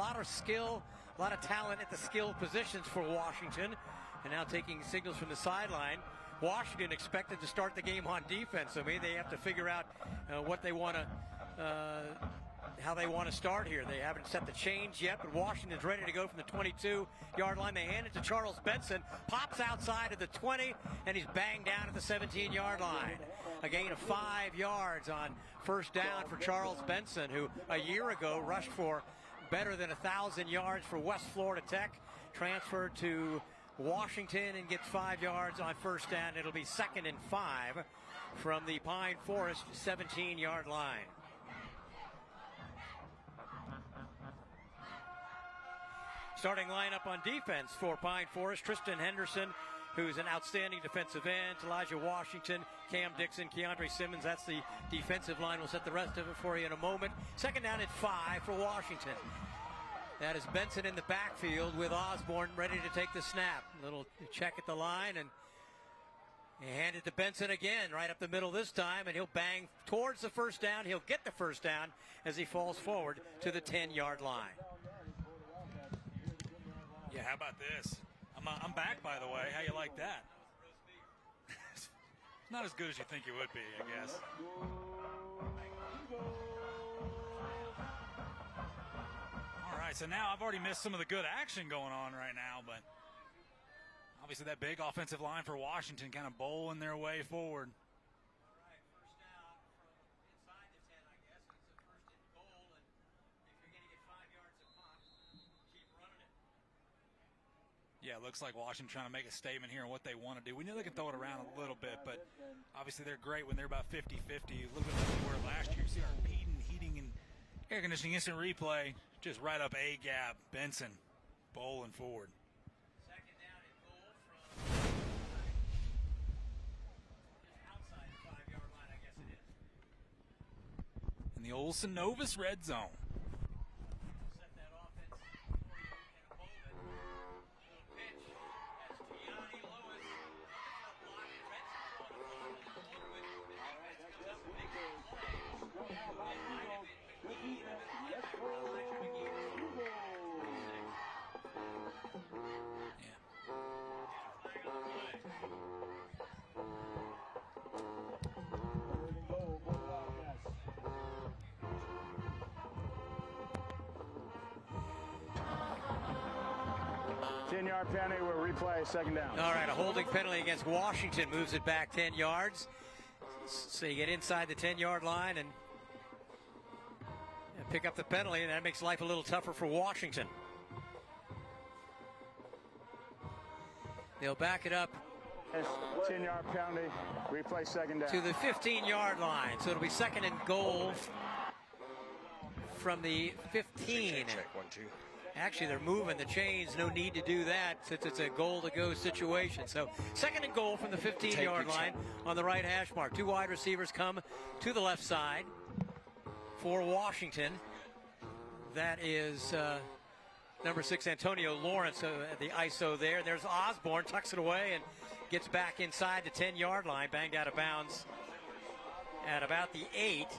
lot of skill, a lot of talent at the skill positions for Washington. And now taking signals from the sideline. Washington expected to start the game on defense, so maybe they have to figure out what they want to, how they want to start here. They haven't set the change yet, but Washington's ready to go from the 22-yard line. They hand it to Charles Benson, pops outside of the 20, and he's banged down at the 17-yard line. A gain of 5 yards on first down for Charles Benson, who a year ago rushed for better than 1,000 yards for West Florida Tech, transferred to Washington and gets 5 yards on first down. It'll be 2nd and 5 from the Pine Forest 17-yard line. Starting lineup on defense for Pine Forest: Tristan Henderson, who's an outstanding defensive end, Elijah Washington, Cam Dixon, Keandre Simmons. That's the defensive line. We'll set the rest of it for you in a moment. 2nd down and 5 for Washington. That is Benson in the backfield with Osborne ready to take the snap. A little check at the line, and he hand it to Benson again, right up the middle this time, and he'll bang towards the first down. He'll get the first down as he falls forward to the 10-yard line. Yeah, how about this? I'm back, by the way. How you like that? It's not as good as you think it would be, I guess. All right, so now I've already missed some of the good action going on right now, but obviously that big offensive line for Washington kind of bowling their way forward. All right, first down from inside the 10, I guess. It's a 1st and goal, and if you're going to get 5 yards a pop, keep running it. Yeah, it looks like Washington trying to make a statement here on what they want to do. We know they can throw it around a little bit, but obviously they're great when they're about 50-50, a little bit like they were last year. You see our heating, and air conditioning instant replay, just right up A gap. Benson bowling forward. 2nd down and goal from just outside the 5-yard line, I guess it is. In the Olson Novus red zone. Set that offense for you in a moment. Little pitch. That's Gianni Lewis. Up block. Benson's on the run. The defense comes up with a big play. It might have been McGee, the linebacker, Elijah McGee. Yeah. 10-yard penalty will replay 2nd down. All right, a holding penalty against Washington moves it back 10 yards. So you get inside the 10-yard line and pick up the penalty, and that makes life a little tougher for Washington. They'll back it up 10-yard penalty, replay 2nd down. to the 15-yard line. So it'll be 2nd and goal from the 15. Check 1, 2. Actually, they're moving the chains. No need to do that since it's a goal-to-go situation. So 2nd and goal from the 15-yard line on the right hash mark. 2 wide receivers come to the left side for Washington. That is number 6, Antonio Lawrence, at the ISO there. There's Osborne, tucks it away and gets back inside the 10-yard line, banged out of bounds at about the 8. So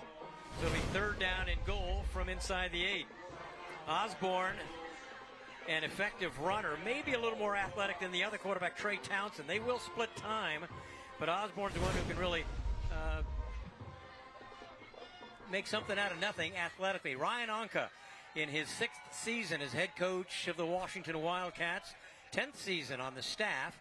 it'll be 3rd down and goal from inside the 8. Osborne, an effective runner, maybe a little more athletic than the other quarterback, Trey Townsend. They will split time, but Osborne's the one who can really make something out of nothing athletically. Ryan Anka, in his 6th season as head coach of the Washington Wildcats, 10th season on the staff.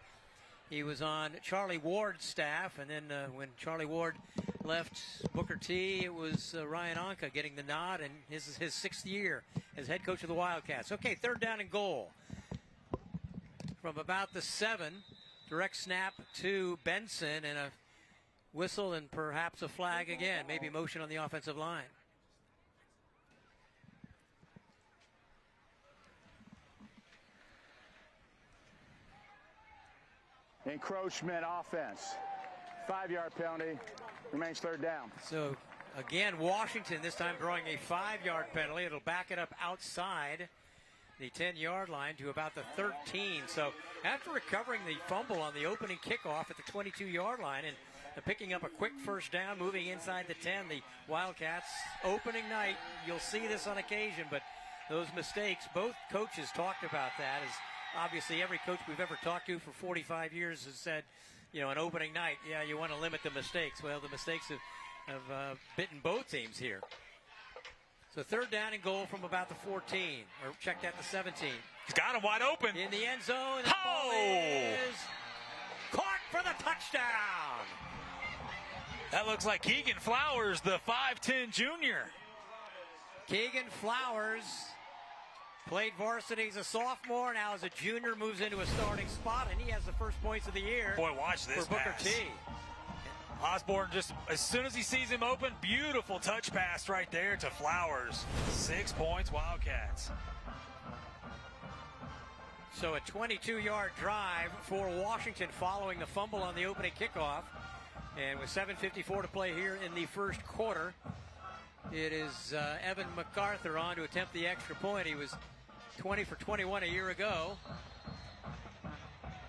He was on Charlie Ward's staff, and then when Charlie Ward left Booker T, it was Ryan Anka getting the nod, and this is his 6th year as head coach of the Wildcats. Okay, 3rd down and goal from about the 7. Direct snap to Benson, and a whistle and perhaps a flag again. Maybe motion on the offensive line. Encroachment offense. 5-yard penalty. Remains 3rd down. So, again, Washington this time drawing a 5-yard penalty. It'll back it up outside the 10-yard line to about the 13. So, after recovering the fumble on the opening kickoff at the 22-yard line and picking up a quick first down, moving inside the 10, the Wildcats, opening night, you'll see this on occasion, but those mistakes. Both coaches talked about that, as obviously every coach we've ever talked to for 45 years has said, you know, on opening night, yeah, you want to limit the mistakes. Well, the mistakes have bitten both teams here. So third down and goal from about the 14, or check that, the 17. He's got him wide open. In the end zone, the ball is caught for the touchdown. That looks like Keegan Flowers, the 5'10 junior. Keegan Flowers played varsity as a sophomore, now as a junior moves into a starting spot, and he has the first points of the year. Boy, watch this for Booker pass. T. Osborne, just as soon as he sees him open, beautiful touch pass right there to Flowers. 6 points, Wildcats. So a 22-yard drive for Washington following the fumble on the opening kickoff. And with 7:54 to play here in the first quarter, it is Evan MacArthur on to attempt the extra point. He was 20 for 21 a year ago.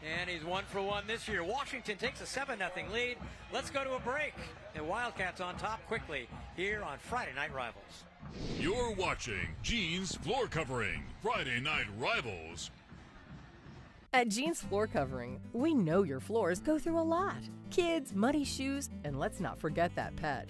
And he's 1 for 1 this year. Washington takes a 7-0 lead. Let's go to a break. And Wildcats on top quickly here on Friday Night Rivals. You're watching Gene's Floor Covering, Friday Night Rivals. At Gene's Floor Covering, we know your floors go through a lot. Kids, muddy shoes, and let's not forget that pet.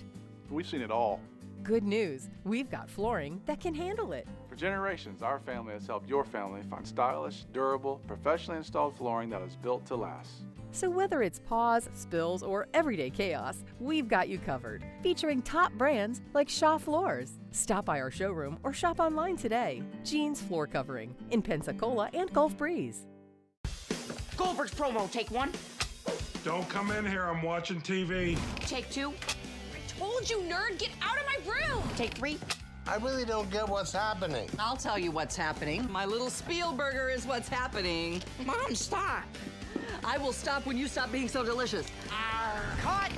We've seen it all. Good news, we've got flooring that can handle it. For generations, our family has helped your family find stylish, durable, professionally installed flooring that is built to last. So whether it's paws, spills, or everyday chaos, we've got you covered. Featuring top brands like Shaw Floors. Stop by our showroom or shop online today. Gene's Floor Covering in Pensacola and Gulf Breeze. Goldberg's promo, take 1. Don't come in here, I'm watching TV. Take 2. I told you, nerd, get out of my room. Take 3. I really don't get what's happening. I'll tell you what's happening. My little Spielberger is what's happening. Mom, stop. I will stop when you stop being so delicious. Cut!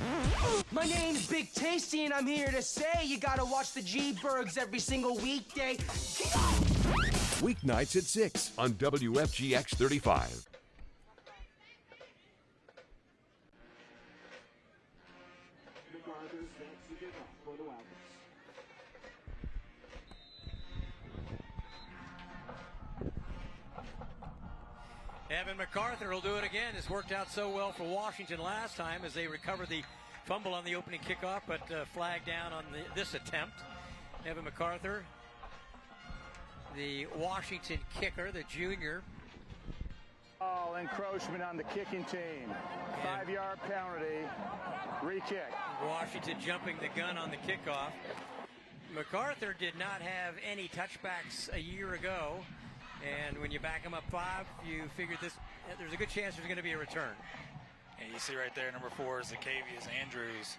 My name's Big Tasty, and I'm here to say you gotta watch the G-Bergs every single weekday. Weeknights at 6 on WFGX 35. Evan MacArthur will do it again. This worked out so well for Washington last time as they recovered the fumble on the opening kickoff, but flagged down on this attempt. Evan MacArthur, the Washington kicker, the junior. All encroachment on the kicking team. 5-yard penalty, re-kick. Washington jumping the gun on the kickoff. MacArthur did not have any touchbacks a year ago. And when you back them up 5, you figure there's a good chance there's going to be a return. And you see right there, number 4 is Zacavius Andrews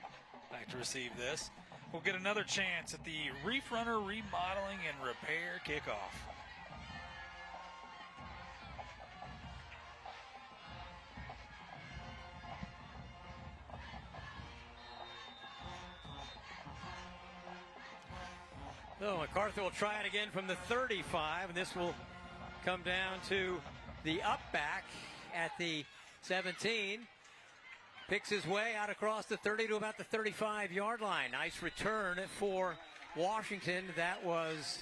back to receive this. We'll get another chance at the Reef Runner remodeling and repair kickoff. So MacArthur will try it again from the 35, and this will come down to the up back at the 17. Picks his way out across the 30 to about the 35-yard line. Nice return for Washington. That was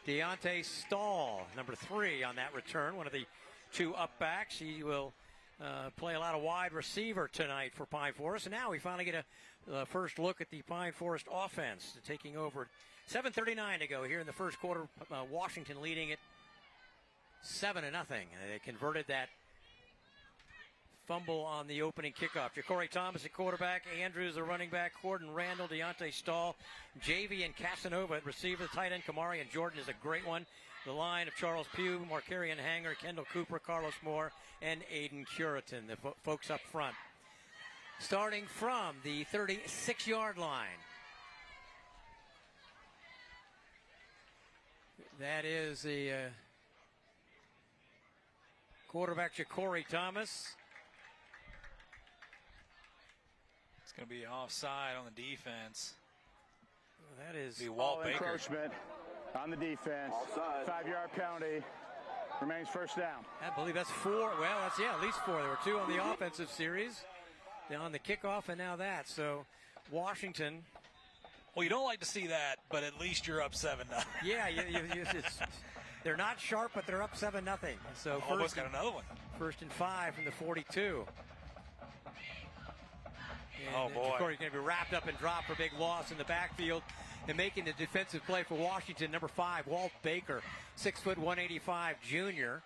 Deontay Stahl, number 3 on that return, one of the 2 up backs. He will play a lot of wide receiver tonight for Pine Forest. And now we finally get a first look at the Pine Forest offense taking over. 7:39 to go here in the first quarter. Washington leading it 7-0. They converted that fumble on the opening kickoff. Ja'Cory Thomas at quarterback, Andrews the running back, Gordon Randall, Deontay Stahl, JV and Casanova at receiver. The tight end Kamari and Jordan is a great one. The line of Charles Pugh, Markarian Hanger, Kendall Cooper, Carlos Moore, and Aiden Curitan, the folks up front. Starting from the 36-yard line. That is the quarterback Ja'Cory Thomas. It's going to be offside on the defense. That is the Walt Baker. Encroachment on the defense. 5-yard penalty. Remains first down. I believe that's 4. Well, that's, at least 4. There were 2 on the offensive series. On the kickoff and now that. So Washington Well, you don't like to see that, but at least you're up 7-0. Yeah, they're not sharp, but they're up 7-0. So almost got another one. 1st and 5 from the 42. And oh, boy. Jacory's going to be wrapped up and dropped for a big loss in the backfield. And making the defensive play for Washington, number 5, Walt Baker, 6 foot 185 junior.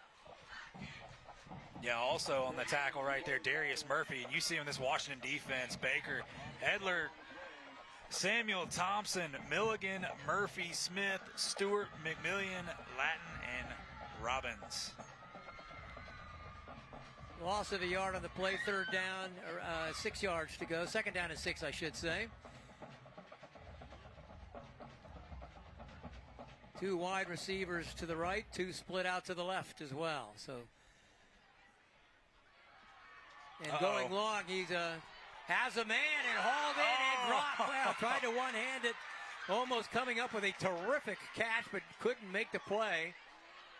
Yeah, also on the tackle right there, Darius Murphy. And you see him in this Washington defense, Baker, Edler, Samuel Thompson, Milligan, Murphy, Smith, Stewart, McMillian, Latin, and Robbins. Loss of a yard on the play, 3rd down, 6 yards to go. 2nd down and 6, I should say. 2 wide receivers to the right, 2 split out to the left as well. So, and going long, he's has a man and hauled in and dropped. Well, tried to one-hand it, almost coming up with a terrific catch, but couldn't make the play.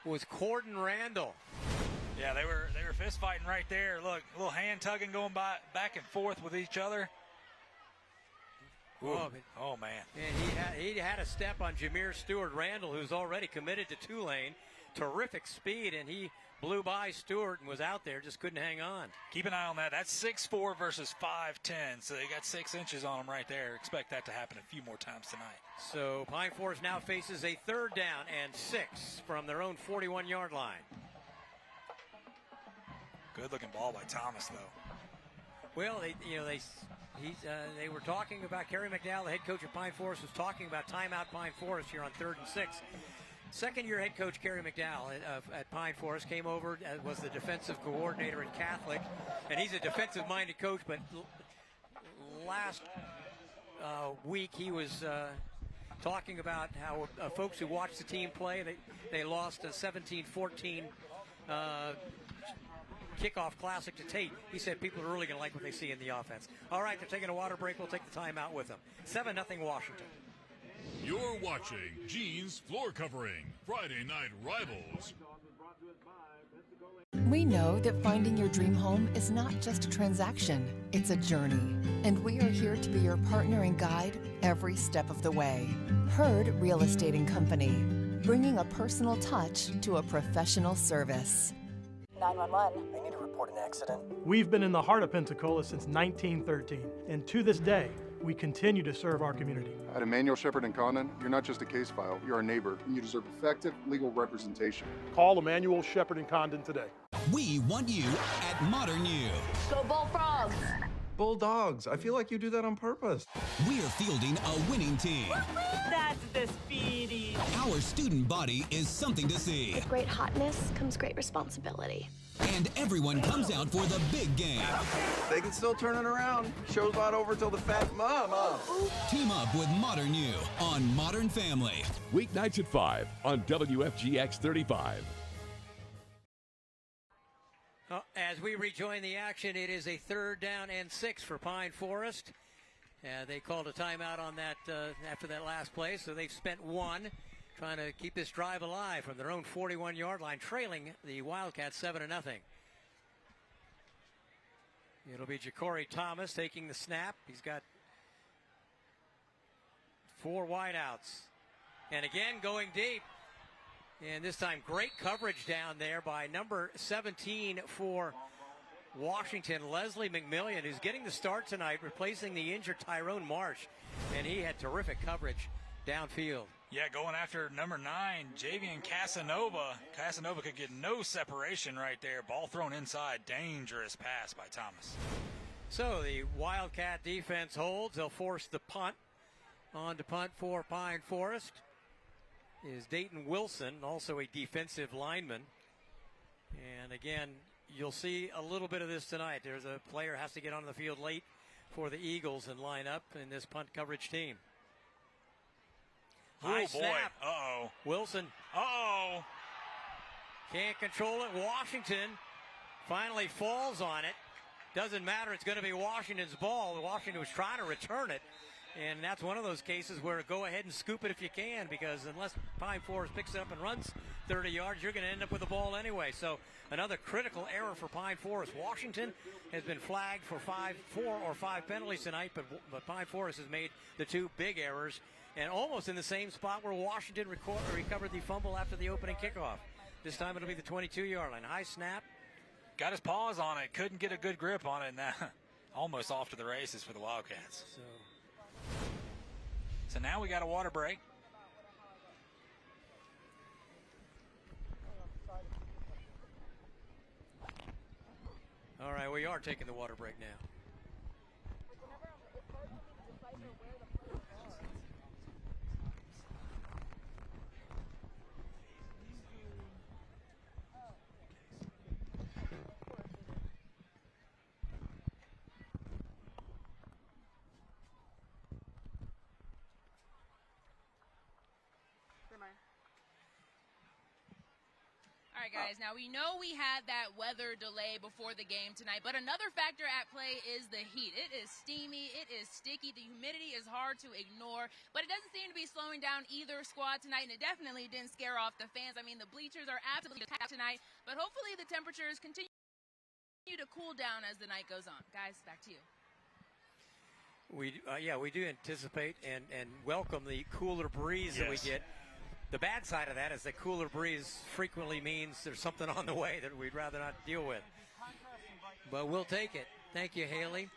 Was Corden Randall. Yeah, they were fist fighting right there. Look, a little hand tugging going back and forth with each other. Oh man! And he had a step on Jameer Stewart Randall, who's already committed to Tulane. Terrific speed, and he blew by Stewart and was out there, just couldn't hang on. Keep an eye on that. That's 6'4" versus 5'10", so they got 6 inches on him right there. Expect that to happen a few more times tonight. So Pine Forest now faces a 3rd down and 6 from their own 41-yard line. Good-looking ball by Thomas, though. Well, they were talking about Kerry McDowell, the head coach of Pine Forest, was talking about timeout Pine Forest here on 3rd and 6. Second-year head coach Kerry McDowell at Pine Forest came over, was the defensive coordinator at Catholic, and he's a defensive-minded coach, but last week he was talking about how folks who watched the team play, they lost a 17-14 kickoff classic to Tate. He said people are really going to like what they see in the offense. All right, they're taking a water break. We'll take the timeout with them. 7-0 Washington. You're watching Gene's Floor Covering, Friday Night Rivals. We know that finding your dream home is not just a transaction, it's a journey. And we are here to be your partner and guide every step of the way. Herd Real Estate and Company, bringing a personal touch to a professional service. 911. I need to report an accident. We've been in the heart of Pensacola since 1913, and to this day, we continue to serve our community. At Emmanuel Shepherd and Condon, you're not just a case file, you're a neighbor, and you deserve effective legal representation. Call Emmanuel Shepherd and Condon today. We want you at Modern U. Go Bullfrogs! Bulldogs. I feel like you do that on purpose. We're fielding a winning team. That's the speedy. Our student body is something to see. With great hotness comes great responsibility. And everyone comes out for the big game. They can still turn it around. Show's not over till the fat mama. Team up with Modern U on Modern Family. Weeknights at 5 on WFGX 35. As we rejoin the action, it is a 3rd down and 6 for Pine Forest. They called a timeout on that after that last play, so they've spent 1 trying to keep this drive alive from their own 41-yard line, trailing the Wildcats 7-0. It'll be Jacory Thomas taking the snap. He's got 4 wideouts. And again, going deep. And this time, great coverage down there by number 17 for Washington, Leslie McMillian, who's getting the start tonight, replacing the injured Tyrone Marsh. And he had terrific coverage downfield. Yeah, going after number 9, Javian Casanova. Casanova could get no separation right there. Ball thrown inside. Dangerous pass by Thomas. So the Wildcat defense holds. They'll force the punt. On to punt for Pine Forest is Dayton Wilson, also a defensive lineman. And again, you'll see a little bit of this tonight. There's a player has to get onto the field late for the Eagles and line up in this punt coverage team. High snap. Uh-oh. Wilson. Uh-oh. Can't control it. Washington finally falls on it. Doesn't matter. It's going to be Washington's ball. Washington was trying to return it. And that's one of those cases where go ahead and scoop it if you can, because unless Pine Forest picks it up and runs 30 yards, you're going to end up with the ball anyway. So another critical error for Pine Forest. Washington has been flagged for 4 or 5 penalties tonight, but Pine Forest has made the 2 big errors, and almost in the same spot where Washington recovered the fumble after the opening kickoff. This time it'll be the 22-yard line. High snap. Got his paws on it, couldn't get a good grip on it, and that almost off to the races for the Wildcats. So now we got a water break. All right, we are taking the water break now. All right, guys, now we know we had that weather delay before the game tonight, but another factor at play is the heat. It is steamy, it is sticky, the humidity is hard to ignore, but it doesn't seem to be slowing down either squad tonight, and it definitely didn't scare off the fans. I mean, the bleachers are absolutely packed tonight, but hopefully the temperatures continue to cool down as the night goes on. Guys, back to you. We do anticipate and welcome the cooler breeze that we get. The bad side of that is that cooler breeze frequently means there's something on the way that we'd rather not deal with. But we'll take it. Thank you, Haley.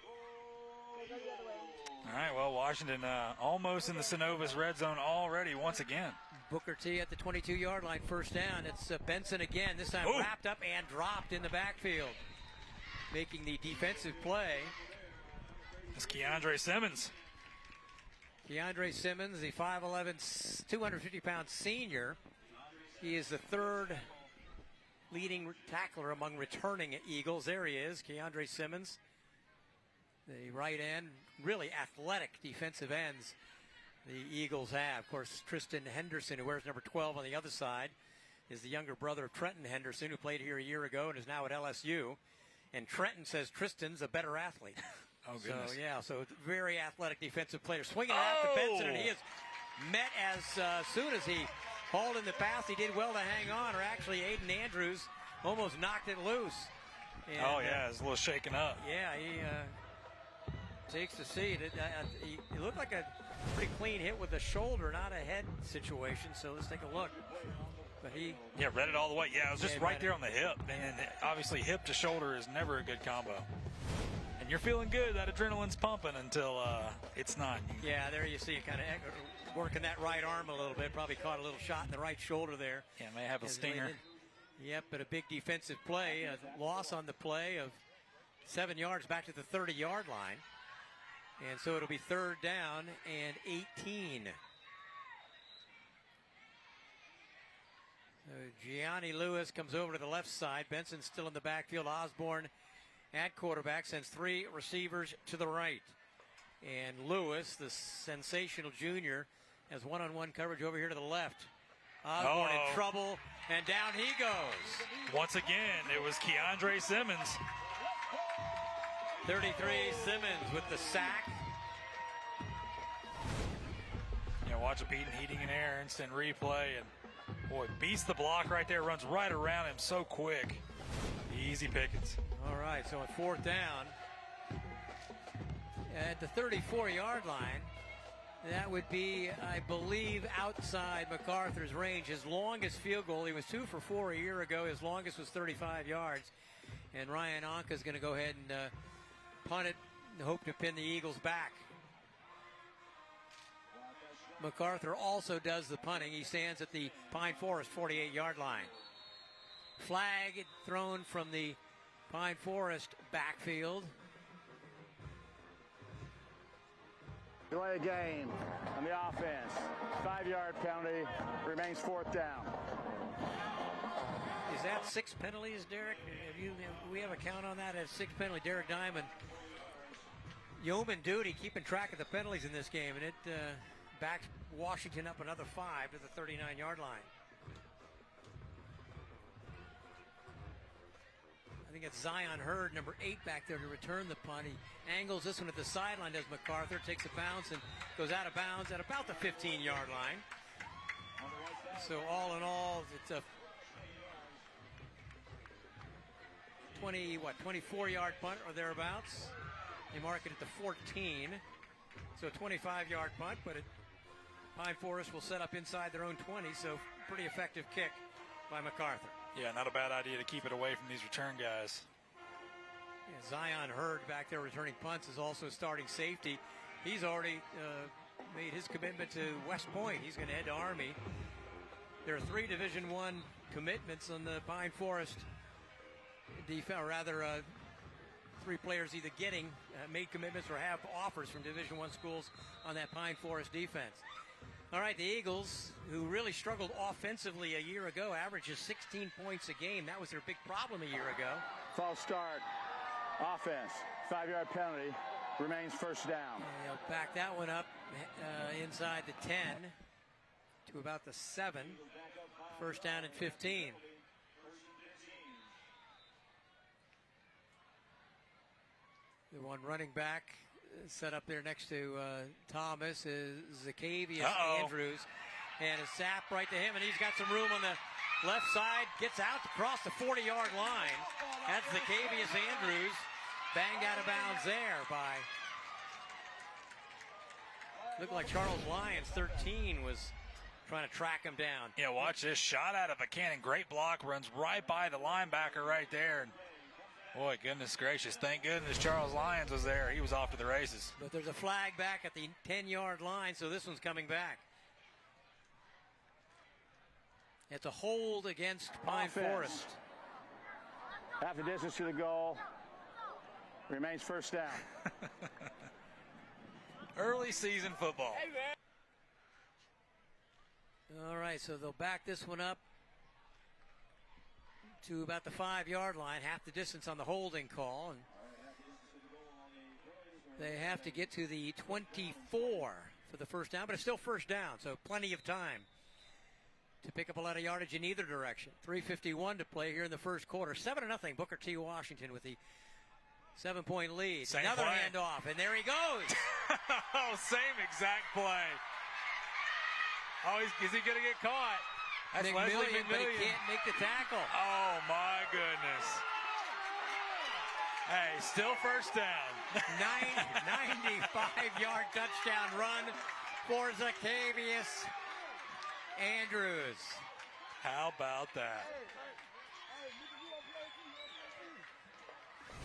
All right, well, Washington almost in the Synovus red zone already once again. Booker T at the 22-yard line, first down. It's Benson again, this time wrapped up and dropped in the backfield. Making the defensive play. It's Keandre Simmons. Keandre Simmons, the 5'11", 250-pound senior. He is the 3rd leading tackler among returning Eagles. There he is, Keandre Simmons. The right end, really athletic defensive ends the Eagles have. Of course, Tristan Henderson, who wears number 12 on the other side, is the younger brother of Trenton Henderson, who played here a year ago and is now at LSU. And Trenton says Tristan's a better athlete. Oh, goodness. So very athletic defensive player. Swinging it out to Benson, and he is met as soon as he hauled in the pass. He did well to hang on, or actually Aiden Andrews almost knocked it loose. And, it's a little shaken up. Yeah, he takes the seat. He looked like a pretty clean hit with the shoulder, not a head situation, so let's take a look. But he read it all the way. Yeah, it was just right there on the hip. And obviously hip to shoulder is never a good combo. And you're feeling good, that adrenaline's pumping until it's not. Yeah, there you see kind of working that right arm a little bit. Probably caught a little shot in the right shoulder there. Yeah, may have a stinger. Yep, but a big defensive play. A loss on the play of 7 yards back to the 30-yard line. And so it'll be 3rd down and 18. So Gianni Lewis comes over to the left side. Benson's still in the backfield. Osborne at quarterback sends 3 receivers to the right. And Lewis, the sensational junior, has one-on-one coverage over here to the left. Osborne in trouble, and down he goes. Once again, it was Keandre Simmons. 33 Simmons with the sack. Watch it heating in air, instant replay, and boy, beats the block right there, runs right around him so quick. Easy pickings. All right, so at 4th down, at the 34-yard line, that would be, I believe, outside MacArthur's range. His longest field goal, he was 2 for 4 a year ago. His longest was 35 yards. And Ryan Anka is going to go ahead and punt it and hope to pin the Eagles back. MacArthur also does the punting. He stands at the Pine Forest 48-yard line. Flag thrown from the Pine Forest backfield. Delay a game on the offense. 5-yard penalty. Remains 4th down. Is that 6 penalties, Derek? We have a count on that as 6 penalties. Derek Diamond, yeoman duty, keeping track of the penalties in this game, and it backs Washington up another 5 to the 39-yard line. I think it's Zion Hurd, number 8, back there to return the punt. He angles this one at the sideline, does MacArthur, takes a bounce and goes out of bounds at about the 15-yard line. So all in all, it's a 24-yard punt or thereabouts. They mark it at the 14. So a 25-yard punt, but Pine Forest will set up inside their own 20, so pretty effective kick by MacArthur. Yeah, not a bad idea to keep it away from these return guys. Yeah, Zion Hurd back there returning punts is also starting safety. He's already made his commitment to West Point. He's going to head to Army. There are 3 Division I commitments on the Pine Forest defense, or rather 3 players either getting made commitments or have offers from Division I schools on that Pine Forest defense. All right, the Eagles, who really struggled offensively a year ago, averages 16 points a game. That was their big problem a year ago. False start. Offense. 5-yard penalty. Remains first down. And they'll back that one up inside the 10 to about the 7. First down and 15. The one running back set up there next to Thomas is Zacchaeus Andrews, and a zap right to him, and he's got some room on the left side, gets out across the 40-yard line. That's Zacchaeus Andrews, banged out of bounds there by, looked like Charles Lyons, 13, was trying to track him down. Yeah, watch this shot out of a cannon. Great block, runs right by the linebacker right there. And boy, goodness gracious. Thank goodness Charles Lyons was there. He was off to the races. But there's a flag back at the 10-yard line, so this one's coming back. It's a hold against Pine Forest. Half the distance to the goal. Remains first down. Early season football. All right, so they'll back this one up to about the 5-yard line, half the distance on the holding call. And they have to get to the 24 for the first down, but it's still first down, so plenty of time to pick up a lot of yardage in either direction. 3:51 to play here in the first quarter. 7-0, Booker T. Washington with the 7-point lead. Same Another play. handoff, and there he goes. Oh, same exact play. Oh, is he going to get caught? That's McMillian, but he can't make the tackle. Oh, my goodness. Hey, still first down. 95-yard touchdown run for Zacchaeus Andrews. How about that?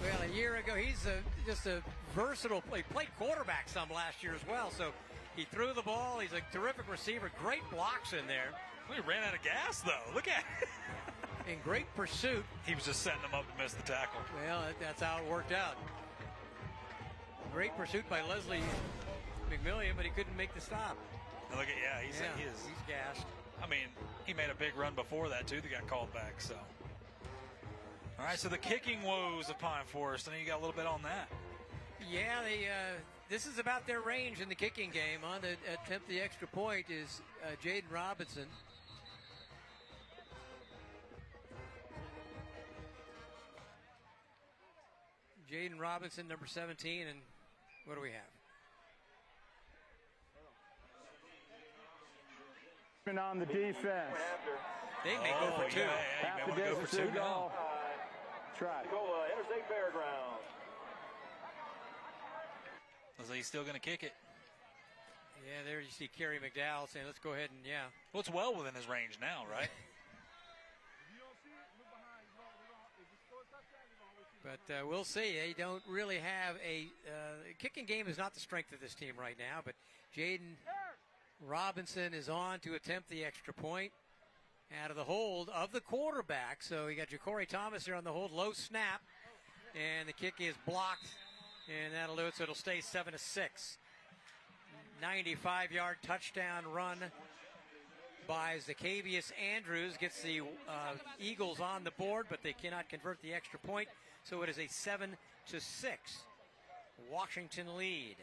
Well, a year ago, he's just a versatile player. He played quarterback some last year as well, so he threw the ball. He's a terrific receiver. Great blocks in there. We ran out of gas, though. Look at it. In great pursuit. He was just setting him up to miss the tackle. Well, that's how it worked out. Great pursuit by Leslie McMillian, but he couldn't make the stop. Now look at, he's gassed. I mean, he made a big run before that, too, that got called back, so. All right, so the kicking woes of Pine Forest. I know you got a little bit on that. Yeah, this is about their range in the kicking game. On to attempt the extra point is Jaden Robinson. Jaden Robinson, number 17, and what do we have? On the defense. They may go for 2. Half the distance to the goal. Try. Interstate Fairgrounds. Looks like he's still going to kick it. Yeah, there you see Kerry McDowell saying, let's go ahead and, Well, it's well within his range now, right? But we'll see. They don't really have a kicking game is not the strength of this team right now, but Jaden Robinson is on to attempt the extra point out of the hold of the quarterback. So you got Ja'Cory Thomas here on the hold, low snap, and the kick is blocked, and that'll do it. So it'll stay 7-6. 95-yard touchdown run by Zacchaeus Andrews gets the Eagles on the board, but they cannot convert the extra point. So it is a 7-6 Washington lead.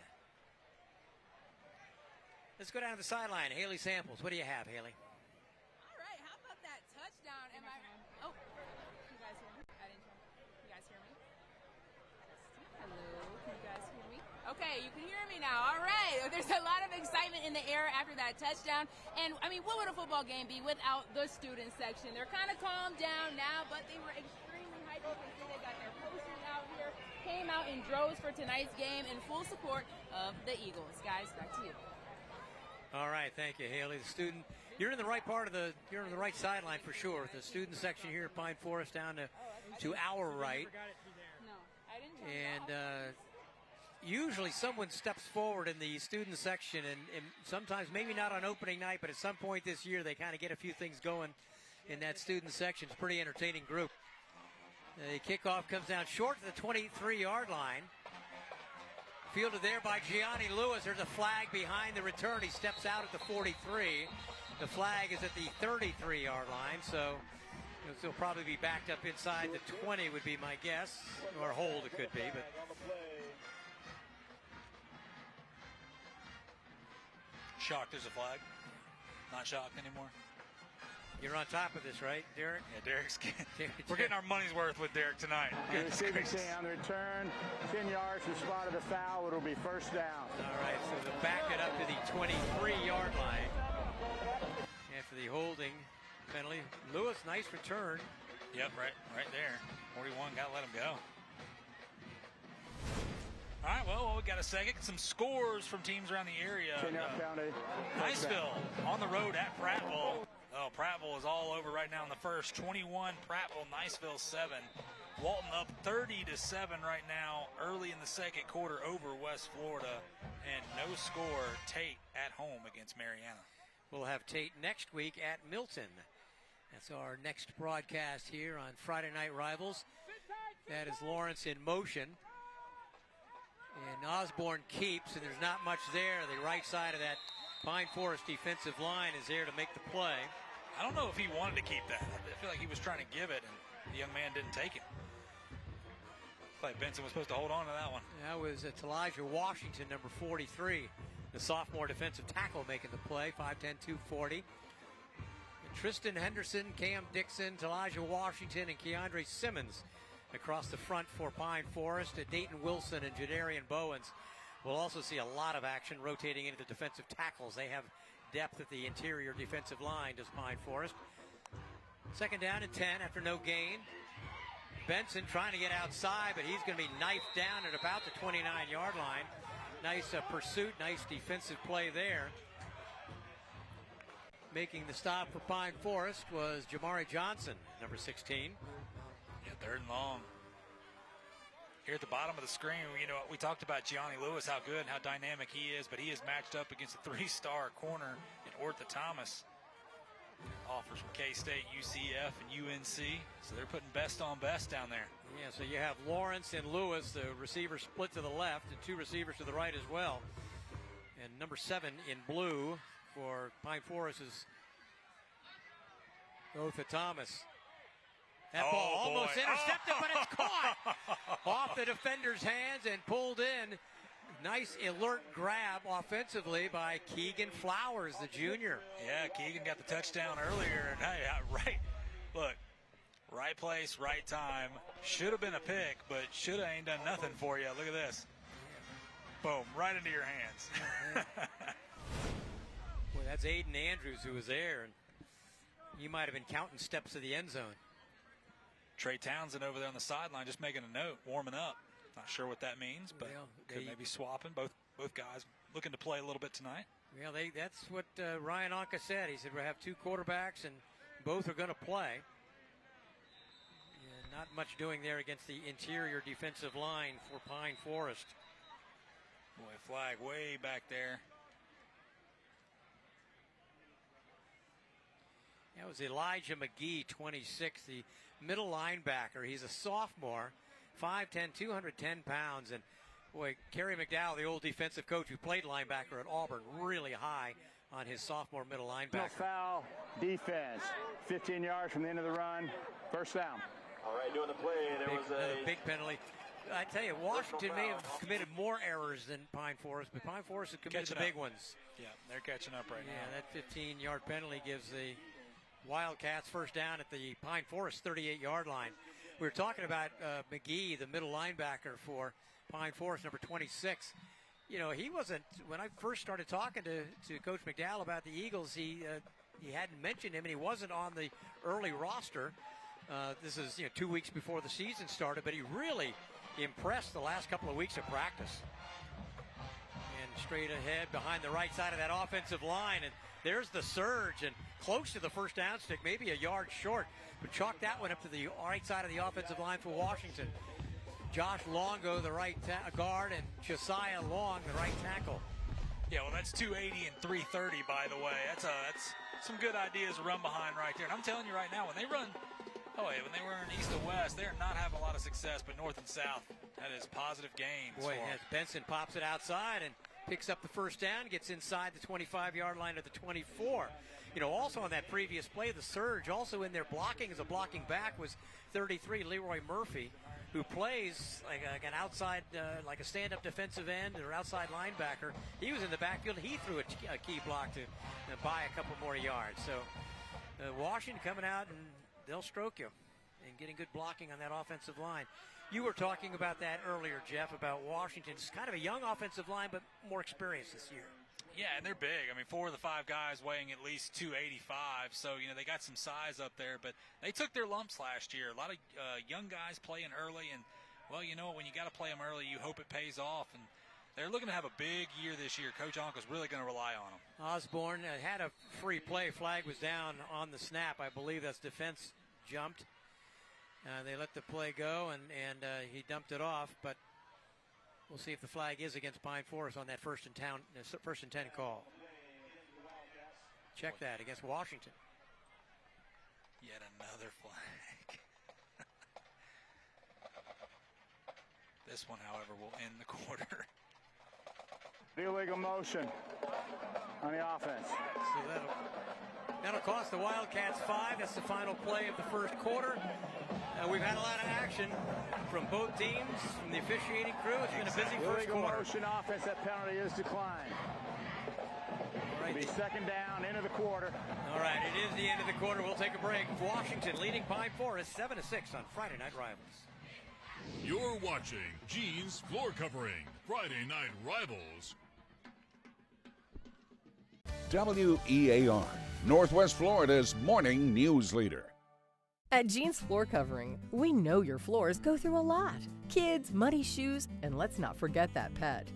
Let's go down to the sideline. Haley Samples, what do you have, Haley? All right, how about that touchdown? You guys hear me? I didn't hear. You guys Okay, you can hear me now. All right. There's a lot of excitement in the air after that touchdown. And, I mean, what would a football game be without the student section? They're kind of calmed down now, but they were extremely hyped. You can see they got their posters out here, came out in droves for tonight's game in full support of the Eagles. Guys, back to you. All right, thank you, Haley. The student, you're in the right part of you're in the right sideline for sure. The student section here at Pine Forest down to our right. And usually someone steps forward in the student section, and sometimes maybe not on opening night, but at some point this year they kind of get a few things going in that student section. It's a pretty entertaining group. The kickoff comes down short to the 23-yard line. Fielded there by Gianni Lewis. There's a flag behind the return. He steps out at the 43. The flag is at the 33-yard line, so he'll probably be backed up inside the 20 would be my guess, or hold it could be. But shocked there's a flag. Not shocked anymore. You're on top of this, right, Derek? Yeah, we're getting our money's worth with Derek tonight. The receiving on the return, 10 yards from the spot of the foul. It'll be first down. All right, so they'll back it up to the 23-yard line after the holding penalty. Lewis, nice return. Yep, right there. 41, got to let him go. All right, well, we got a second. Some scores from teams around the area. Niceville on the road at Prattville. Oh, Prattville is all over right now in the first. 21, Prattville, Niceville 7. Walton up 30-7 right now early in the second quarter over West Florida. And no score, Tate at home against Mariana. We'll have Tate next week at Milton. That's our next broadcast here on Friday Night Rivals. That is Lawrence in motion. And Osborne keeps, and there's not much there. The right side of that Pine Forest defensive line is there to make the play. I don't know if he wanted to keep that. I feel like he was trying to give it, and the young man didn't take it. Clay Benson was supposed to hold on to that one. That was Elijah Washington, number 43, the sophomore defensive tackle making the play, 5'10", 240. And Tristan Henderson, Cam Dixon, Elijah Washington, and Keandre Simmons across the front for Pine Forest. Dayton Wilson and Jadarian Bowens. We'll also see a lot of action rotating into the defensive tackles. They have depth at the interior defensive line, does Pine Forest. Second down and 10 after no gain. Benson trying to get outside, but he's going to be knifed down at about the 29-yard line. Nice pursuit, nice defensive play there. Making the stop for Pine Forest was Jamari Johnson, number 16. Yeah, third and long. Here at the bottom of the screen, we talked about Gianni Lewis, how good and how dynamic he is, but he is matched up against a three-star corner in Ortha Thomas. Offers from K-State, UCF, and UNC, so they're putting best on best down there. Yeah, so you have Lawrence and Lewis, the receiver split to the left, and two receivers to the right as well. And number 7 in blue for Pine Forest is Ortha Thomas. That ball almost intercepted, but it's caught off the defender's hands and pulled in. Nice alert grab offensively by Keegan Flowers, the junior. Yeah, Keegan got the touchdown earlier. And hey, right place, right time. Should have been a pick, but should have ain't done nothing for you. Look at this. Boom, right into your hands. Boy, that's Aiden Andrews who was there. And you might have been counting steps to the end zone. Trey Townsend over there on the sideline just making a note, warming up. Not sure what that means, but could maybe swapping. Both guys looking to play a little bit tonight. Yeah, that's what Ryan Anka said. He said we have two quarterbacks and both are going to play. Yeah, not much doing there against the interior defensive line for Pine Forest. Boy, flag way back there. That was Elijah McGee, 26, the middle linebacker. He's a sophomore, 5'10", 210 pounds. And, boy, Kerry McDowell, the old defensive coach who played linebacker at Auburn, really high on his sophomore middle linebacker. No foul, defense. 15 yards from the end of the run. First down. All right, doing the play. There was a big penalty. I tell you, Washington may have committed more errors than Pine Forest, but Pine Forest has committed the big ones. Yeah, they're catching up right now. Yeah, that 15-yard penalty gives the Wildcats first down at the Pine Forest 38-yard line. We were talking about McGee, the middle linebacker for Pine Forest, number 26. you know, he wasn't, when I first started talking to Coach McDowell about the Eagles, he hadn't mentioned him, and he wasn't on the early roster. This is 2 weeks before the season started, but he really impressed the last couple of weeks of practice. And straight ahead behind the right side of that offensive line, and there's the surge, and close to the first down stick, maybe a yard short, but chalk that one up to the right side of the offensive line for Washington. Josh Longo, the right guard, and Josiah Long, the right tackle. Yeah, well, that's 280 and 330, by the way. That's some good ideas to run behind right there. And I'm telling you right now, when they run east to west, they're not having a lot of success, but north and south, that is positive gains. Boy, as Benson pops it outside and picks up the first down, gets inside the 25-yard line of the 24. You know, also on that previous play, the surge, also in their blocking as a blocking back was 33, Leroy Murphy, who plays like an outside, like a stand-up defensive end or outside linebacker. He was in the backfield. He threw a key block to buy a couple more yards. So Washington coming out, and they'll stroke you and getting good blocking on that offensive line. You were talking about that earlier, Jeff, about Washington. It's kind of a young offensive line, but more experience this year. Yeah, and they're big. I mean, 4 of the 5 guys weighing at least 285, so, you know, they got some size up there, but they took their lumps last year. A lot of young guys playing early, and, well, you know, when you got to play them early, you hope it pays off, and they're looking to have a big year this year. Coach Onkel's really going to rely on them. Osborne had a free play. Flag was down on the snap. I believe that's defense jumped. They let the play go, and he dumped it off, but we'll see if the flag is against Pine Forest on that first and 10 call. Check that against Washington. Yet another flag. This one, however, will end the quarter. Illegal motion on the offense. So that'll cost the Wildcats 5. That's the final play of the first quarter. We've had a lot of action from both teams, from the officiating crew. It's been a busy first quarter. Illegal motion offense, that penalty is declined. All right. It'll be second down, end of the quarter. All right, it is the end of the quarter. We'll take a break. Washington leading Pine Forest 7-6 on Friday Night Rivals. You're watching Gene's Floor Covering, Friday Night Rivals. WEAR, Northwest Florida's morning news leader. At Gene's Floor Covering, we know your floors go through a lot. Kids, muddy shoes, and let's not forget that pet.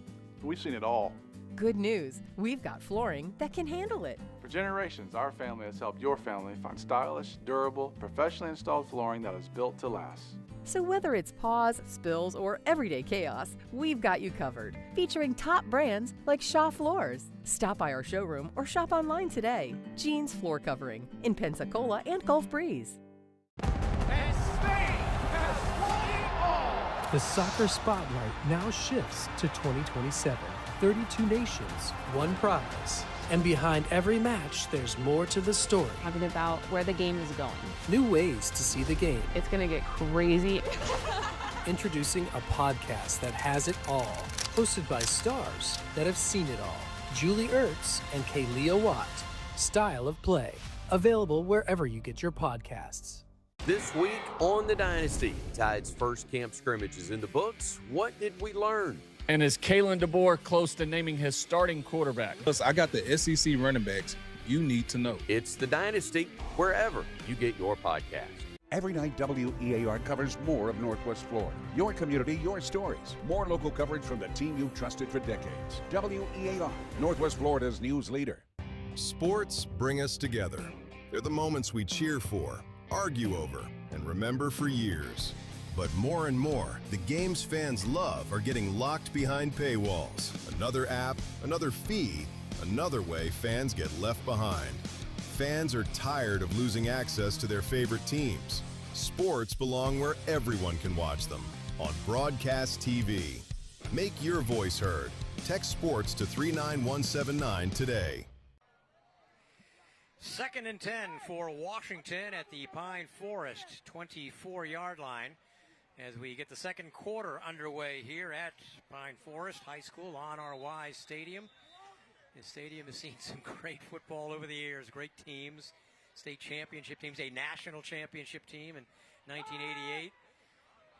We've seen it all. Good news, we've got flooring that can handle it. For generations, our family has helped your family find stylish, durable, professionally installed flooring that is built to last. So whether it's paws, spills, or everyday chaos, we've got you covered. Featuring top brands like Shaw Floors. Stop by our showroom or shop online today. Gene's Floor Covering in Pensacola and Gulf Breeze. The soccer spotlight now shifts to 2027. 32 nations, one prize. And behind every match, there's more to the story. Talking about where the game is going. New ways to see the game. It's going to get crazy. Introducing a podcast that has it all. Hosted by stars that have seen it all. Julie Ertz and Kaylia Watt. Style of Play. Available wherever you get your podcasts. This week on The Dynasty, Tide's first camp scrimmage is in the books. What did we learn? And is Kalen DeBoer close to naming his starting quarterback? Plus, I got the SEC running backs you need to know. It's The Dynasty, wherever you get your podcast. Every night, WEAR covers more of Northwest Florida. Your community, your stories. More local coverage from the team you've trusted for decades. WEAR, Northwest Florida's news leader. Sports bring us together. They're the moments we cheer for, argue over, and remember for years. But more and more, the games fans love are getting locked behind paywalls. Another app, another fee, another way fans get left behind. Fans are tired of losing access to their favorite teams. Sports belong where everyone can watch them, on broadcast TV. Make your voice heard. Text sports to 39179 today. 2nd and 10 for Washington at the Pine Forest 24-yard line as we get the second quarter underway here at Pine Forest High School on our Wise Stadium. The stadium has seen some great football over the years, great teams, state championship teams, a national championship team in 1988.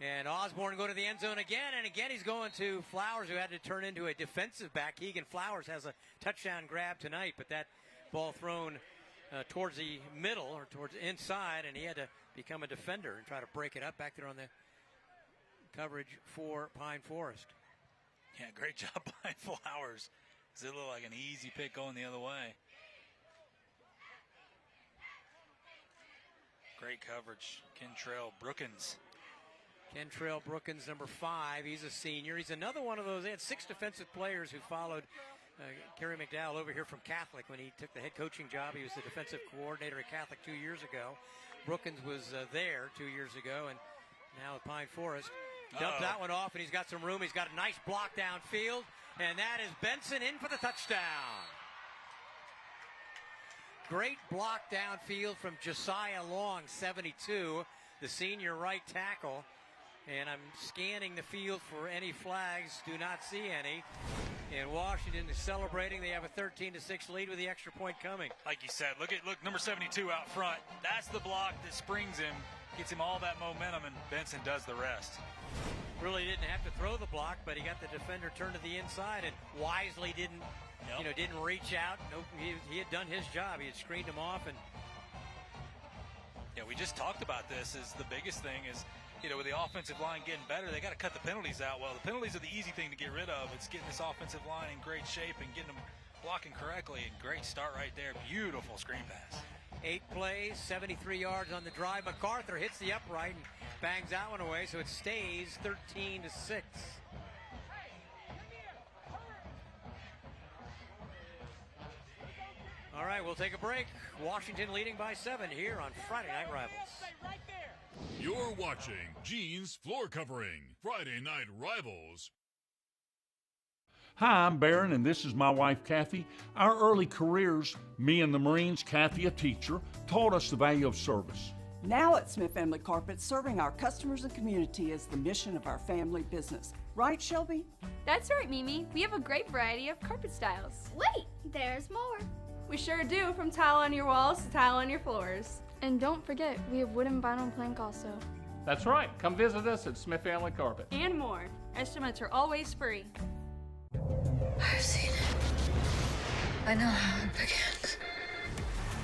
And Osborne go to the end zone again, and again he's going to Flowers, who had to turn into a defensive back. Keegan Flowers has a touchdown grab tonight, but that ball thrown towards the middle or towards inside, and he had to become a defender and try to break it up back there on the coverage for Pine Forest. Yeah, great job by Flowers. It looked like an easy pick going the other way. Great coverage. Kentrell Brookins. Kentrell Brookins, number 5. He's a senior. He's another one of those. They had 6 defensive players who followed Kerry McDowell over here from Catholic when he took the head coaching job. He was the defensive coordinator at Catholic 2 years ago. Brookins was there 2 years ago, and now at Pine Forest. Dumped that one off, and he's got some room. He's got a nice block downfield, and that is Benson in for the touchdown. Great block downfield from Josiah Long, 72, the senior right tackle. And I'm scanning the field for any flags. Do not see any. And Washington is celebrating. They have a 13-6 lead with the extra point coming. Like you said, look number 72 out front. That's the block that springs him, gets him all that momentum, and Benson does the rest. Really didn't have to throw the block, but he got the defender turned to the inside and wisely didn't reach out. Nope, he had done his job. He had screened him off. And yeah, we just talked about this. Is the biggest thing is, with the offensive line getting better, they got to cut the penalties out. Well, the penalties are the easy thing to get rid of. It's getting this offensive line in great shape and getting them blocking correctly. And great start right there. Beautiful screen pass. 8 plays, 73 yards on the drive. MacArthur hits the upright and bangs that one away, so it stays 13-6. All right, we'll take a break. Washington leading by 7 here on Friday Night Rivals. You're watching Gene's Floor Covering, Friday Night Rivals. Hi, I'm Barron, and this is my wife, Kathy. Our early careers, me in the Marines, Kathy, a teacher, taught us the value of service. Now at Smith Family Carpet, serving our customers and community is the mission of our family business. Right, Shelby? That's right, Mimi. We have a great variety of carpet styles. Wait, there's more. We sure do, from tile on your walls to tile on your floors. And don't forget, we have wood and vinyl plank also. That's right. Come visit us at Smith Family Carpet. And more. Estimates are always free. I've seen it. I know how it begins.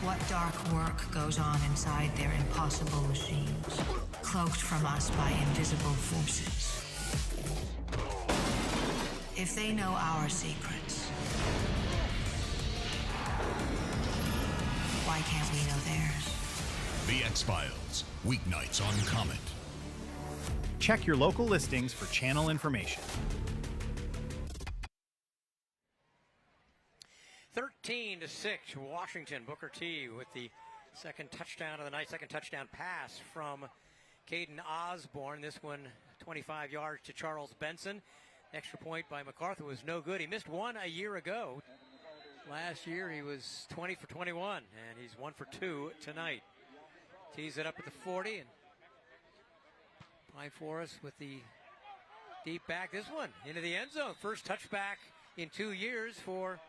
What dark work goes on inside their impossible machines, cloaked from us by invisible forces. If they know our secrets, why can't we know theirs? The X-Files, weeknights on Comet. Check your local listings for channel information. 13-6, Washington. Booker T with the second touchdown of the night, second touchdown pass from Caden Osborne. This one 25 yards to Charles Benson. Extra point by MacArthur was no good. He missed one a year ago. Last year he was 20 for 21, and he's 1 for 2 tonight. Tees it up at the 40, and Pine Forest with the deep back. This one into the end zone. First touchback in 2 years for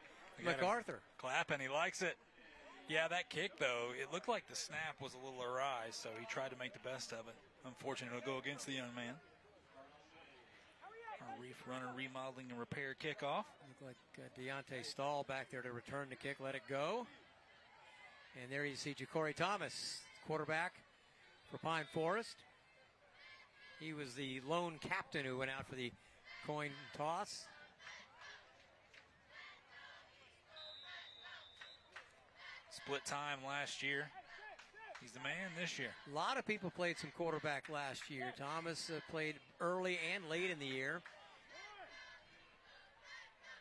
MacArthur. Clap, and he likes it. Yeah, that kick, though, it looked like the snap was a little awry, so he tried to make the best of it. Unfortunately, it'll go against the young man. Our Reef Runner remodeling and repair kickoff. Looked like Deontay Stahl back there to return the kick, let it go. And there you see Ja'Cory Thomas, quarterback for Pine Forest. He was the lone captain who went out for the coin toss. Split time last year. He's the man this year. A lot of people played some quarterback last year. Thomas played early and late in the year.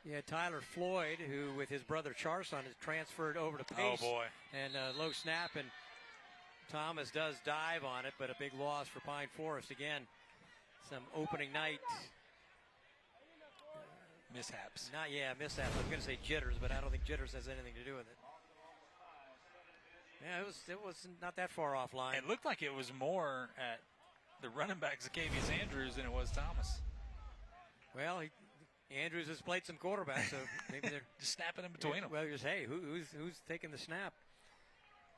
You had Tyler Floyd, who with his brother Charson has transferred over to Pace. Oh, boy. And low snap, and Thomas does dive on it, but a big loss for Pine Forest. Again, some opening night mishaps. Mishaps. I was going to say jitters, but I don't think jitters has anything to do with it. Yeah, it was not that far offline. It looked like it was more at the running back Zacchaeus Andrews than it was Thomas. Well, Andrews has played some quarterbacks, so maybe they're just snapping in between them. Well, just hey, who's taking the snap?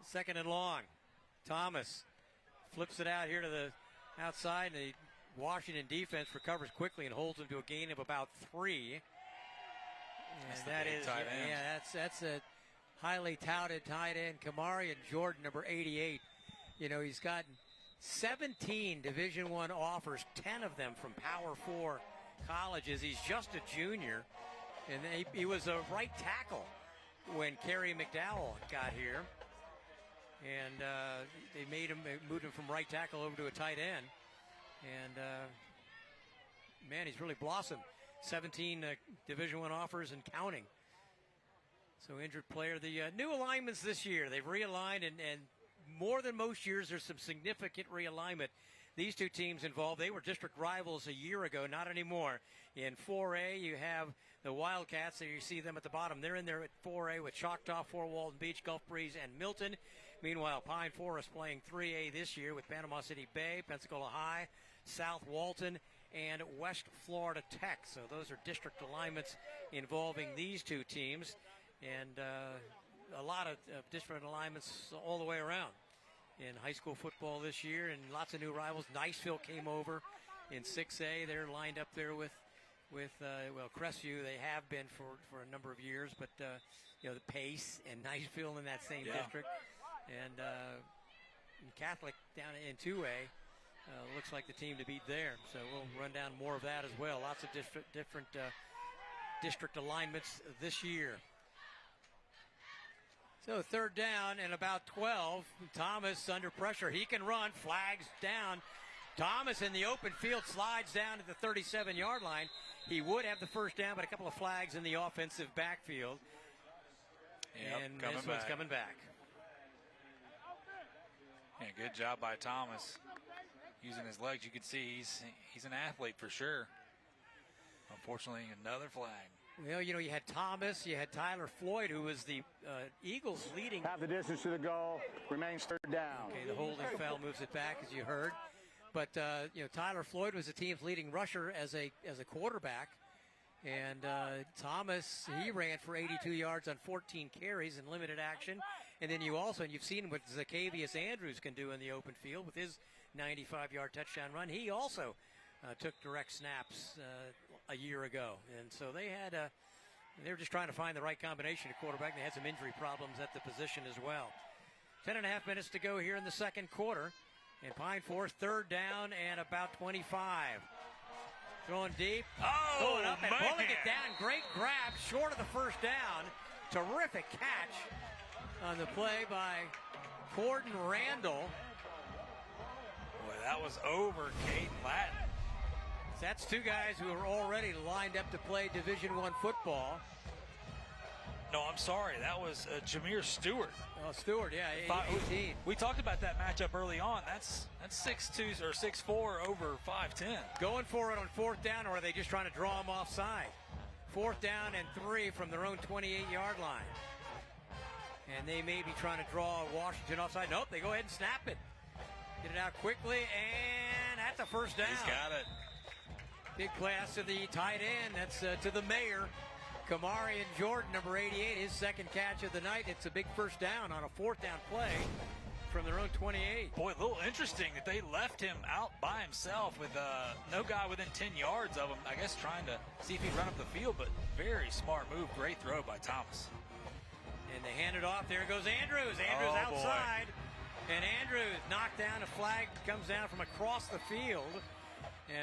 Second and long. Thomas flips it out here to the outside, and he Washington defense recovers quickly and holds them to a gain of about 3. And that is, that's a highly touted tight end, Kamarian Jordan, number 88. You know, he's gotten 17 Division I offers, 10 of them from Power 4 colleges. He's just a junior, and he was a right tackle when Kerry McDowell got here. And they moved him from right tackle over to a tight end. And, man, he's really blossomed. 17 Division I offers and counting. So injured player. The new alignments this year, they've realigned, and more than most years, there's some significant realignment. These two teams involved, they were district rivals a year ago, not anymore. In 4A, you have the Wildcats, so you see them at the bottom. They're in there at 4A with Choctaw, Fort Walton Beach, Gulf Breeze, and Milton. Meanwhile, Pine Forest playing 3A this year with Panama City Bay, Pensacola High, South Walton, and West Florida Tech. So those are district alignments involving these two teams. And a lot of different alignments all the way around in high school football this year, and lots of new rivals. Niceville came over in 6A. They're lined up there with Crestview. They have been for a number of years, but you know, the Pace and Niceville in that same district, and Catholic down in 2A looks like the team to beat there. So we'll run down more of that as well. Lots of different district alignments this year. So third down and about 12. Thomas under pressure. He can run. Flags down. Thomas in the open field slides down to the 37-yard line. He would have the first down, but a couple of flags in the offensive backfield. Yep, and this one's coming back. Yeah, good job by Thomas. Using his legs, you can see he's an athlete for sure. Unfortunately, another flag. Well, you know, you had Thomas, you had Tyler Floyd, who was the Eagles' leading. Half the distance to the goal, remains third down. Okay, the holding foul moves it back, as you heard. But you know, Tyler Floyd was the team's leading rusher as a quarterback, and Thomas, he ran for 82 yards on 14 carries in limited action. And then you've seen what Zacchaeus Andrews can do in the open field with his 95-yard touchdown run. He also took direct snaps a year ago, and so they were just trying to find the right combination of quarterback. They had some injury problems at the position as well. 10.5 minutes to go here in the second quarter, and Pine Forest third down and about 25. Throwing deep, going up and pulling it down. Great grab, short of the first down. Terrific catch on the play by Corden Randall. Boy, that was over Caden Latin. That's two guys who are already lined up to play Division I football. No, I'm sorry. That was Jameer Stewart. Oh, Stewart, yeah, 18. We talked about that matchup early on. That's 6'2" or 6'4" over 5'10". Going for it on fourth down, or are they just trying to draw him offside? Fourth down and 3 from their own 28-yard line. And they may be trying to draw Washington offside. Nope, they go ahead and snap it. Get it out quickly, and that's a first down. He's got it. Big pass to the tight end. That's to the mayor. Kamarian Jordan, number 88, his second catch of the night. It's a big first down on a fourth down play from their own 28. Boy, a little interesting that they left him out by himself with no guy within 10 yards of him. I guess trying to see if he'd run up the field, but very smart move. Great throw by Thomas. And they hand it off. There goes Andrews. Andrews outside. Boy. And Andrews knocked down. A flag comes down from across the field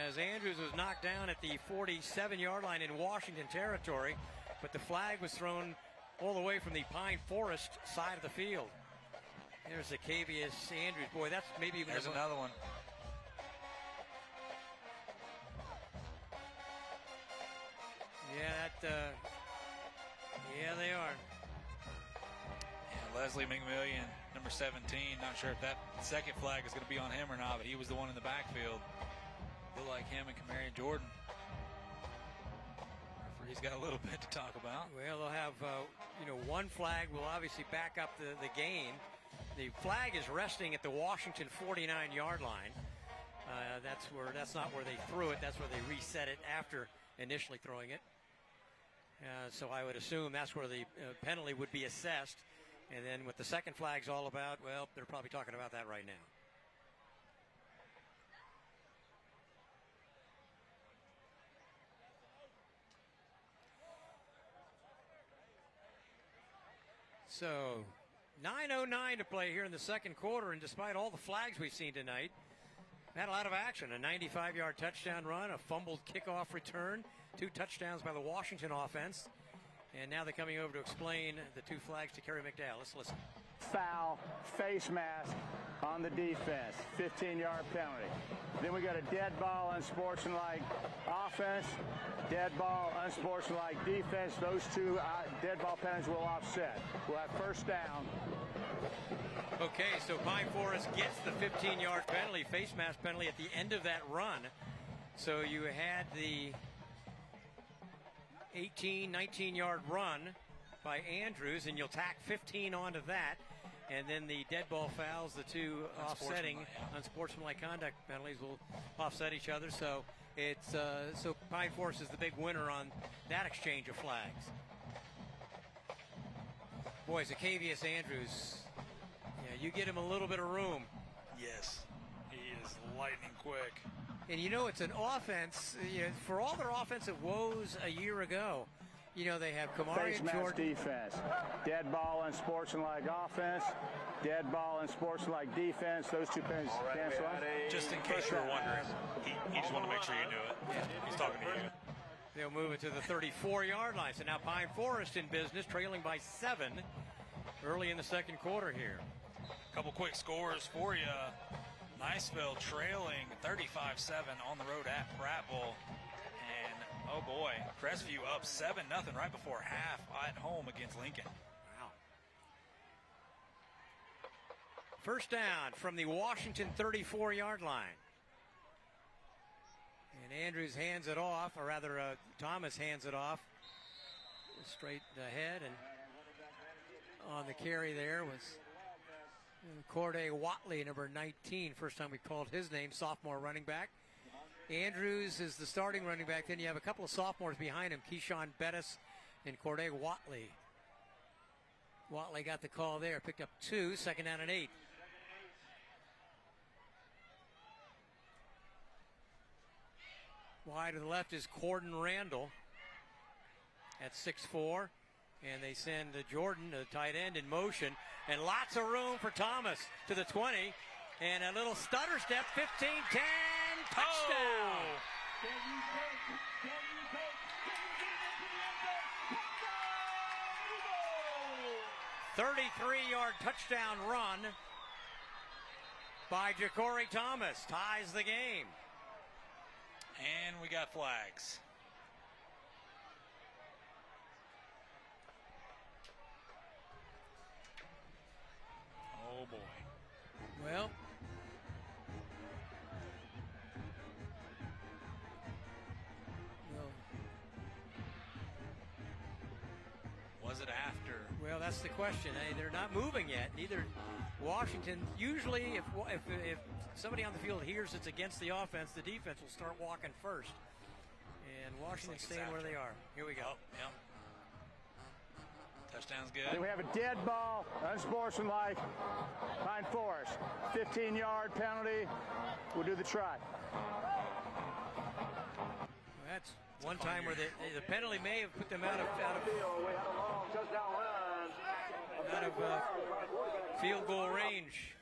as Andrews was knocked down at the 47-yard line in Washington territory. But the flag was thrown all the way from the Pine Forest side of the field. There's Zacchaeus Andrews. Boy, that's maybe even... There's another one. Yeah, yeah, they are. Yeah, Leslie McMillian, number 17. Not sure if that second flag is going to be on him or not, but he was the one in the backfield. Looked like him and Kamarian Jordan. He's got a little bit to talk about. Well, they'll have, one flag will obviously back up the gain. The flag is resting at the Washington 49-yard line. That's not where they threw it. That's where they reset it after initially throwing it. So I would assume that's where the penalty would be assessed. And then what the second flag's all about, well, they're probably talking about that right now. So 9:09 to play here in the second quarter, and despite all the flags we've seen tonight, had a lot of action. A 95-yard touchdown run, a fumbled kickoff return, 2 touchdowns by the Washington offense. And now they're coming over to explain the 2 flags to Kerry McDowell. Let's listen. Foul, face mask on the defense, 15-yard penalty. Then we got a dead ball, unsportsmanlike offense, dead ball, unsportsmanlike defense. Those 2 dead ball penalties will offset. We'll have first down. Okay, so Pine Forest gets the 15-yard penalty, face mask penalty at the end of that run. So you had the 18, 19-yard run by Andrews, and you'll tack 15 onto that. And then the dead ball fouls, the 2 offsetting unsportsmanlike conduct penalties will offset each other. So it's so Pine Forest is the big winner on that exchange of flags. Boy, Zacchaeus Andrews, yeah, you get him a little bit of room. Yes, he is lightning quick. And you know, it's an offense, you know, for all their offensive woes a year ago, you know, they have Kamari Face and mask Jordan. defense, dead ball, unsportsmanlike offense, dead ball, unsportsmanlike defense. Those 2 penalties cancel out. Just in case you were wondering, he just wanted to make sure you knew it. Yeah. He's talking to you. They'll move it to the 34-yard line. So now Pine Forest in business, trailing by 7 early in the second quarter here. A couple quick scores for you. Niceville trailing 35-7 on the road at Prattville. And, oh boy, Crestview up 7-0 right before half at home against Lincoln. Wow. First down from the Washington 34-yard line. And Andrews hands it off, or rather Thomas hands it off straight ahead. And on the carry there was Corday Watley, number 19. First time we called his name, sophomore running back. Andrews is the starting running back. Then you have a couple of sophomores behind him, Keyshawn Bettis and Corday Watley. Watley got the call there, picked up 2, second down and 8. Wide to the left is Corden Randall at 6'4". And they send Jordan, the tight end, in motion. And lots of room for Thomas to the 20. And a little stutter step, 15, 10, touchdown. 33-yard touchdown run by Ja'Cory Thomas. Ties the game. And we got flags. Oh boy. Well, was it after? Well, that's the question. They're not moving yet. Neither Washington. Usually, if somebody on the field hears it's against the offense, the defense will start walking first. And Washington's staying where they are. Here we go. Oh, yeah. Touchdown's good. Then we have a dead ball, unsportsmanlike, Pine Forest. 15-yard penalty. We'll do the try. That's one time where the penalty may have put them out of field goal range.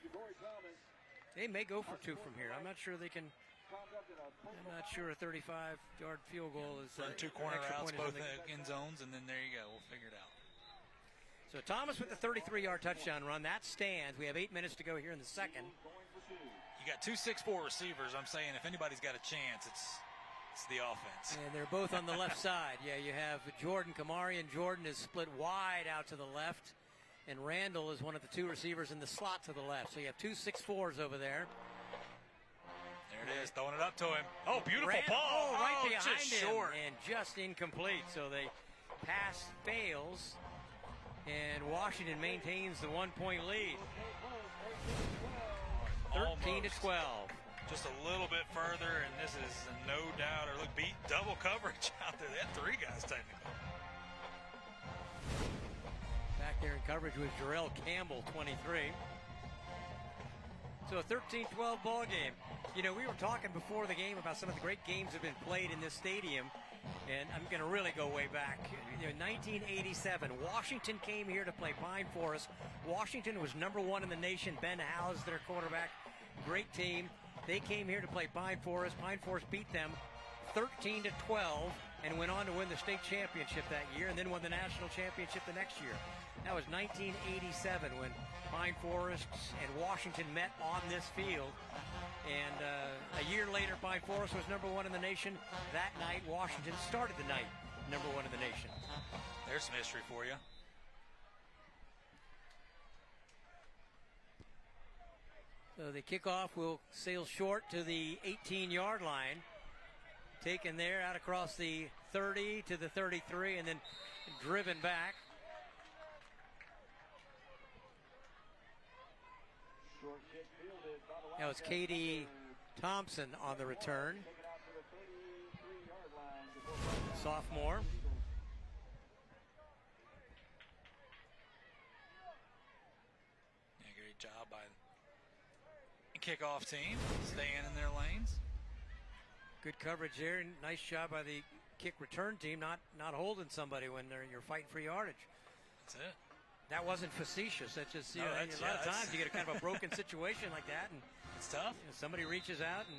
They may go for 2 from here. I'm not sure they can. I'm not sure a 35-yard field goal is. Run 2 corner routes, both end zones, and then there you go. We'll figure it out. So Thomas with the 33-yard touchdown run. That stands. We have 8 minutes to go here in the second. You got 2 6'4" receivers. I'm saying if anybody's got a chance, it's the offense. And they're both on the left side. Yeah, you have Jordan Kamari, and Jordan is split wide out to the left. And Randall is one of the 2 receivers in the slot to the left. So you have 2 6'4s over there. There it is, throwing it up to him. Oh, beautiful ball. Right behind just him. Short. And just incomplete. So the pass fails. And Washington maintains the 1-point lead. 13-12. Just a little bit further, and this is no doubt. Or look, beat double coverage out there. They had 3 guys technically. Back there in coverage with Jarrell Campbell, 23. So a 13-12 ball game. You know, we were talking before the game about some of the great games that have been played in this stadium. And I'm going to really go way back. 1987, Washington came here to play Pine Forest. Washington was #1 in the nation. Ben Howes, their quarterback. Great team. They came here to play Pine Forest. Pine Forest beat them 13-12 and went on to win the state championship that year and then won the national championship the next year. That was 1987 when Pine Forest and Washington met on this field. And a year later, Pine Forest was #1 in the nation. That night, Washington started the night #1 in the nation. There's some history for you. So the kickoff will sail short to the 18-yard line. Taken there out across the 30 to the 33 and then driven back. Now it's Katie Thompson on the return. Sophomore. Yeah, great job by the kickoff team, staying in their lanes. Good coverage there. Nice job by the kick return team, not holding somebody when you're fighting for yardage. That's it. That wasn't facetious. That's just a lot of times you get a kind of a broken situation like that, and it's tough. Somebody reaches out, and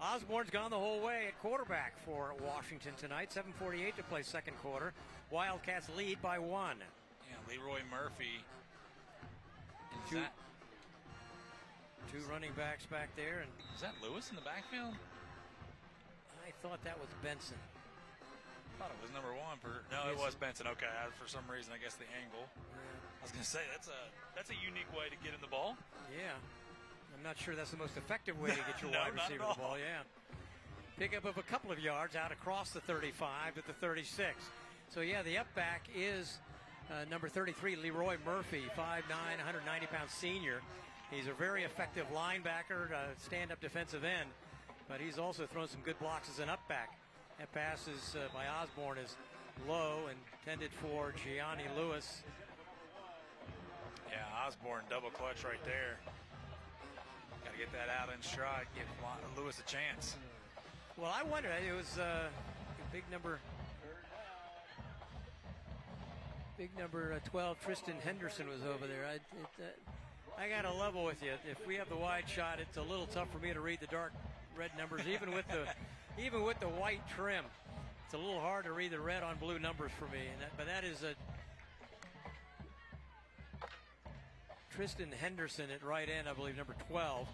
Osborne's gone the whole way at quarterback for Washington tonight. 7:48 to play second quarter. Wildcats lead by 1. Yeah, Leroy Murphy. Two running backs back there, and is that Lewis in the backfield? I thought that was Benson. I thought it was #1 for. No, it was Benson. Okay, for some reason, I guess the angle. I was going to say that's a unique way to get in the ball. Yeah, I'm not sure that's the most effective way to get your wide receiver the ball. Yeah, pickup of a couple of yards out across the 35 to the 36. So yeah, the up back is number 33, Leroy Murphy, 5'9", 190-pound senior. He's a very effective linebacker, stand-up defensive end, but he's also thrown some good blocks as an up back. That pass is by Osborne is low and intended for Gianni Lewis. Yeah, Osborne double clutch right there. Got to get that out in stride, give Lewis a chance. Well, I wonder, it was big number 12, Tristan Henderson was over there. I got to level with you. If we have the wide shot, it's a little tough for me to read the dark red numbers, even with the white trim. It's a little hard to read the red on blue numbers for me. But that is a Tristan Henderson at right end, I believe, number 12,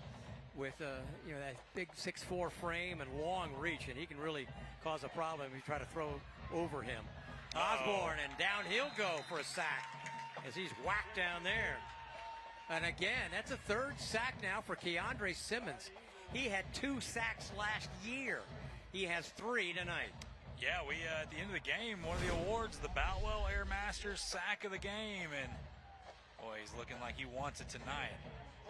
with that big 6'4" frame and long reach, and he can really cause a problem if you try to throw over him. Osborne, and down he'll go for a sack as he's whacked down there. And again, that's a third sack now for Keandre Simmons. He had 2 sacks last year. He has 3 tonight. Yeah, we at the end of the game, one of the awards, the Boutwell Air Masters sack of the game, and boy, he's looking like he wants it tonight.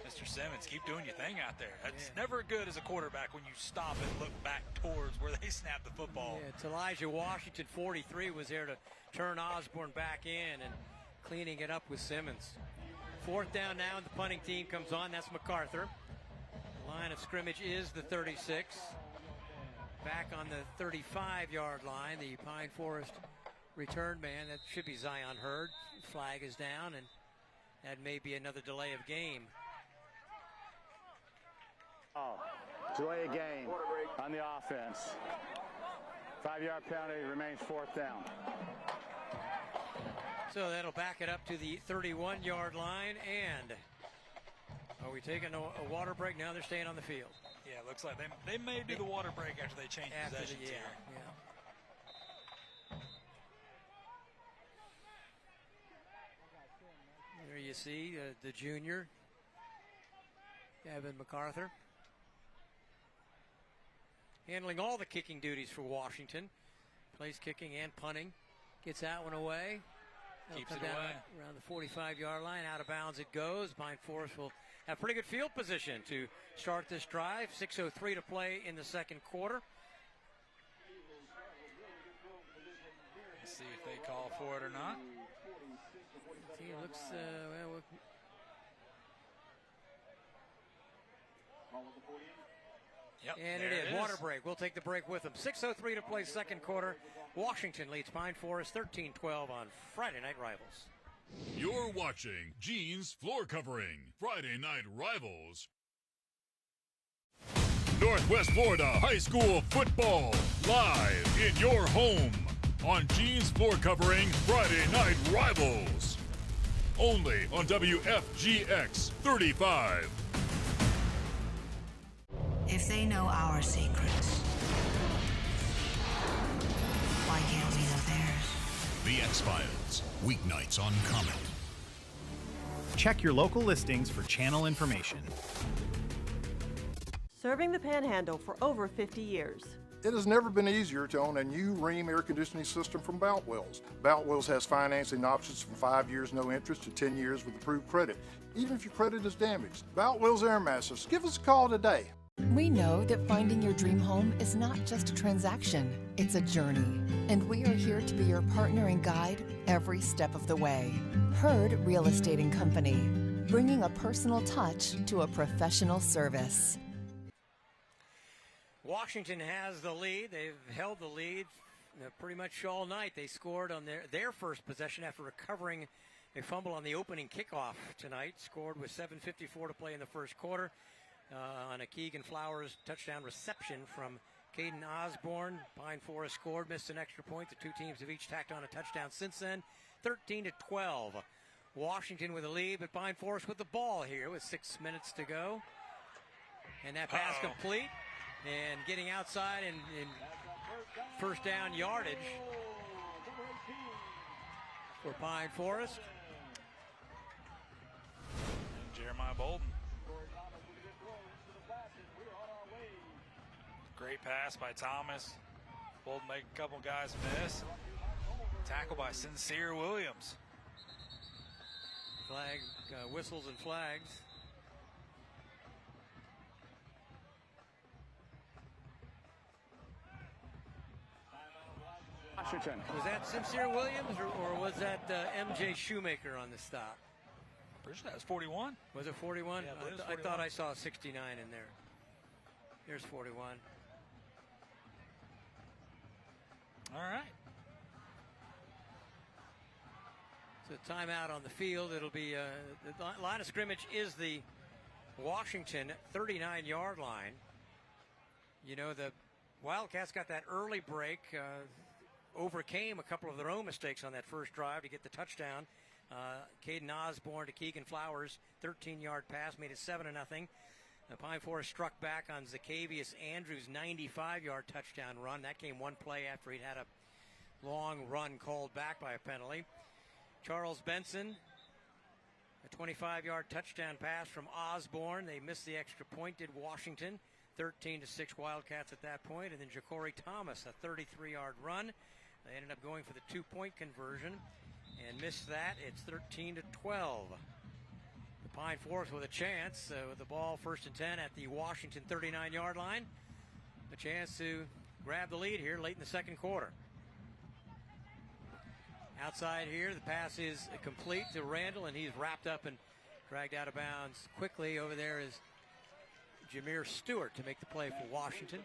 Mr. Simmons, keep doing your thing out there. That's never good as a quarterback when you stop and look back towards where they snap the football. Yeah, it's Elijah Washington, 43, was there to turn Osborne back in and cleaning it up with Simmons. 4th down now, and the punting team comes on. That's MacArthur. The line of scrimmage is the 36. Back on the 35-yard line, the Pine Forest return man. That should be Zion Hurd. Flag is down, and that may be another delay of game. Delay of game on the offense. 5-yard penalty, remains 4th down. So that'll back it up to the 31-yard line, and are we taking a water break? Now they're staying on the field. Yeah, it looks like they may do the water break after they change possessions here. Yeah. There you see the junior, Gavin MacArthur, handling all the kicking duties for Washington. Plays kicking and punting. Gets that one away. Keeps come it down away. Around the 45-yard line. Out of bounds it goes. Pine Forest will have pretty good field position to start this drive. 6:03 to play in the second quarter. Let's see if they call for it or not. See, it looks, Yep, and it is. Water break. We'll take the break with them. 6:03 to play second quarter. Washington leads Pine Forest 13-12 on Friday Night Rivals. You're watching Gene's Floor Covering, Friday Night Rivals. Northwest Florida High School football, live in your home on Gene's Floor Covering, Friday Night Rivals. Only on WFGX 35. If they know our secrets, why can't we know theirs? The X-Files, weeknights on Comet. Check your local listings for channel information. Serving the Panhandle for over 50 years. It has never been easier to own a new Rheem air conditioning system from Boutwells. Boutwells has financing options from 5 years no interest to 10 years with approved credit, even if your credit is damaged. Boutwells Air Masters. Give us a call today. We know that finding your dream home is not just a transaction, it's a journey. And we are here to be your partner and guide every step of the way. Hurd Real Estate and Company, bringing a personal touch to a professional service. Washington has the lead. They've held the lead pretty much all night. They scored on their first possession after recovering a fumble on the opening kickoff tonight. Scored with 7:54 to play in the first quarter. On a Keegan Flowers touchdown reception from Caden Osborne. Pine Forest scored, missed an extra point. The two teams have each tacked on a touchdown since then. 13-12. Washington with a lead, but Pine Forest with the ball here with 6 minutes to go. And that pass complete. And getting outside and first down yardage for Pine Forest. And Jeremiah Bolden. Great pass by Thomas. Bolden make a couple guys miss. Tackle by Sincere Williams. Flag, whistles and flags. Washington. Was that Sincere Williams or was that MJ Shoemaker on the stop? Pretty sure that was 41. Was it 41? Yeah, I thought I saw 69 in there. Here's 41. All right. So timeout on the field. It'll be the line of scrimmage is the Washington 39-yard line. You know, the Wildcats got that early break, overcame a couple of their own mistakes on that first drive to get the touchdown. Caden Osborne to Keegan Flowers, 13-yard pass, made it 7-0. Pine Forest struck back on Zacchaeus Andrews' 95-yard touchdown run. That came one play after he'd had a long run called back by a penalty. Charles Benson, a 25-yard touchdown pass from Osborne. They missed the extra point, did Washington. 13-6 Wildcats at that point. And then Ja'Cory Thomas, a 33-yard run. They ended up going for the two-point conversion and missed that. It's 13-12. Pine Forest with a chance with the ball 1st and 10 at the Washington 39-yard line. A chance to grab the lead here late in the second quarter. Outside here, the pass is complete to Randall, and he's wrapped up and dragged out of bounds quickly. Over there is Jameer Stewart to make the play for Washington.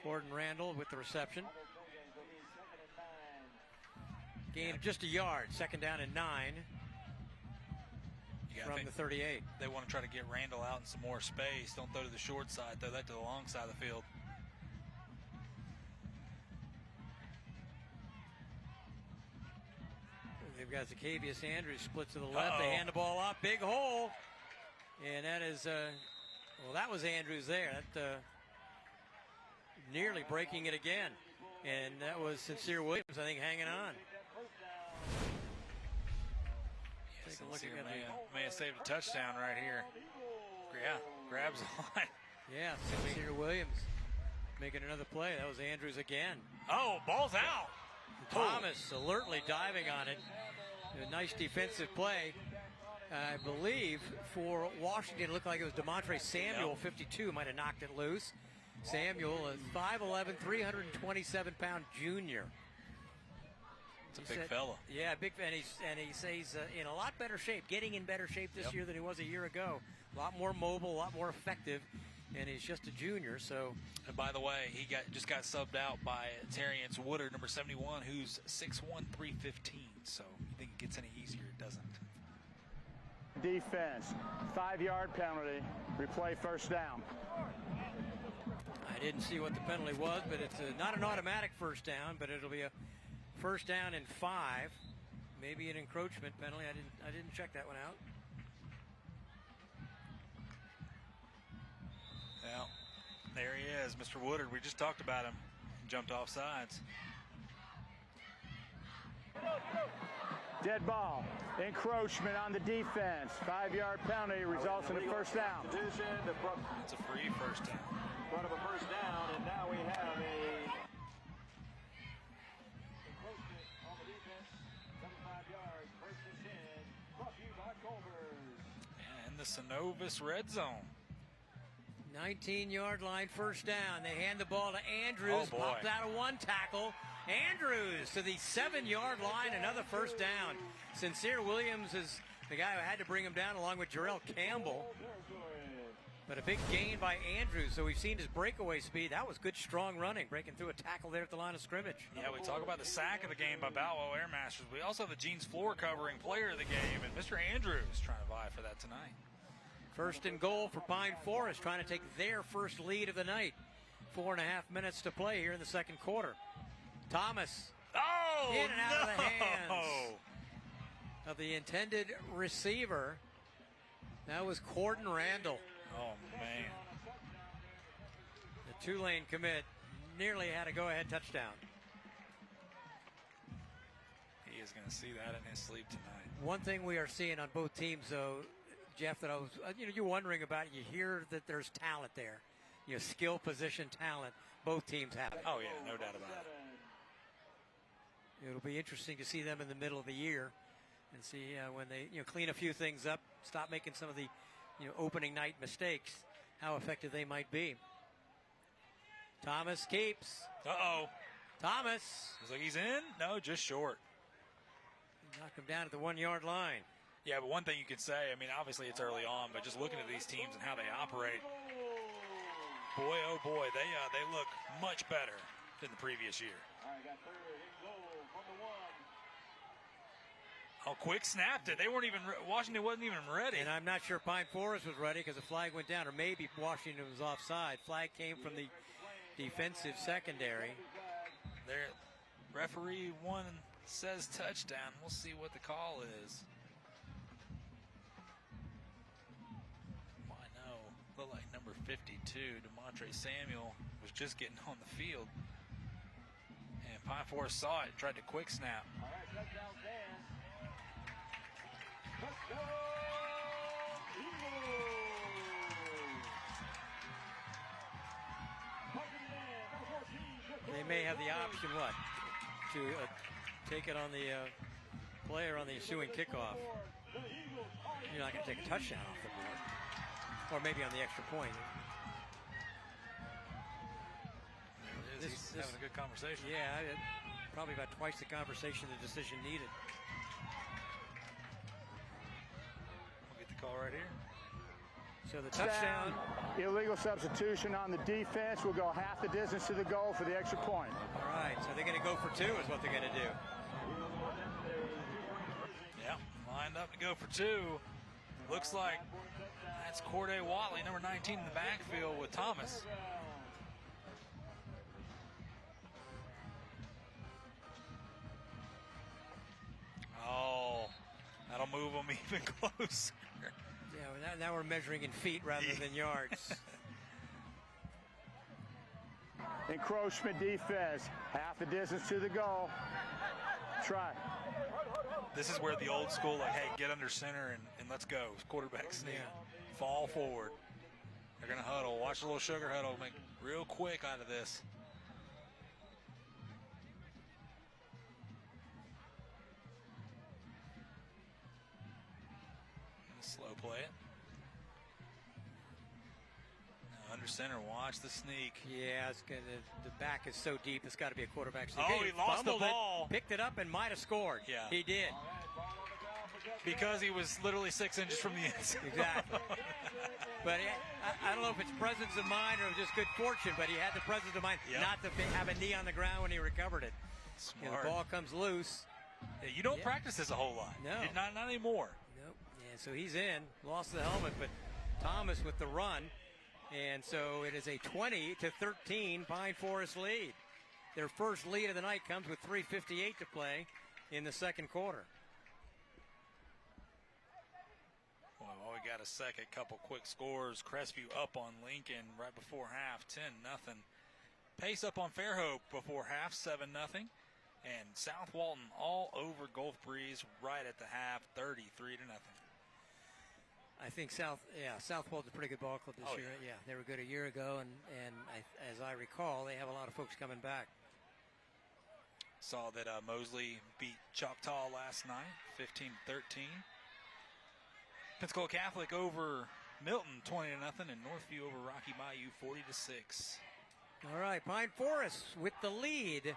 Gordon Randall with the reception. Gain of just a yard, 2nd down and 9. From the 38. They want to try to get Randall out in some more space. Don't throw to the short side, throw that to the long side of the field. They've got Zacchaeus Andrews split to the left. They hand the ball off. Big hole. And that is, well, that was Andrews there. That nearly breaking it again. And that was Sincere Williams, I think, hanging on. Take a look at may have saved a touchdown right here. Yeah, grabs on. Yeah, Sincere Williams making another play. That was Andrews again. Oh, ball's out. Thomas alertly diving on it. A nice defensive play. I believe for Washington, it looked like it was DeMontre Samuel, 52, might have knocked it loose. Samuel, a 5'11", 327-pound junior. It's a big fella. Yeah, big, and he says he's in a lot better shape, getting in better shape this year than he was a year ago. A lot more mobile, a lot more effective. and he's just a junior. So, and by the way, he just got subbed out by Terriance Woodard, number 71, who's 6'1", 315. So you think it gets any easier? It doesn't. Defense, 5-yard penalty, replay first down. I didn't see what the penalty was, but it's not an automatic first down, but it'll be a first down and 5. Maybe an encroachment penalty. I didn't check that one out. Well, there he is, Mr. Woodard. We just talked about him. Jumped off sides. Dead ball, encroachment on the defense. 5-yard penalty results in a first down. It's a free first down. Front of a first down, and now we have a encroachment on the defense. 75 yards, first and 10. Brought to you by Culver's. And the Synovus red zone. 19-yard line, first down. They hand the ball to Andrews. Oh, boy. Popped out of one tackle. Andrews to the 7-yard line, another first down. Sincere Williams is the guy who had to bring him down along with Jarrell Campbell. But a big gain by Andrews, so we've seen his breakaway speed. That was good, strong running, breaking through a tackle there at the line of scrimmage. Yeah, we talk about the sack of the game by Boutwell Airmasters. We also have the Jeans floor covering player of the game, and Mr. Andrews trying to vie for that tonight. First and goal for Pine Forest, trying to take their first lead of the night. 4.5 minutes to play here in the second quarter. Thomas. Oh, in and out of the hands of the intended receiver. That was Corden Randall. Oh, man. The Tulane commit nearly had a go-ahead touchdown. He is going to see that in his sleep tonight. One thing we are seeing on both teams, though, Jeff, that I was, you're wondering about. You hear that there's talent there, skill position talent. Both teams have it. Oh yeah, no doubt about it. It'll be interesting to see them in the middle of the year, and see when they clean a few things up, stop making some of the opening night mistakes, how effective they might be. Thomas keeps. Uh-oh. Thomas. Looks like he's in. No, just short. Knocked him down at the 1-yard line. Yeah, but one thing you could say, obviously it's early on, but just looking at these teams and how they operate, boy, oh boy, they look much better than the previous year. All right, got third and goal from the 1. Oh, quick snapped it. Washington wasn't even ready. And I'm not sure Pine Forest was ready because the flag went down, or maybe Washington was offside. Flag came from the defensive secondary. There, referee one says touchdown. We'll see what the call is. Looked like number 52, DeMontre Samuel, was just getting on the field. And Pine Forest saw it and tried to quick snap. All right, touchdown Dan. Touchdown Eagles! They may have the option, to take it on the player on the ensuing kickoff. You're not going to take a touchdown off the board. Or maybe on the extra point. He's having a good conversation. Yeah, probably about twice the conversation the decision needed. We'll get the call right here. So the touchdown. Illegal substitution on the defense. Will go half the distance to the goal for the extra point. All right, so they're going to go for 2 is what they're going to do. Yeah, lined up to go for 2. Looks like that's Corday Watley, number 19 in the backfield with Thomas. Oh, that'll move them even closer. Yeah, now we're measuring in feet rather than yards. Encroachment defense, half the distance to the goal. Try. This is where the old school, hey, get under center and let's go. Quarterback sneak. Yeah. Fall forward. They're going to huddle. Watch a little sugar huddle. Make real quick out of this. Slow play it. Now under center, watch the sneak. Yeah, the back is so deep, it's got to be a quarterback sneak. Oh, he lost the ball. Picked it up and might have scored. Yeah. He did. Because he was literally 6 inches from the end zone. Exactly. But I don't know if it's presence of mind or just good fortune, but he had the presence of mind not to have a knee on the ground when he recovered it. Smart. You know, the ball comes loose. Yeah, you don't practice this a whole lot. No. Not anymore. Nope. Yeah, so he's in, lost the helmet, but Thomas with the run. And so it is a 20-13 Pine Forest lead. Their first lead of the night comes with 3:58 to play in the second quarter. Well, we got a second, couple quick scores. Crestview up on Lincoln right before half, 10-0. Pace up on Fairhope before half, 7-0. And South Walton all over Gulf Breeze right at the half, 33-0. I think South Walton's a pretty good ball club this year. Yeah, they were good a year ago, and as I recall, they have a lot of folks coming back. Saw that Mosley beat Choctaw last night, 15-13. Pensacola Catholic over Milton, 20-0, and Northview over Rocky Bayou, 40-6. All right, Pine Forest with the lead.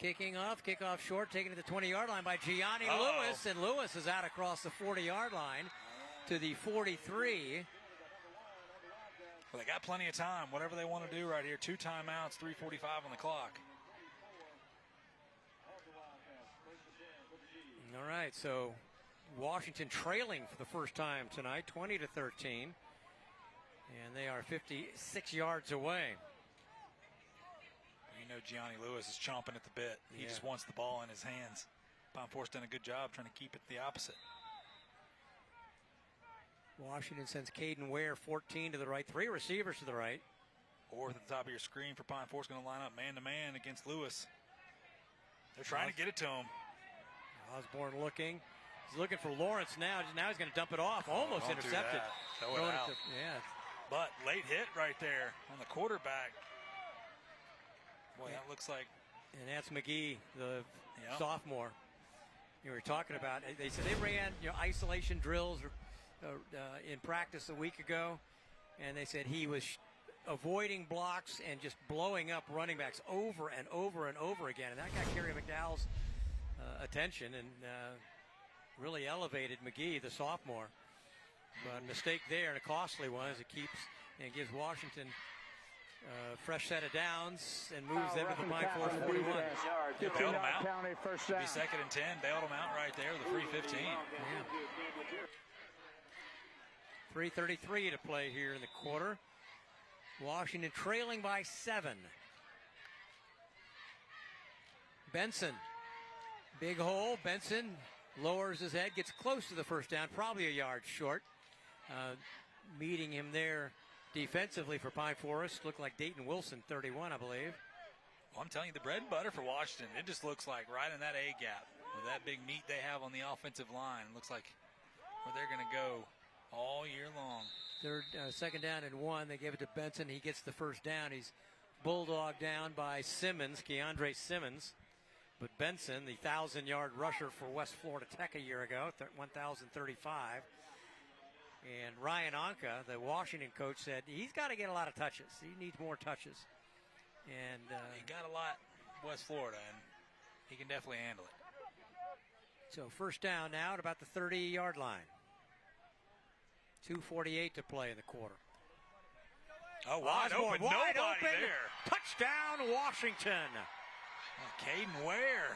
Kickoff short, taken to the 20-yard line by Gianni Lewis, and Lewis is out across the 40-yard line to the 43. Well, they got plenty of time, whatever they want to do right here. 2 timeouts, 3:45 on the clock. All right, so Washington trailing for the first time tonight, 20-13, and they are 56 yards away. You know Gianni Lewis is chomping at the bit. He just wants the ball in his hands. Pine Forest done a good job trying to keep it the opposite. Washington sends Caden Ware 14 to the right, 3 receivers to the right. Orth at the top of your screen for Pine Forest, going to line up man-to-man against Lewis. They're trying to get it to him. Osborne looking. He's looking for Lawrence now. Now he's going to dump it off. Almost intercepted. Throw it out. But late hit right there on the quarterback. Boy, that looks like. And that's McGee, the sophomore you were talking about. They said they ran isolation drills in practice a week ago, and they said he was avoiding blocks and just blowing up running backs over and over and over again. And that got Kerry McDowell's attention and really elevated McGee, the sophomore. But a mistake there, and a costly one, as it keeps and gives Washington a fresh set of downs and moves them to the Pine Forest 41. They bailed them out. It'd be 2nd and 10. Bailed them out right there with a free 15. 3:33 to play here in the quarter. Washington trailing by 7. Benson. Big hole. Benson lowers his head, gets close to the first down, probably a yard short. Meeting him there defensively for Pine Forest looked like Dayton Wilson, 31, I believe. Well, I'm telling you, the bread and butter for Washington, it just looks like right in that A gap with that big meat they have on the offensive line. It looks like where they're going to go all year long. Second down and 1. They give it to Benson. He gets the first down. He's bulldogged down by Simmons, Keandre Simmons. But Benson, the 1,000-yard rusher for West Florida Tech a year ago, 1,035. And Ryan Anka, the Washington coach, said he's got to get a lot of touches. He needs more touches. And he got a lot West Florida, and he can definitely handle it. So first down now at about the 30-yard line. 2:48 to play in the quarter. Oh, wide open. Nobody there. Touchdown, Washington. Caden Ware.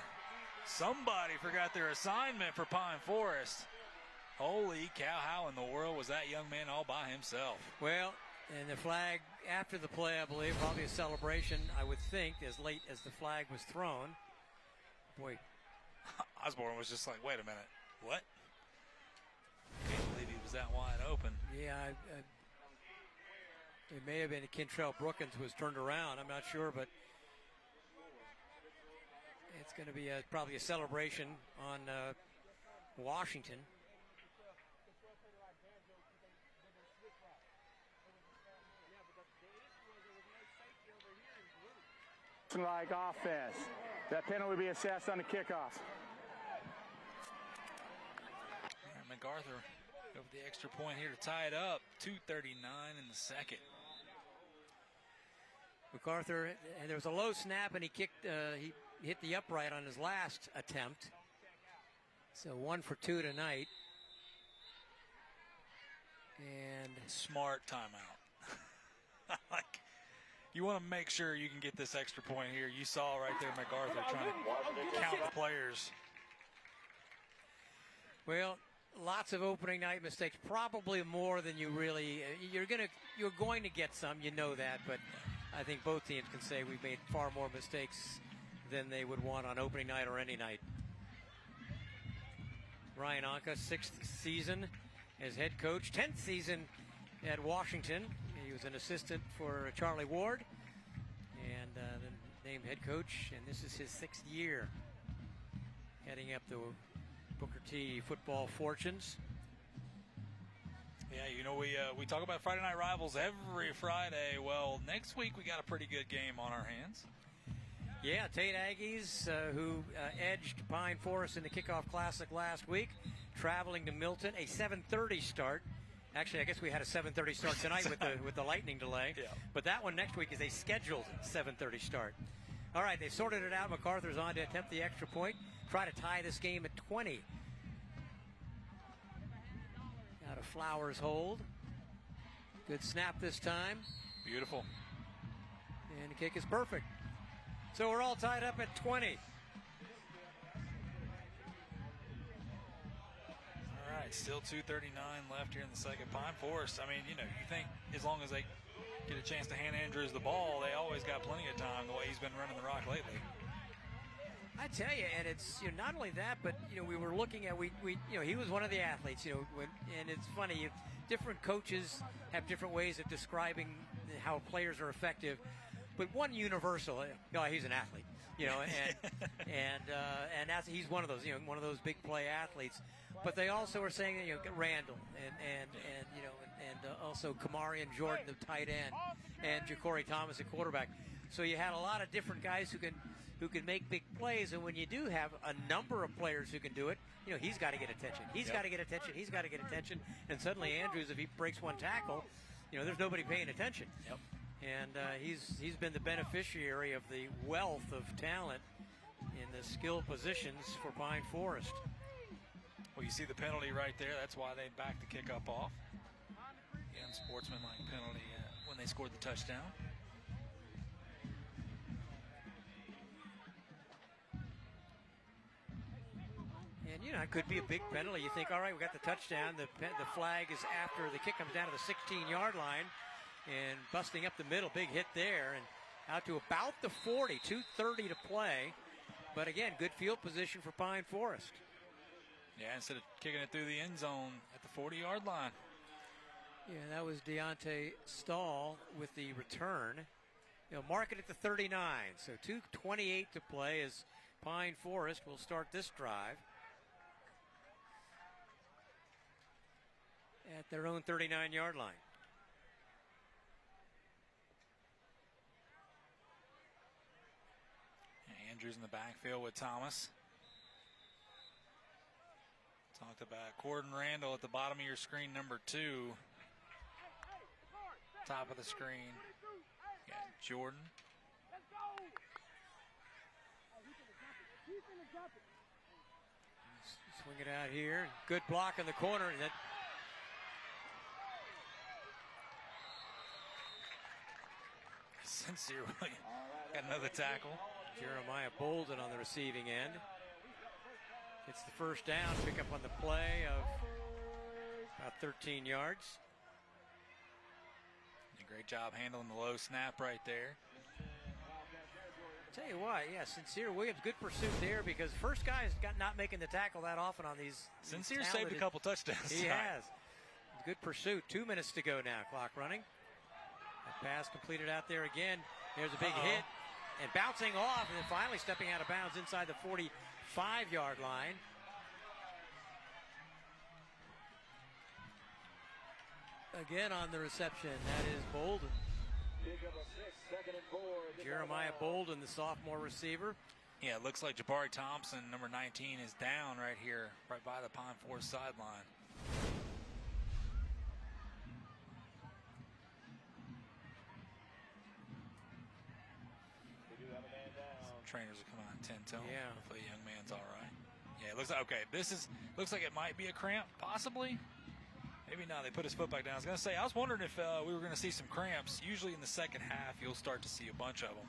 Somebody forgot their assignment for Pine Forest. Holy cow, how in the world was that young man all by himself? Well, and the flag after the play, I believe, probably a celebration, I would think, as late as the flag was thrown. Boy. Osborne was just like, wait a minute, what? Can't believe he was that wide open. Yeah, it may have been Kentrell Brookins was turned around. I'm not sure, but it's going to be probably a celebration on Washington. Like offense. That penalty will be assessed on the kickoff. MacArthur over the extra point here to tie it up. 2:39 in the second. MacArthur, and there was a low snap, and he kicked. He hit the upright on his last attempt. So 1 for 2 tonight. And smart timeout. Like, you want to make sure you can get this extra point here. You saw right there MacArthur trying to count the players. Well, lots of opening night mistakes, probably more than you really. You're going to get some, you know that, but I think both teams can say we've made far more mistakes than they would want on opening night or any night. Ryan Anka, 6th season as head coach, 10th season at Washington. He was an assistant for Charlie Ward and then named head coach, and this is his 6th year heading up the Booker T football fortunes. Yeah, you know, we talk about Friday Night Rivals every Friday. Well, next week we got a pretty good game on our hands. Yeah, Tate Aggies, who edged Pine Forest in the Kickoff Classic last week, traveling to Milton, a 7:30 start. Actually, I guess we had a 7:30 start tonight with the lightning delay. Yeah. But that one next week is a scheduled 7:30 start. All right, they sorted it out. MacArthur's on to attempt the extra point, try to tie this game at 20. Out of Flowers' hold. Good snap this time. Beautiful. And the kick is perfect. So we're all tied up at 20. All right, still 2:39 left here in the second. Pine Forest, I mean, you know, you think as long as they get a chance to hand Andrews the ball, they always got plenty of time the way he's been running the rock lately. I tell you, and it's not only that, but we were looking at he was one of the athletes, and it's funny, different coaches have different ways of describing how players are effective, but one universal, he's an athlete, and he's one of those big play athletes. But they also are saying Randall and also Kamari Jordan, the tight end, and Ja'Cory Thomas, the quarterback. So you had a lot of different guys who can make big plays, and when you do have a number of players who can do it, he's got to get attention. He's got to get attention. He's got to get attention. And suddenly Andrews, if he breaks one tackle, there's nobody paying attention. Yep. And he's been the beneficiary of the wealth of talent in the skill positions for Pine Forest. Well, you see the penalty right there. That's why they backed the kickoff off. Again, sportsmanlike penalty when they scored the touchdown. And, it could be a big penalty. You think, all right, we got the touchdown. The flag is after the kick comes down to the 16-yard line and busting up the middle. Big hit there and out to about the 40, 2:30 to play. But, again, good field position for Pine Forest. Yeah, instead of kicking it through the end zone at the 40-yard line. Yeah, that was Deontay Stahl with the return. Mark it at the 39. So 2:28 to play as Pine Forest will start this drive at their own 39-yard line. Andrews in the backfield with Thomas. Talked about Corden Randall at the bottom of your screen, number 2. Top of the screen. Got Jordan. Swing it out here. Good block in the corner. And that Sincere Williams got another tackle. Jeremiah Bolden on the receiving end. Gets the first down, pick up on the play of about 13 yards. A great job handling the low snap right there. Tell you what, Sincere Williams, good pursuit there because first guy's not making the tackle that often on these. Sincere saved a couple touchdowns. He has. Good pursuit. 2 minutes to go now. Clock running. That pass completed out there again. There's a big hit and bouncing off and then finally stepping out of bounds inside the 45-yard line. Again on the reception, that is Bolden. Jeremiah Bolden, the sophomore receiver. Yeah, it looks like Jabari Thompson, number 19, is down right here, right by the Pine Forest sideline. Trainers will come out in 10-tone. Yeah. Hopefully the young man's all right. Yeah, it looks like, okay, looks like it might be a cramp, possibly. Maybe not. They put his foot back down. I was going to say, I was wondering if we were going to see some cramps. Usually in the second half, you'll start to see a bunch of them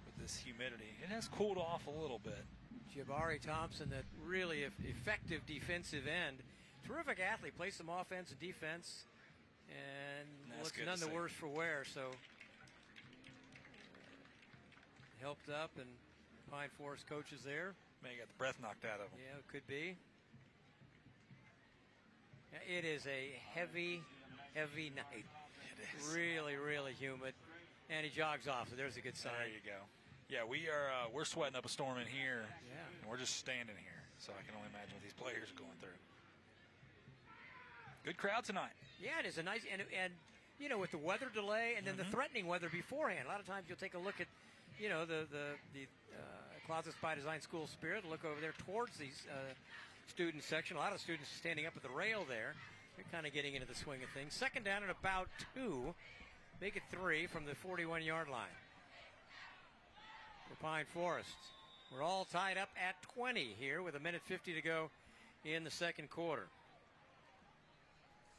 with this humidity. It has cooled off a little bit. Jabari Thompson, that really effective defensive end. Terrific athlete, plays some offense and defense, and looks none the worse for wear. So helped up, and Pine Forest coaches there. May have got the breath knocked out of him. Yeah, it could be. It is a heavy, heavy night. It is. Really, really humid. And he jogs off, so there's a good sign. There you go. Yeah, we're sweating up a storm in here. Yeah. And we're just standing here. So I can only imagine what these players are going through. Good crowd tonight. Yeah, it is a nice, and you know, with the weather delay and then the threatening weather beforehand. A lot of times you'll take a look at, you know, the Closets by Design School Spirit, look over there towards these student section. A lot of students standing up at the rail there. They're kind of getting into the swing of things. Second down at about 2. Make it 3 from the 41-yard line. For Pine Forest. We're all tied up at 20 here with 1:50 to go in the second quarter.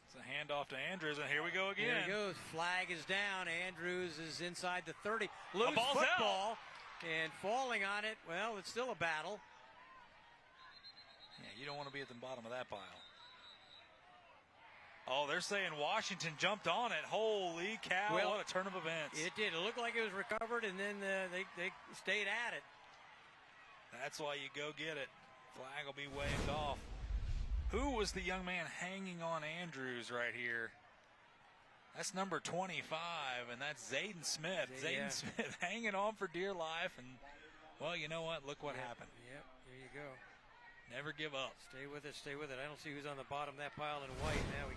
It's a handoff to Andrews, and here we go again. There he goes. Flag is down. Andrews is inside the 30. Loose ball's football. And falling on it, well, it's still a battle. Yeah, you don't want to be at the bottom of that pile. Oh, they're saying Washington jumped on it. Holy cow, well, what a turn of events. It did. It looked like it was recovered, and then they stayed at it. That's why you go get it. Flag will be waved off. Who was the young man hanging on Andrews right here? That's number 25, and that's Zayden Smith. Zayden Smith hanging on for dear life, and, well, you know what? Look what happened. Yep, there you go. Never give up. Stay with it, stay with it. I don't see who's on the bottom of that pile in white now.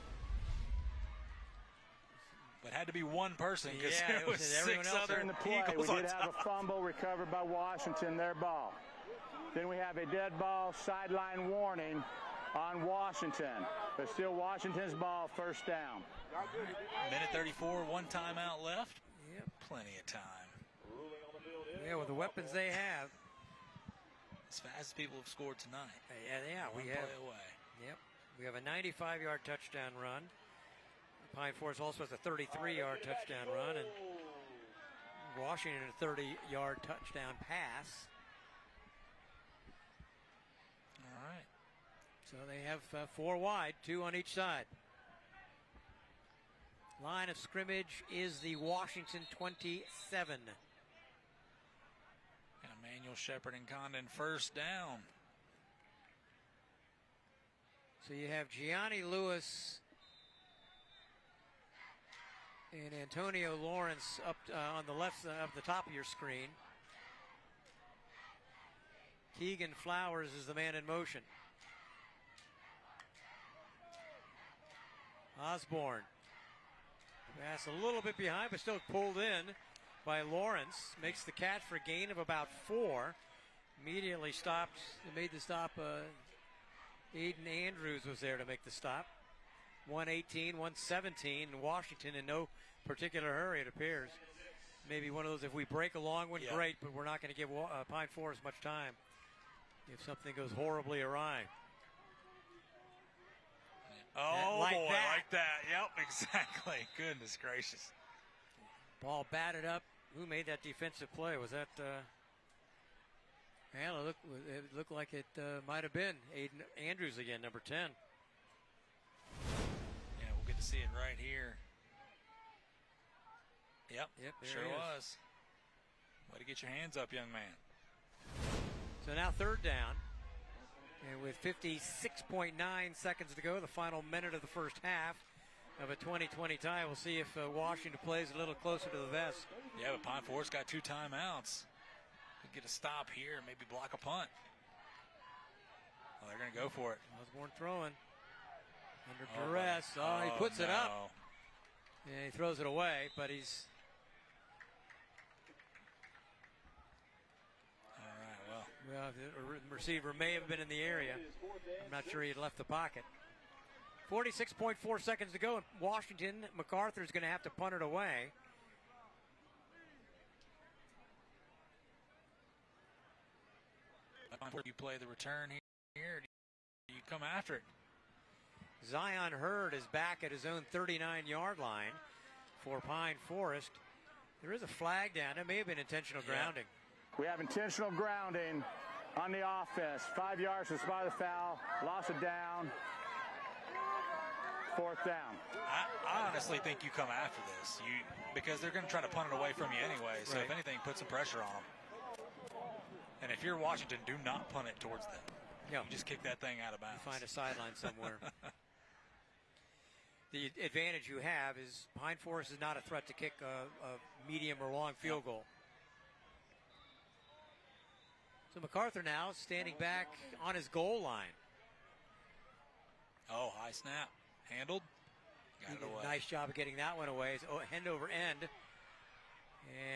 But had to be one person because there was everyone 6 else other in the play. Eagles We on did have a fumble recovered by Washington, their ball. Then we have a dead ball sideline warning on Washington. But still Washington's ball, first down. Minute 34, 1 timeout left. Yep. Plenty of time. Yeah, with the weapons they have. As fast as people have scored tonight. Yeah, One we have. play away. Yep. We have a 95-yard touchdown run. Pine Forest also has a 33-yard touchdown run, and Washington a 30-yard touchdown pass. All right. So they have 4 wide, 2 on each side. Line of scrimmage is the Washington 27. And Emmanuel Shepard and Condon first down. So you have Gianni Lewis and Antonio Lawrence up on the left of the top of your screen. Keegan Flowers is the man in motion. Osborne. Pass a little bit behind, but still pulled in by Lawrence. Makes the catch for a gain of about 4. Immediately stopped, made the stop. Aiden Andrews was there to make the stop. 118, 117, and Washington in no particular hurry, it appears. Maybe one of those, if we break a long one, great, but we're not going to give Pine Forest much time if something goes horribly awry. Oh, like boy, that. like that. Yep, exactly. Goodness gracious. Ball batted up. Who made that defensive play? Was that, well, it looked like it might have been Aiden Andrews again, number 10. Yeah, we'll get to see it right here. Yep, there sure he is. was. Way to get your hands up, young man. So now third down. And with 56.9 seconds to go, the final minute of the first half of a 2020 tie, we'll see if Washington plays a little closer to the vest. Yeah, but Pine Forest got 2 timeouts. Could get a stop here, maybe block a punt. Oh, they're going to go for it. Osborne throwing. Under duress. He puts it up. And he throws it away, but he's... Well, the receiver may have been in the area. I'm not sure he had left the pocket. 46.4 seconds to go in Washington. MacArthur's going to have to punt it away. You play the return here. Do you come after it? Zion Hurd is back at his own 39-yard line for Pine Forest. There is a flag down. It may have been intentional grounding. We have intentional grounding on the offense. 5 yards to the spot of the foul. Loss of down. 4th down. I honestly think you come after this because they're going to try to punt it away from you anyway. So Right. if anything, put some pressure on them. And if you're Washington, do not punt it towards them. Yeah. You just kick that thing out of bounds. Find a sideline somewhere. The advantage you have is Pine Forest is not a threat to kick a medium or long field goal. So MacArthur now standing back on his goal line. Oh, high snap. Handled. Got He it did away. a nice job of getting that one away. It's end over end.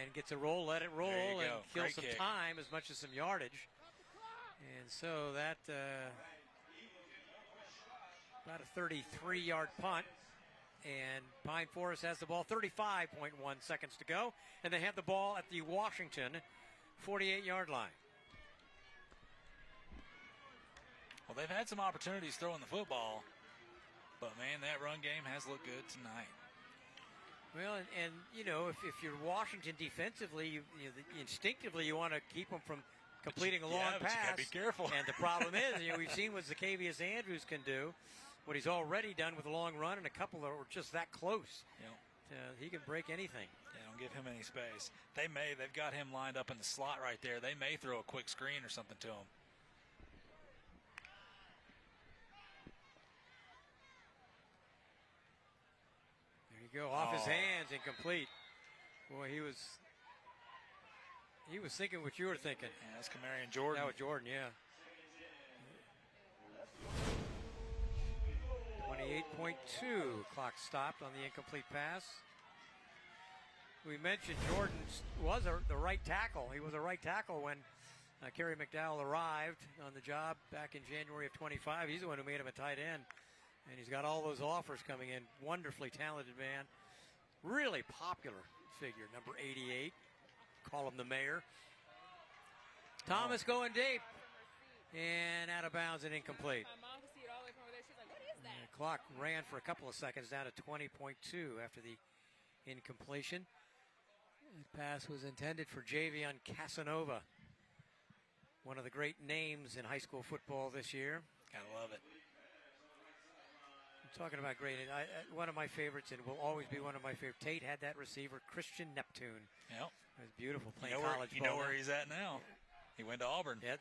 And gets a roll, let it roll, There you and go. kill Great some kick. time as much as some yardage. And so that about a 33-yard punt. And Pine Forest has the ball, 35.1 seconds to go. And they have the ball at the Washington 48-yard line. Well, they've had some opportunities throwing the football. But, man, that run game has looked good tonight. Well, and you know, if you're Washington defensively, instinctively you want to keep them from completing a long but pass. you gotta be careful. And the problem is, we've seen what Zacchaeus Andrews can do, what he's already done with a long run, and a couple that were just that close. He can break anything. Yeah, don't give him any space. They've got him lined up in the slot right there. They may throw a quick screen or something to him. There you go, off his hands, incomplete. Boy, he was thinking what you were thinking. Yeah, that's Kamarian Jordan. That was Jordan, yeah. 28.2. Clock stopped on the incomplete pass. We mentioned Jordan was the right tackle. He was a right tackle when Kerry McDowell arrived on the job back in January of 25. He's the one who made him a tight end. And he's got all those offers coming in. Wonderfully talented man. Really popular figure, number 88. Call him the mayor. Thomas going deep. And out of bounds and incomplete. And the clock ran for a couple of seconds down to 20.2 after the incompletion. The pass was intended for Javion Casanova, one of the great names in high school football this year. Gotta love it. Talking about great, one of my favorites, and will always be one of my favorites. Tate had that receiver, Christian Neptune. Yep. It was beautiful playing college college ball. You know ball. where he's at now. He went to Auburn. Yeah.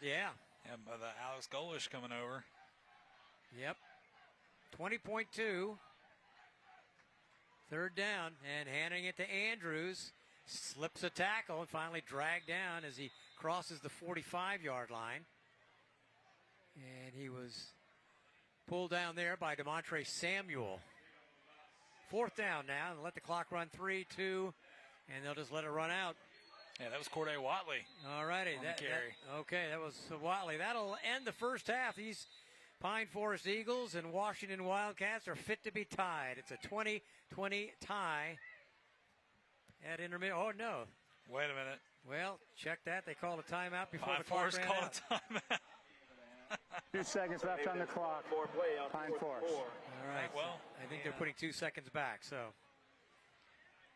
And the Alex Golish coming over. Yep. 20.2. Third down, and handing it to Andrews. Slips a tackle and finally dragged down as he crosses the 45-yard line. And he was pulled down there by DeMontre Samuel. 4th down now, and let the clock run 3, 2, and they'll just let it run out. Yeah, that was Corday Watley. All righty. That was Watley. That'll end the first half. These Pine Forest Eagles and Washington Wildcats are fit to be tied. It's a 20-20 tie at intermediate. Oh, no. Wait a minute. Well, check that. They called a timeout before Pine the clock Forest ran called out. a timeout. 2 seconds left on the clock. Pine Forest. All right. Well, I think they're putting 2 seconds back. So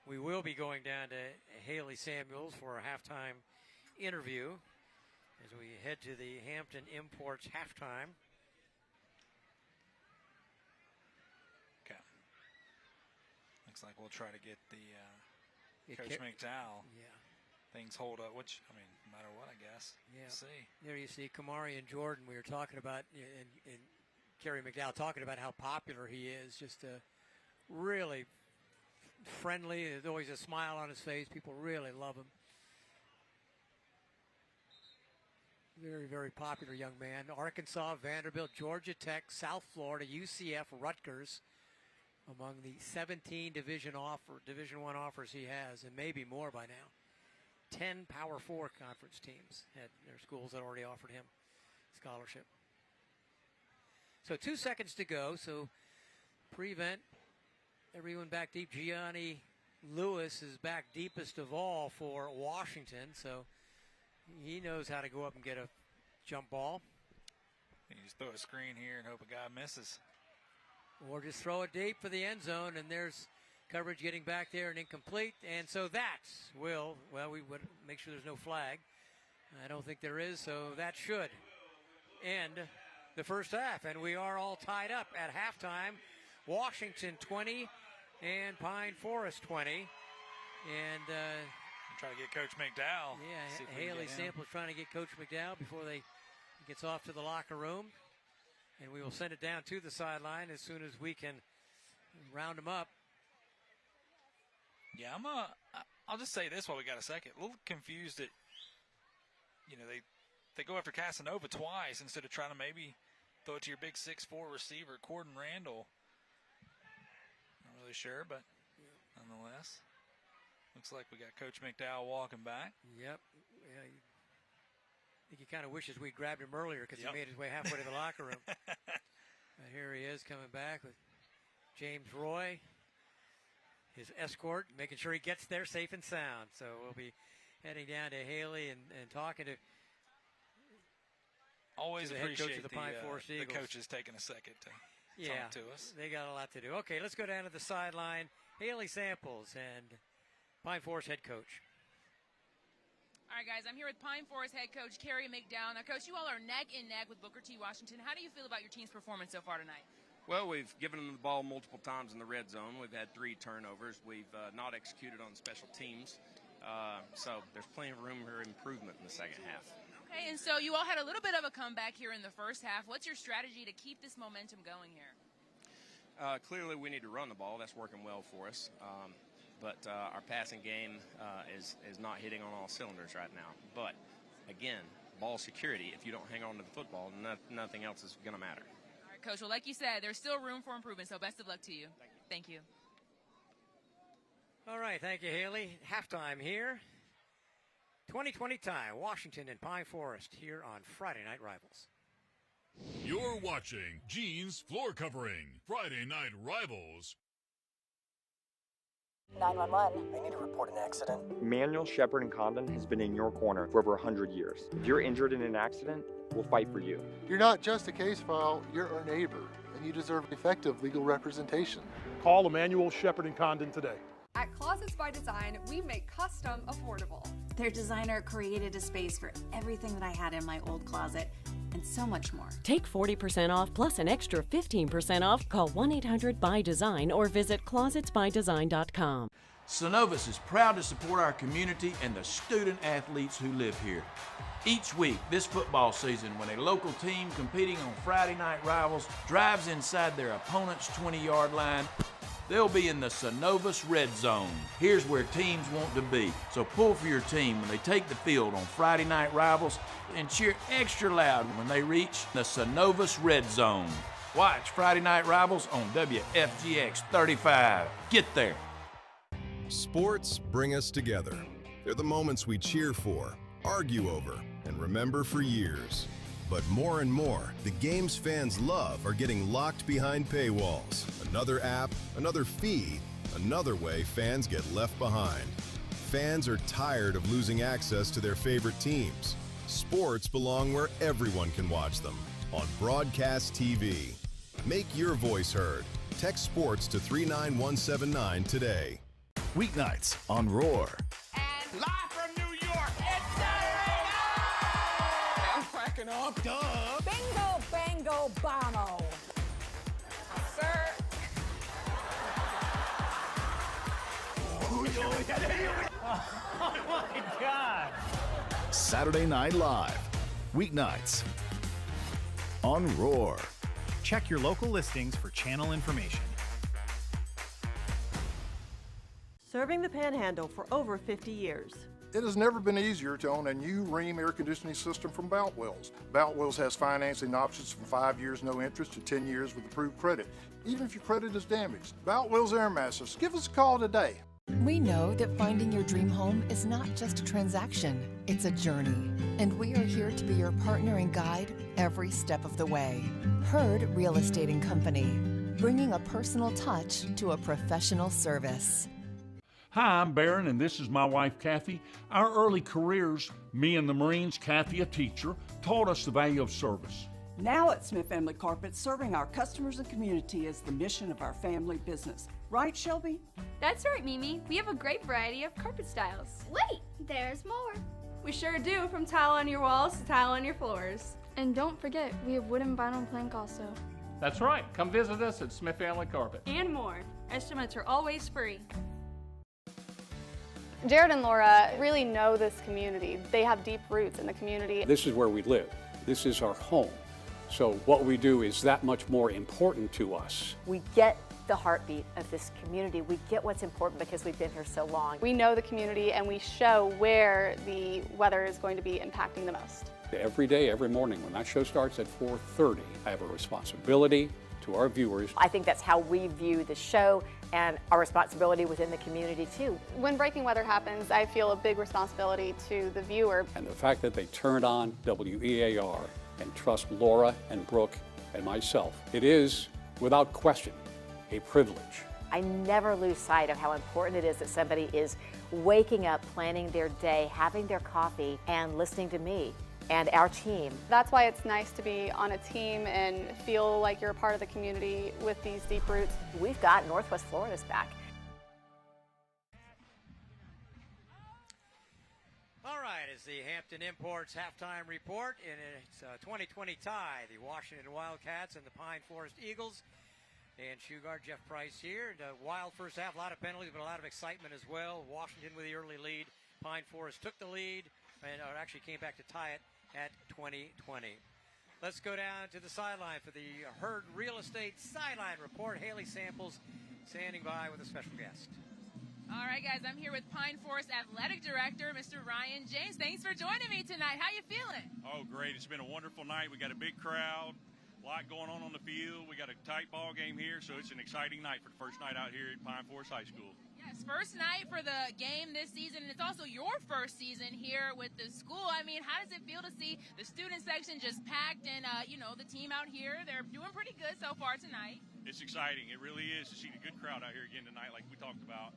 we will be going down to Haley Samuels for a halftime interview as we head to the Hampton Imports halftime. Okay. Looks like we'll try to get the Get Coach Ke- McDowell. Yeah. Things hold up, which, I mean, no matter what, I guess. Yeah. We'll see. There you see Kamari and Jordan. We were talking about, and Kerry McDowell talking about how popular he is. Just really friendly. There's always a smile on his face. People really love him. Very, very popular young man. Arkansas, Vanderbilt, Georgia Tech, South Florida, UCF, Rutgers, among the 17 Division I offers he has, and maybe more by now. 10 Power 4 conference teams had their schools that already offered him scholarship. So 2 seconds to go. So prevent everyone back deep. Gianni Lewis is back deepest of all for Washington. So he knows how to go up and get a jump ball. You just throw a screen here and hope a guy misses. or just throw it deep for the end zone, and there's coverage getting back there and incomplete. And so that will, well, we would make sure there's no flag. I don't think there is, so that should end the first half. And we are all tied up at halftime. Washington 20 and Pine Forest 20. And try to get Coach McDowell. Yeah, Haley Samples trying to get Coach McDowell before he gets off to the locker room. And we will send it down to the sideline as soon as we can round them up. Yeah, I'll just say this while we got a second. A little confused that, they go after Casanova twice instead of trying to maybe throw it to your big 6'4" receiver, Corden Randall. Not really sure, but nonetheless, looks like we got Coach McDowell walking back. Yep. Yeah, I think he kind of wishes we grabbed him earlier because he made his way halfway to the locker room. But here he is coming back with James Roy, his escort, making sure he gets there safe and sound. So we'll be heading down to Haley and talking to always the head coach appreciate of the Pine Forest the Eagles. coaches taking a second to talk to us. They got a lot to do. Okay, let's go down to the sideline. Haley Samples and Pine Forest head coach. All right, guys, I'm here with Pine Forest head coach Kerry McDowell. Now, Coach, you all are neck and neck with Booker T. Washington. How do you feel about your team's performance so far tonight? Well, we've given them the ball multiple times in the red zone. We've had 3 turnovers. We've not executed on special teams. So there's plenty of room for improvement in the second half. Okay, and so you all had a little bit of a comeback here in the first half. What's your strategy to keep this momentum going here? Clearly, we need to run the ball. That's working well for us. But our passing game is not hitting on all cylinders right now. But, again, ball security, if you don't hang on to the football, nothing else is going to matter. All right, Coach, well, like you said, there's still room for improvement, so best of luck to you. Thank you. All right, thank you, Haley. Halftime here. 2020 tie, Washington and Pine Forest here on Friday Night Rivals. You're watching Gene's Floor Covering, Friday Night Rivals. 911. I need to report an accident. Manuel, Shepard, and Condon has been in your corner for over 100 years. If you're injured in an accident, we'll fight for you. You're not just a case file, you're our neighbor, and you deserve effective legal representation. Call Emmanuel, Shepard, and Condon today. At Closets by Design, we make custom affordable. Their designer created a space for everything that I had in my old closet, and so much more. Take 40% off plus an extra 15% off. Call 1-800-BY-DESIGN or visit closetsbydesign.com. Synovus is proud to support our community and the student athletes who live here. Each week this football season, when a local team competing on Friday Night Rivals drives inside their opponent's 20-yard line, they'll be in the Synovus Red Zone. Here's where teams want to be. So pull for your team when they take the field on Friday Night Rivals and cheer extra loud when they reach the Synovus Red Zone. Watch Friday Night Rivals on WFGX 35. Get there. Sports bring us together. They're the moments we cheer for, argue over, and remember for years. But more and more, the games fans love are getting locked behind paywalls. Another app, another fee, another way fans get left behind. Fans are tired of losing access to their favorite teams. Sports belong where everyone can watch them, on broadcast TV. Make your voice heard. Text sports to 39179 today. Weeknights on Roar. And live from New York, it's Saturday night! I'm cracking up, duh! Bingo, bango, bombo. Sir. Oh my God! Saturday Night Live. Weeknights on Roar. Check your local listings for channel information. Serving the Panhandle for over 50 years. It has never been easier to own a new Rheem air conditioning system from Boutwells. Boutwells has financing options from 5 years no interest to 10 years with approved credit, even if your credit is damaged. Boutwells Air Masters, give us a call today. We know that finding your dream home is not just a transaction, it's a journey. And we are here to be your partner and guide every step of the way. Herd Real Estate and Company, bringing a personal touch to a professional service. Hi, I'm Barron, and this is my wife, Kathy. Our early careers, me in the Marines, Kathy a teacher, taught us the value of service. Now at Smith Family Carpet, serving our customers and community is the mission of our family business. Right, Shelby? That's right, Mimi. We have a great variety of carpet styles. Wait, there's more. We sure do, from tile on your walls to tile on your floors. And don't forget, we have wood and vinyl plank also. That's right. Come visit us at Smith Family Carpet. And more. Estimates are always free. Jared and Laura really know this community. They have deep roots in the community. This is where we live. This is our home. So what we do is that much more important to us. We get the heartbeat of this community. We get what's important because we've been here so long. We know the community and we show where the weather is going to be impacting the most. Every day, every morning, when that show starts at 4:30, I have a responsibility to our viewers. I think that's how we view the show and our responsibility within the community too. When breaking weather happens, I feel a big responsibility to the viewer. And the fact that they turned on WEAR and trust Laura and Brooke and myself, it is, without question, a privilege. I never lose sight of how important it is that somebody is waking up, planning their day, having their coffee, and listening to me and our team. That's why it's nice to be on a team and feel like you're a part of the community with these deep roots. We've got Northwest Florida's back. All right, it's the Hampton Imports halftime report, and it's a 2020 tie. The Washington Wildcats and the Pine Forest Eagles. And shoe guard Jeff Price here. Wild first half, a lot of penalties, but a lot of excitement as well. Washington with the early lead. Pine Forest took the lead, and it actually came back to tie it at 20-20. Let's go down to the sideline for the Herd Real Estate Sideline Report. Haley Samples standing by with a special guest. All right, guys, I'm here with Pine Forest Athletic Director, Mr. Ryan James. Thanks for joining me tonight. How you feeling? Oh, great. It's been a wonderful night. We got a big crowd, a lot going on the field. We got a tight ball game here, so it's an exciting night for the first night out here at Pine Forest High School. Yes, first night for the game this season, and it's also your first season here with the school. I mean, how does it feel to see the student section just packed and, the team out here? They're doing pretty good so far tonight. It's exciting. It really is to see the good crowd out here again tonight like we talked about.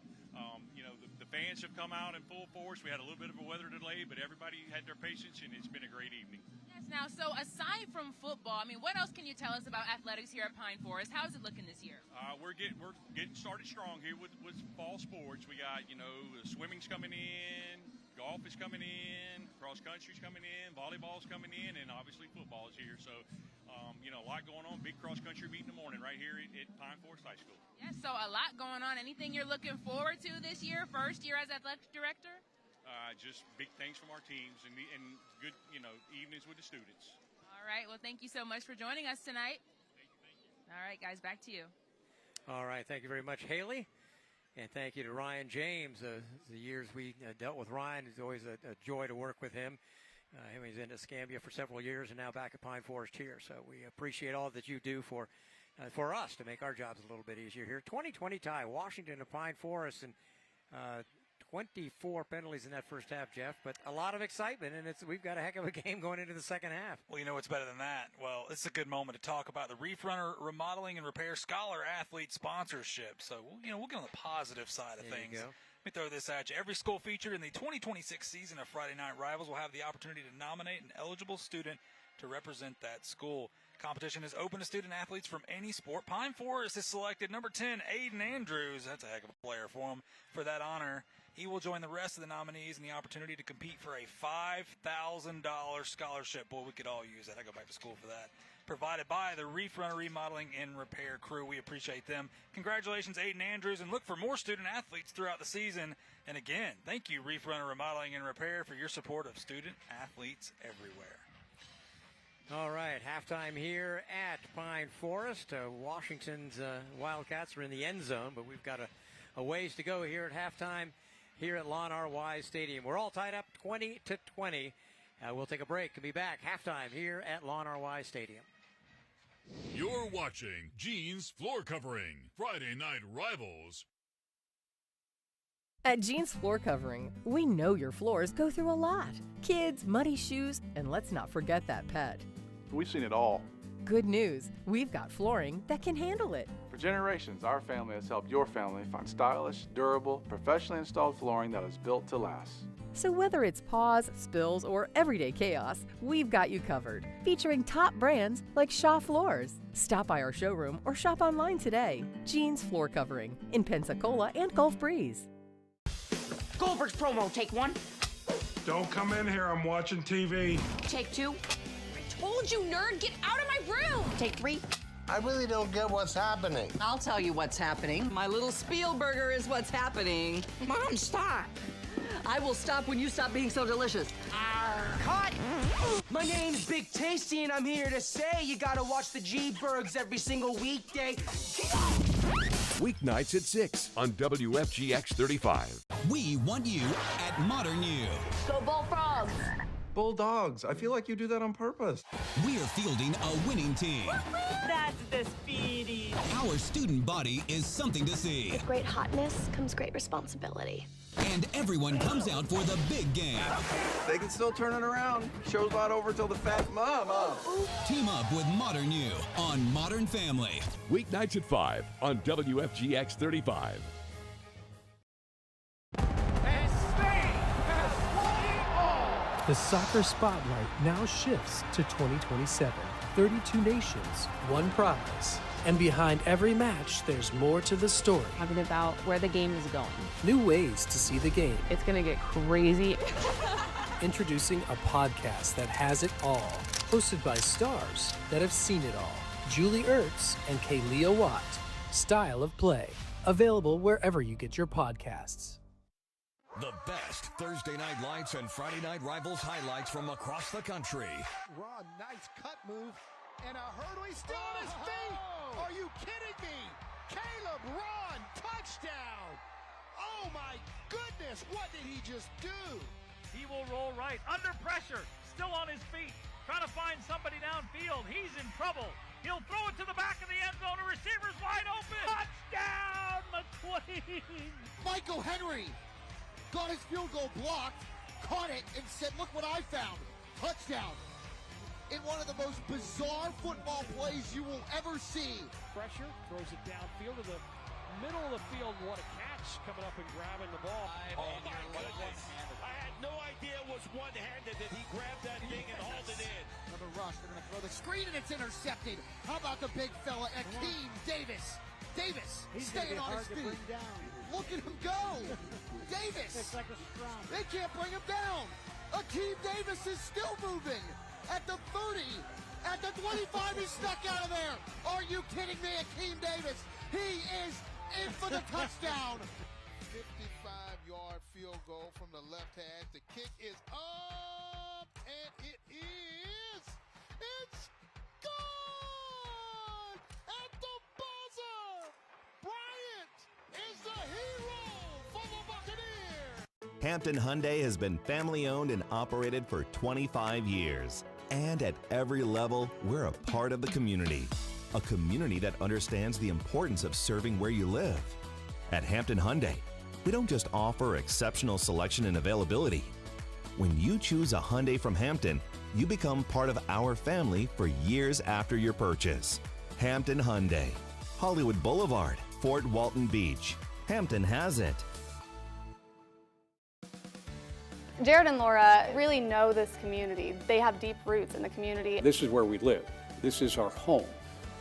The fans have come out in full force. We had a little bit of a weather delay, but everybody had their patience, and it's been a great evening. Yes, now, so aside from football, I mean, what else can you tell us about athletics here at Pine Forest? How's it looking this year? We're getting started strong here with fall sports. We got, swimming's coming in, golf is coming in, cross country's coming in, volleyball's coming in, and obviously football is here. So, a lot going on. Big cross country meet in the morning right here at Pine Forest High School. Yes, so a lot going on. Anything you're looking forward to this year, first year as athletic director? Just big things from our teams and good, evenings with the students. All right. Well, thank you so much for joining us tonight. Thank you. All right, guys, back to you. All right. Thank you very much, Haley. And thank you to Ryan James. The years we dealt with Ryan, it's always a joy to work with him. He's in Escambia for several years and now back at Pine Forest here. So we appreciate all that you do for us to make our jobs a little bit easier here. 2020 tie, Washington and Pine Forest, and 24 penalties in that first half, Jeff, but a lot of excitement, and we've got a heck of a game going into the second half. Well, you know what's better than that? Well, it's a good moment to talk about the Reef Runner Remodeling and Repair Scholar Athlete sponsorship. So, we'll get on the positive side of things. Let me throw this at you. Every school featured in the 2026 season of Friday Night Rivals will have the opportunity to nominate an eligible student to represent that school. Competition is open to student athletes from any sport. Pine Forest has selected number 10, Aiden Andrews. That's a heck of a player for him. For that honor, he will join the rest of the nominees in the opportunity to compete for a $5,000 scholarship. Boy, we could all use that. I go back to school for that. Provided by the Reef Runner Remodeling and Repair crew. We appreciate them. Congratulations, Aiden Andrews, and look for more student athletes throughout the season. And again, thank you, Reef Runner Remodeling and Repair, for your support of student athletes everywhere. All right, halftime here at Pine Forest. Washington's Wildcats are in the end zone, but we've got a ways to go here at halftime here at Lon R. Wise Stadium. We're all tied up 20-20. We'll take a break and be back halftime here at Lon R. Wise Stadium. You're watching Gene's Floor Covering, Friday Night Rivals. At Gene's Floor Covering, we know your floors go through a lot. Kids, muddy shoes, and let's not forget that pet. We've seen it all. Good news, we've got flooring that can handle it. For generations, our family has helped your family find stylish, durable, professionally installed flooring that is built to last. So whether it's paws, spills, or everyday chaos, we've got you covered. Featuring top brands like Shaw Floors. Stop by our showroom or shop online today. Jeans Floor Covering in Pensacola and Gulf Breeze. Goldberg's promo, take one. Don't come in here, I'm watching TV. Take two. I told you, nerd, get out of my room. Take three. I really don't get what's happening. I'll tell you what's happening. My little Spielberger is what's happening. Mom, stop. I will stop when you stop being so delicious. Cut! My name's Big Tasty, and I'm here to say you gotta watch the G-Bergs every single weekday. Weeknights at 6 on WFGX 35. We want you at Modern U. Go Bullfrogs. Bulldogs. I feel like you do that on purpose. We are fielding a winning team. That's the Speedy. Our student body is something to see. With great hotness comes great responsibility. And everyone comes out for the big game. They can still turn it around. Show's not over till the fat mama. Team up with Modern U on Modern Family. Weeknights at 5 on WFGX 35. The soccer spotlight now shifts to 2027. 32 nations, one prize. And behind every match, there's more to the story. Talking about where the game is going. New ways to see the game. It's going to get crazy. Introducing a podcast that has it all. Hosted by stars that have seen it all. Julie Ertz and Kaylia Watt. Style of Play. Available wherever you get your podcasts. The best Thursday Night Lights and Friday Night Rivals highlights from across the country. Raw, nice cut move, and a hurdle. He's still on his feet. Are you kidding me? Caleb Ron, touchdown. Oh my goodness, what did he just do? He will roll right, under pressure, still on his feet, trying to find somebody downfield. He's in trouble. He'll throw it to the back of the end zone. The receiver's wide open. Touchdown, McQueen. Michael Henry got his field goal blocked, caught it, and said, look what I found. Touchdown. In one of the most bizarre football plays you will ever see. Pressure, throws it downfield to the middle of the field. What a catch, coming up and grabbing the ball. Oh my goodness. I had no idea it was one-handed that he grabbed that thing and hauled it in. Another rush, they're gonna throw the screen and it's intercepted. How about the big fella, Akeem Davis? Davis staying on his feet. Look at him go. Davis. They can't bring him down. Akeem Davis is still moving. At the 30, at the 25, he's stuck out of there. Are you kidding me, Akeem Davis? He is in for the touchdown. 55-yard field goal from the left hash. The kick is up, and it is. It's good at the buzzer. Bryant is the hero for the Buccaneers. Hampton Hyundai has been family-owned and operated for 25 years. And at every level, we're a part of the community. A community that understands the importance of serving where you live. At Hampton Hyundai, we don't just offer exceptional selection and availability. When you choose a Hyundai from Hampton, you become part of our family for years after your purchase. Hampton Hyundai, Hollywood Boulevard, Fort Walton Beach. Hampton has it. Jared and Laura really know this community. They have deep roots in the community. This is where we live. This is our home.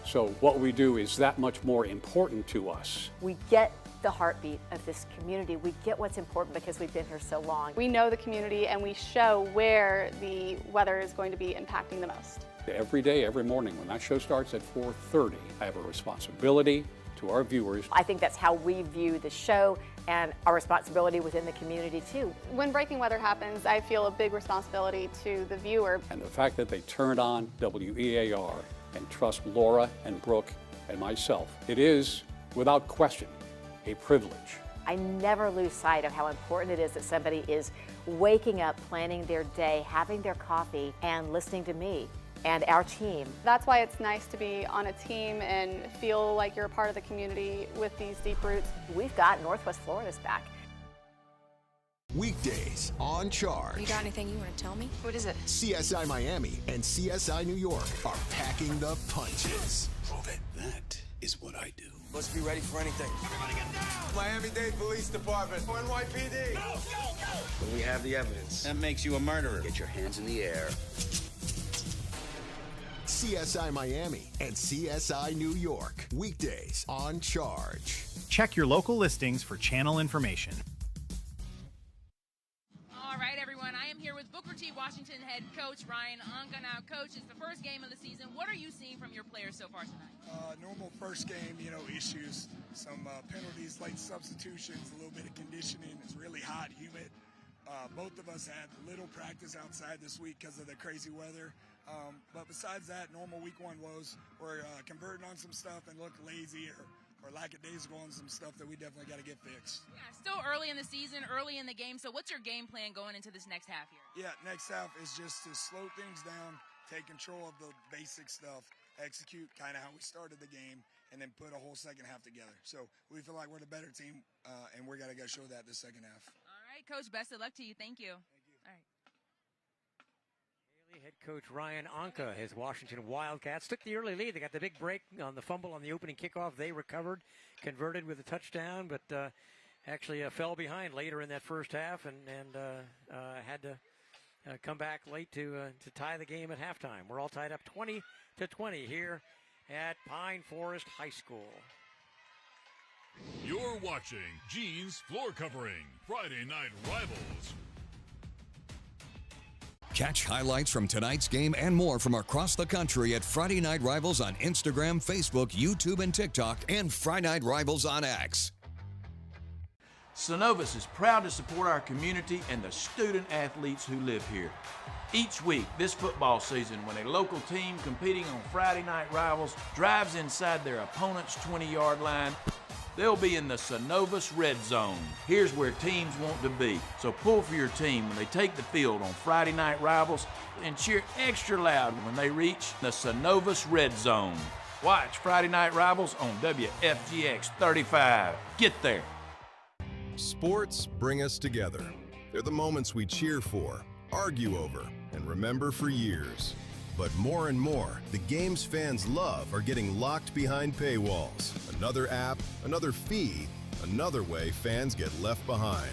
So what we do is that much more important to us. We get the heartbeat of this community. We get what's important because we've been here so long. We know the community and we show where the weather is going to be impacting the most. Every day, every morning, when that show starts at 4:30, I have a responsibility to our viewers. I think that's how we view the show and our responsibility within the community too. When breaking weather happens, I feel a big responsibility to the viewer. And the fact that they turned on WEAR and trust Laura and Brooke and myself, it is, without question, a privilege. I never lose sight of how important it is that somebody is waking up, planning their day, having their coffee, and listening to me and our team. That's why it's nice to be on a team and feel like you're a part of the community with these deep roots. We've got Northwest Florida's back. Weekdays on Charge. You got anything you want to tell me? What is it? CSI Miami and CSI New York are packing the punches. Prove it. That is what I do. Let's be ready for anything. Everybody get down! Miami-Dade Police Department, NYPD. Go, go, go! When we have the evidence. That makes you a murderer. Get your hands in the air. CSI Miami and CSI New York. Weekdays on Charge. Check your local listings for channel information. All right, everyone. I am here with Booker T. Washington head coach Ryan Anka. Now, coach, it's the first game of the season. What are you seeing from your players so far tonight? Normal first game, issues, some penalties, late substitutions, a little bit of conditioning. It's really hot, humid. Both of us had little practice outside this week because of the crazy weather. But besides that, normal week one woes. We're converting on some stuff and look lazy or lackadaisical on some stuff that we definitely got to get fixed. Yeah, still early in the season, early in the game. So what's your game plan going into this next half here? Yeah, next half is just to slow things down, take control of the basic stuff, execute kind of how we started the game, and then put a whole second half together. So we feel like we're the better team, and we're going to go show that this second half. All right, Coach, best of luck to you. Thank you. Thank you. All right. Head coach Ryan Anka, his Washington Wildcats, took the early lead. They got the big break on the fumble on the opening kickoff. They recovered, converted with a touchdown, but actually fell behind later in that first half and had to come back late to tie the game at halftime. We're all tied up 20-20 here at Pine Forest High School. You're watching Gene's Floor Covering, Friday Night Rivals. Catch highlights from tonight's game and more from across the country at Friday Night Rivals on Instagram, Facebook, YouTube, and TikTok, and Friday Night Rivals on X. Synovus is proud to support our community and the student athletes who live here. Each week this football season, when a local team competing on Friday Night Rivals drives inside their opponent's 20-yard line, they'll be in the Synovus Red Zone. Here's where teams want to be. So pull for your team when they take the field on Friday Night Rivals and cheer extra loud when they reach the Synovus Red Zone. Watch Friday Night Rivals on WFGX 35. Get there. Sports bring us together. They're the moments we cheer for, argue over, and remember for years. But more and more, the games fans love are getting locked behind paywalls. Another app, another fee, another way fans get left behind.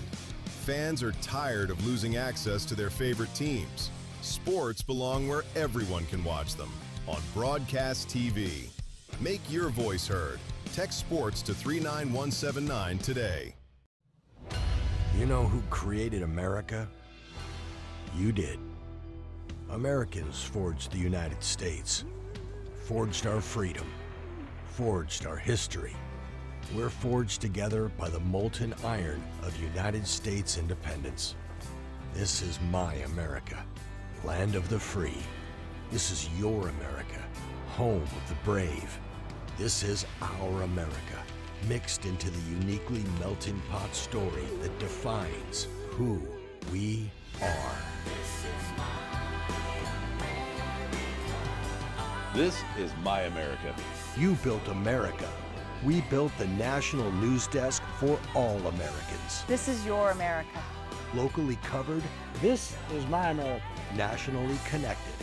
Fans are tired of losing access to their favorite teams. Sports belong where everyone can watch them, on broadcast TV. Make your voice heard. Text sports to 39179 today. You know who created America? You did. Americans forged the United States, forged our freedom, forged our history. We're forged together by the molten iron of United States independence. This is my America, land of the free. This is your America, home of the brave. This is our America, mixed into the uniquely melting pot story that defines who we are. This is my America. You built America. We built the national news desk for all Americans. This is your America. Locally covered. This is my America. Nationally connected.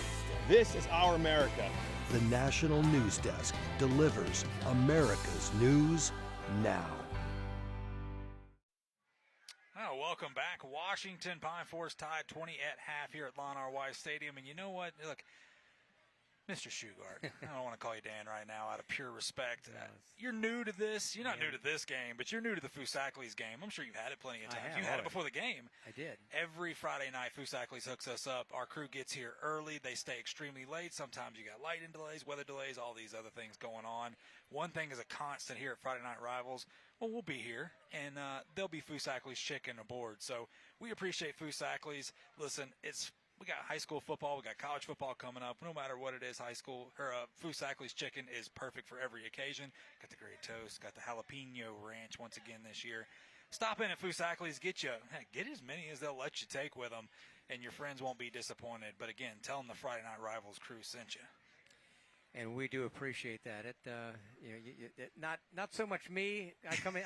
This is our America. The National News Desk delivers America's news now. Oh, welcome back. Washington Pine Forest tied 20 at half here at Lon R. Wise Stadium. And you know what? Look, Mr. Shugart, I don't want to call you Dan right now out of pure respect. You're new to this. You're not new to this game, but you're new to the Foosackly's game. I'm sure you've had it plenty of times. You had it before the game. I did. Every Friday night, Foosackly's hooks us up. Our crew gets here early. They stay extremely late. Sometimes you got lighting delays, weather delays, all these other things going on. One thing is a constant here at Friday Night Rivals. Well, we'll be here, and there'll be Foosackly's chicken aboard. So we appreciate Foosackly's. Listen, we got high school football, we got college football coming up. No matter what it is, Foosackly's chicken is perfect for every occasion. Got the great toast, got the jalapeno ranch once again this year. Stop in at Foosackly's, get as many as they'll let you take with them, and your friends won't be disappointed. But again, tell them the Friday Night Rivals crew sent you. And we do appreciate that. Not so much me. I come in.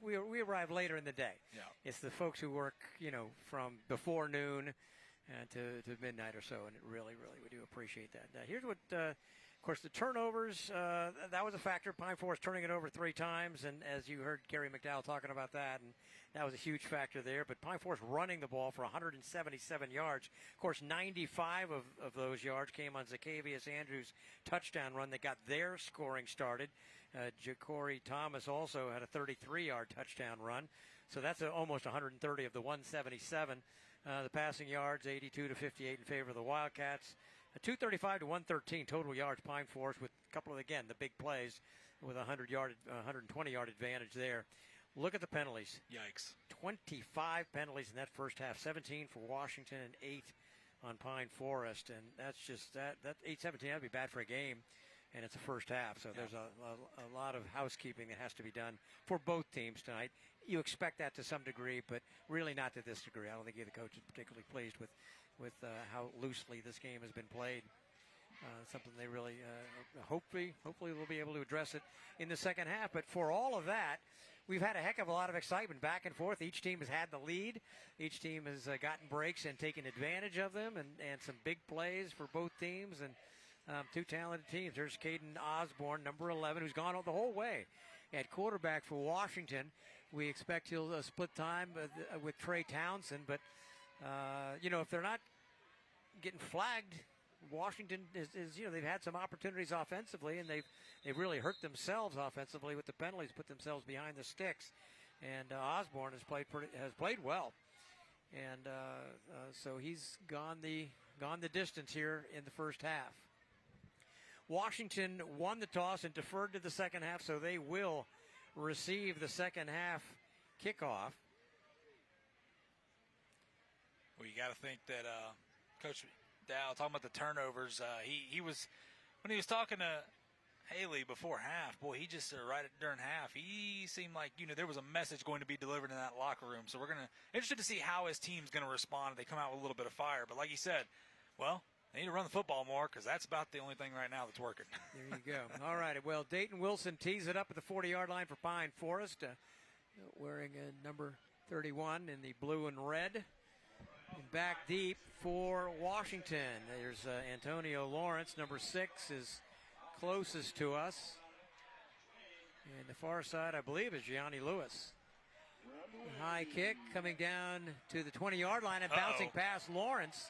We arrive later in the day. Yeah. It's the folks who work, from before noon to midnight or so, and really, we do appreciate that. Here's what course, the turnovers, that was a factor. Pine Forest turning it over 3 times, and as you heard Gary McDowell talking about that, and that was a huge factor there. But Pine Forest running the ball for 177 yards. Of course, 95 of those yards came on Zacchaeus Andrews' touchdown run that got their scoring started. Ja'Cory Thomas also had a 33-yard touchdown run. So that's almost 130 of the 177. The passing yards, 82 to 58 in favor of the Wildcats. 235 to 113 total yards, Pine Forest, with a couple of, again, the big plays with a 120-yard advantage there. Look at the penalties. Yikes. 25 penalties in that first half, 17 for Washington and 8 on Pine Forest. And that's just that 8-17, that would be bad for a game, and it's the first half. So there's a lot of housekeeping that has to be done for both teams tonight. You expect that to some degree, but really not to this degree. I don't think either coach is particularly pleased with how loosely this game has been played. Something they really hopefully we'll be able to address it in the second half. But for all of that, we've had a heck of a lot of excitement back and forth. Each team has had the lead. Each team has gotten breaks and taken advantage of them, and some big plays for both teams, and 2 talented teams. There's Caden Osborne, number 11, who's gone the whole way at quarterback for Washington. We expect he'll split time with Trey Townsend, but if they're not getting flagged, Washington is they've had some opportunities offensively, and they've really hurt themselves offensively with the penalties, put themselves behind the sticks. And Osborne has played well, and so he's gone the distance here in the first half. Washington won the toss and deferred to the second half, so they will receive the second half kickoff. Well, you got to think that Coach Dow, talking about the turnovers, he was, when he was talking to Haley before half, boy, he just right during half, he seemed like, there was a message going to be delivered in that locker room. So we're interested to see how his team's going to respond if they come out with a little bit of fire. But like he said, well, they need to run the football more, because that's about the only thing right now that's working. There you go. All right. Well, Dayton Wilson tees it up at the 40-yard line for Pine Forest, wearing number 31 in the blue and red. And back deep for Washington. There's Antonio Lawrence, number 6, is closest to us. And the far side, I believe, is Gianni Lewis. High kick coming down to the 20-yard line and bouncing past Lawrence.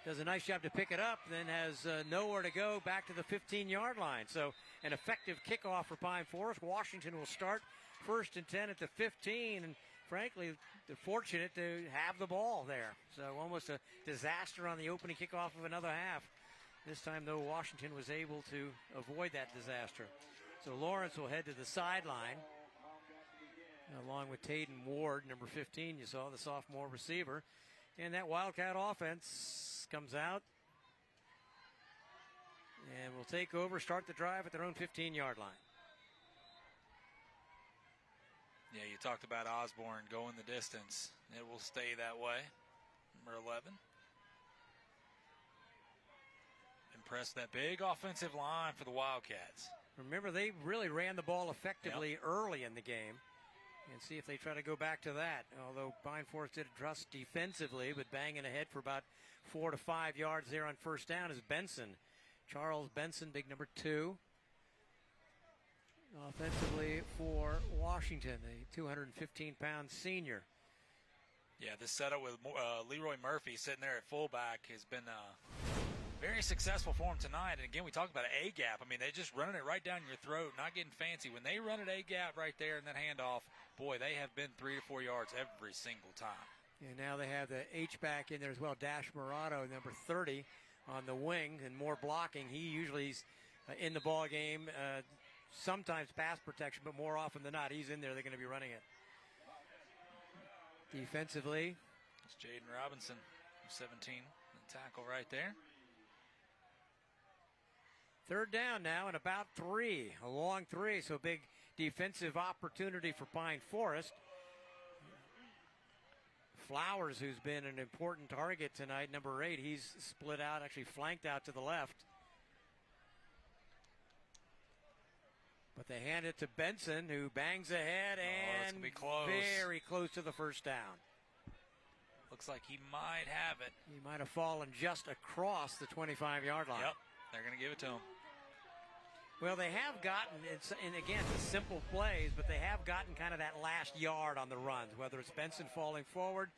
Does a nice job to pick it up, then has nowhere to go back to the 15-yard line. So an effective kickoff for Pine Forest. Washington will start 1st and 10 at the 15, and frankly, they're fortunate to have the ball there. So almost a disaster on the opening kickoff of another half. This time, though, Washington was able to avoid that disaster. So Lawrence will head to the sideline, along with Taden Ward, number 15. You saw the sophomore receiver. And that Wildcat offense comes out and will take over, start the drive at their own 15-yard line. Yeah, you talked about Osborne going the distance. It will stay that way. Number 11. Impressed that big offensive line for the Wildcats. Remember, they really ran the ball effectively early in the game. And see if they try to go back to that. Although Pine Forest did adjust defensively, but banging ahead for about 4 to 5 yards there on first down is Benson. Charles Benson, big number 2. Offensively for Washington, a 215-pound senior. Yeah, this setup with Leroy Murphy sitting there at fullback has been very successful for him tonight. And again, we talked about an A-gap. I mean, they're just running it right down your throat, not getting fancy. When they run an A-gap right there in that handoff, boy, they have been 3 to 4 yards every single time. And now they have the H-back in there as well, Dash Murado, number 30, on the wing, and more blocking. He usually is in the ball game, sometimes pass protection, but more often than not, he's in there. They're going to be running it. Defensively, it's Jaden Robinson, 17, the tackle right there. 3rd down now and about 3, a long 3, so big defensive opportunity for Pine Forest. Flowers, who's been an important target tonight, number 8, he's split out, actually flanked out to the left. But they hand it to Benson, who bangs ahead and be close. Very close to the first down. Looks like he might have it. He might have fallen just across the 25-yard line. Yep, they're going to give it to him. Well, they have gotten, and again, the simple plays, but they have gotten kind of that last yard on the runs, whether it's Benson falling forward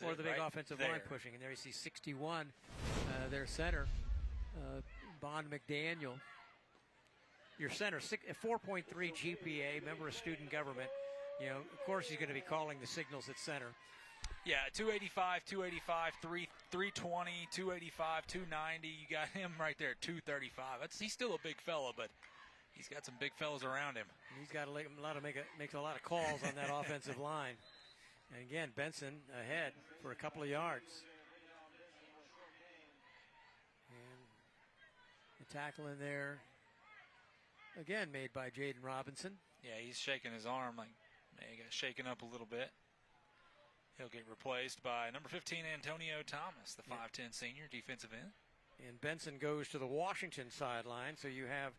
or the big offensive line pushing. And there you see 61, their center, Bond McDaniel. Your center, 4.3 GPA, member of student government. You know, of course, he's going to be calling the signals at center. Yeah, 285, 320, 285, 290. You got him right there, 235. He's still a big fella, but he's got some big fellas around him. He's got makes a lot of calls on that offensive line. And again, Benson ahead for a couple of yards. And the tackle in there, again, made by Jaden Robinson. Yeah, he's shaking his arm like he got shaken up a little bit. He'll get replaced by number 15, Antonio Thomas, the 5'10 senior defensive end. And Benson goes to the Washington sideline. So you have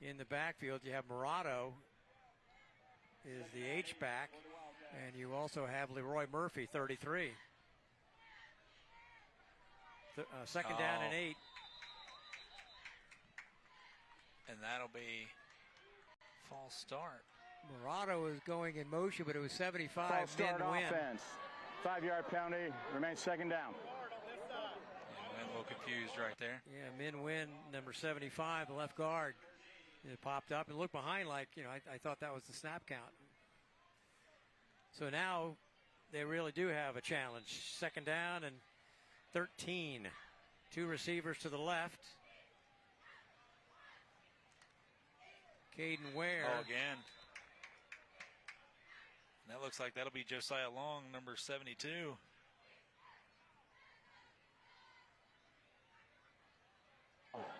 in the backfield, you have Murado is the H-back. And you also have Leroy Murphy, 33. Second down and 8. And that'll be false start. Murado was going in motion, but it was 75. False start Min offense. 5-yard penalty. Remains second down. Yeah, went a little confused right there. Yeah, Min Win, number 75, the left guard. It popped up and looked behind like, I thought that was the snap count. So now they really do have a challenge. Second down and 13. 2 receivers to the left. Caden Ware. Oh, again. And that looks like that'll be Josiah Long, number 72.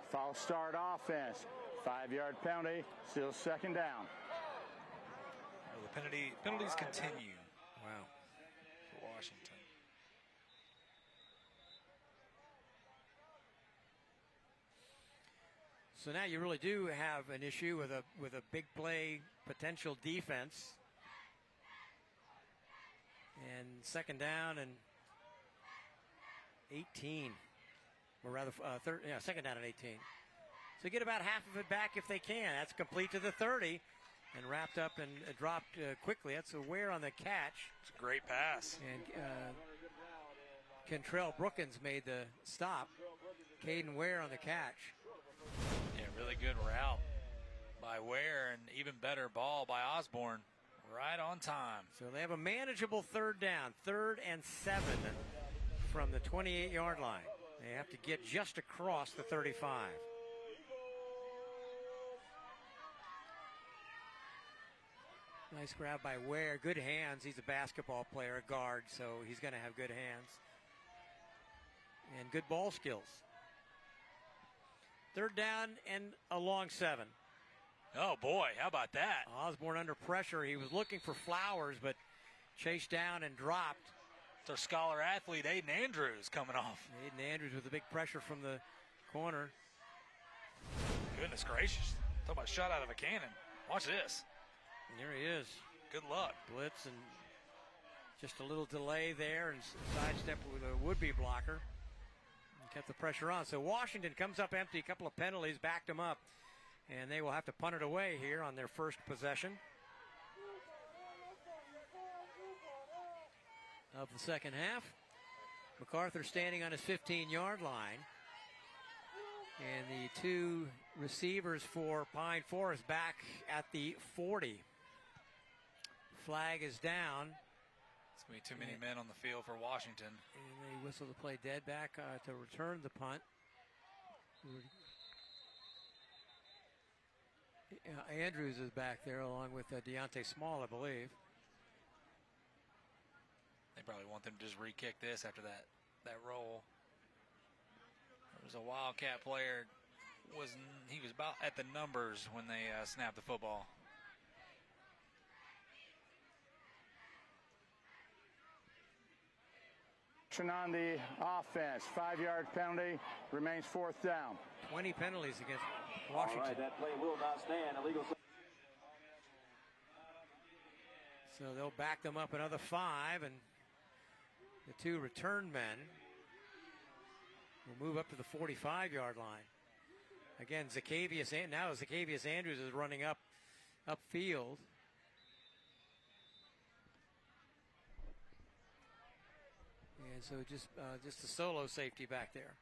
False start offense. 5-yard penalty. Still second down. Well, the penalties continue. Wow. For Washington. So now you really do have an issue with a big play potential defense. And second down and 18. Or rather, second down and 18. So get about half of it back if they can. That's complete to the 30 and wrapped up and dropped quickly. That's a Ware on the catch. It's a great pass. And Kentrell Brookins made the stop. Caden Ware on the catch. Yeah, really good route by Ware, and even better ball by Osborne. Right on time. So they have a manageable third down, 3rd and 7 from the 28-yard line. They have to get just across the 35. Nice grab by Ware. Good hands. He's a basketball player, a guard, so he's going to have good hands. And good ball skills. Third down and a long 7. Oh, boy, how about that? Osborne under pressure. He was looking for Flowers, but chased down and dropped. It's our scholar athlete, Aiden Andrews, coming off. Aiden Andrews with a big pressure from the corner. Goodness gracious. Talk about shot out of a cannon. Watch this. And there he is. Good luck. Blitz and just a little delay there and sidestep with a would-be blocker. And kept the pressure on. So Washington comes up empty. A couple of penalties backed them up. And they will have to punt it away here on their first possession of the second half. MacArthur standing on his 15-yard line. And the 2 receivers for Pine Forest back at the 40. Flag is down. It's going to be too many men on the field for Washington. And they whistle the play dead back to return the punt. Andrews is back there along with Deontay Small, I believe. They probably want them to just re-kick this after that roll. There was a Wildcat player. He was about at the numbers when they snapped the football. On the offense, 5-yard penalty, remains 4th down. 20 penalties against Washington. All right, that play will not stand. Illegal. So they'll back them up another 5, and the 2 return men will move up to the 45-yard line. Again, Zacchaeus Andrews is running upfield. And so just a solo safety back there.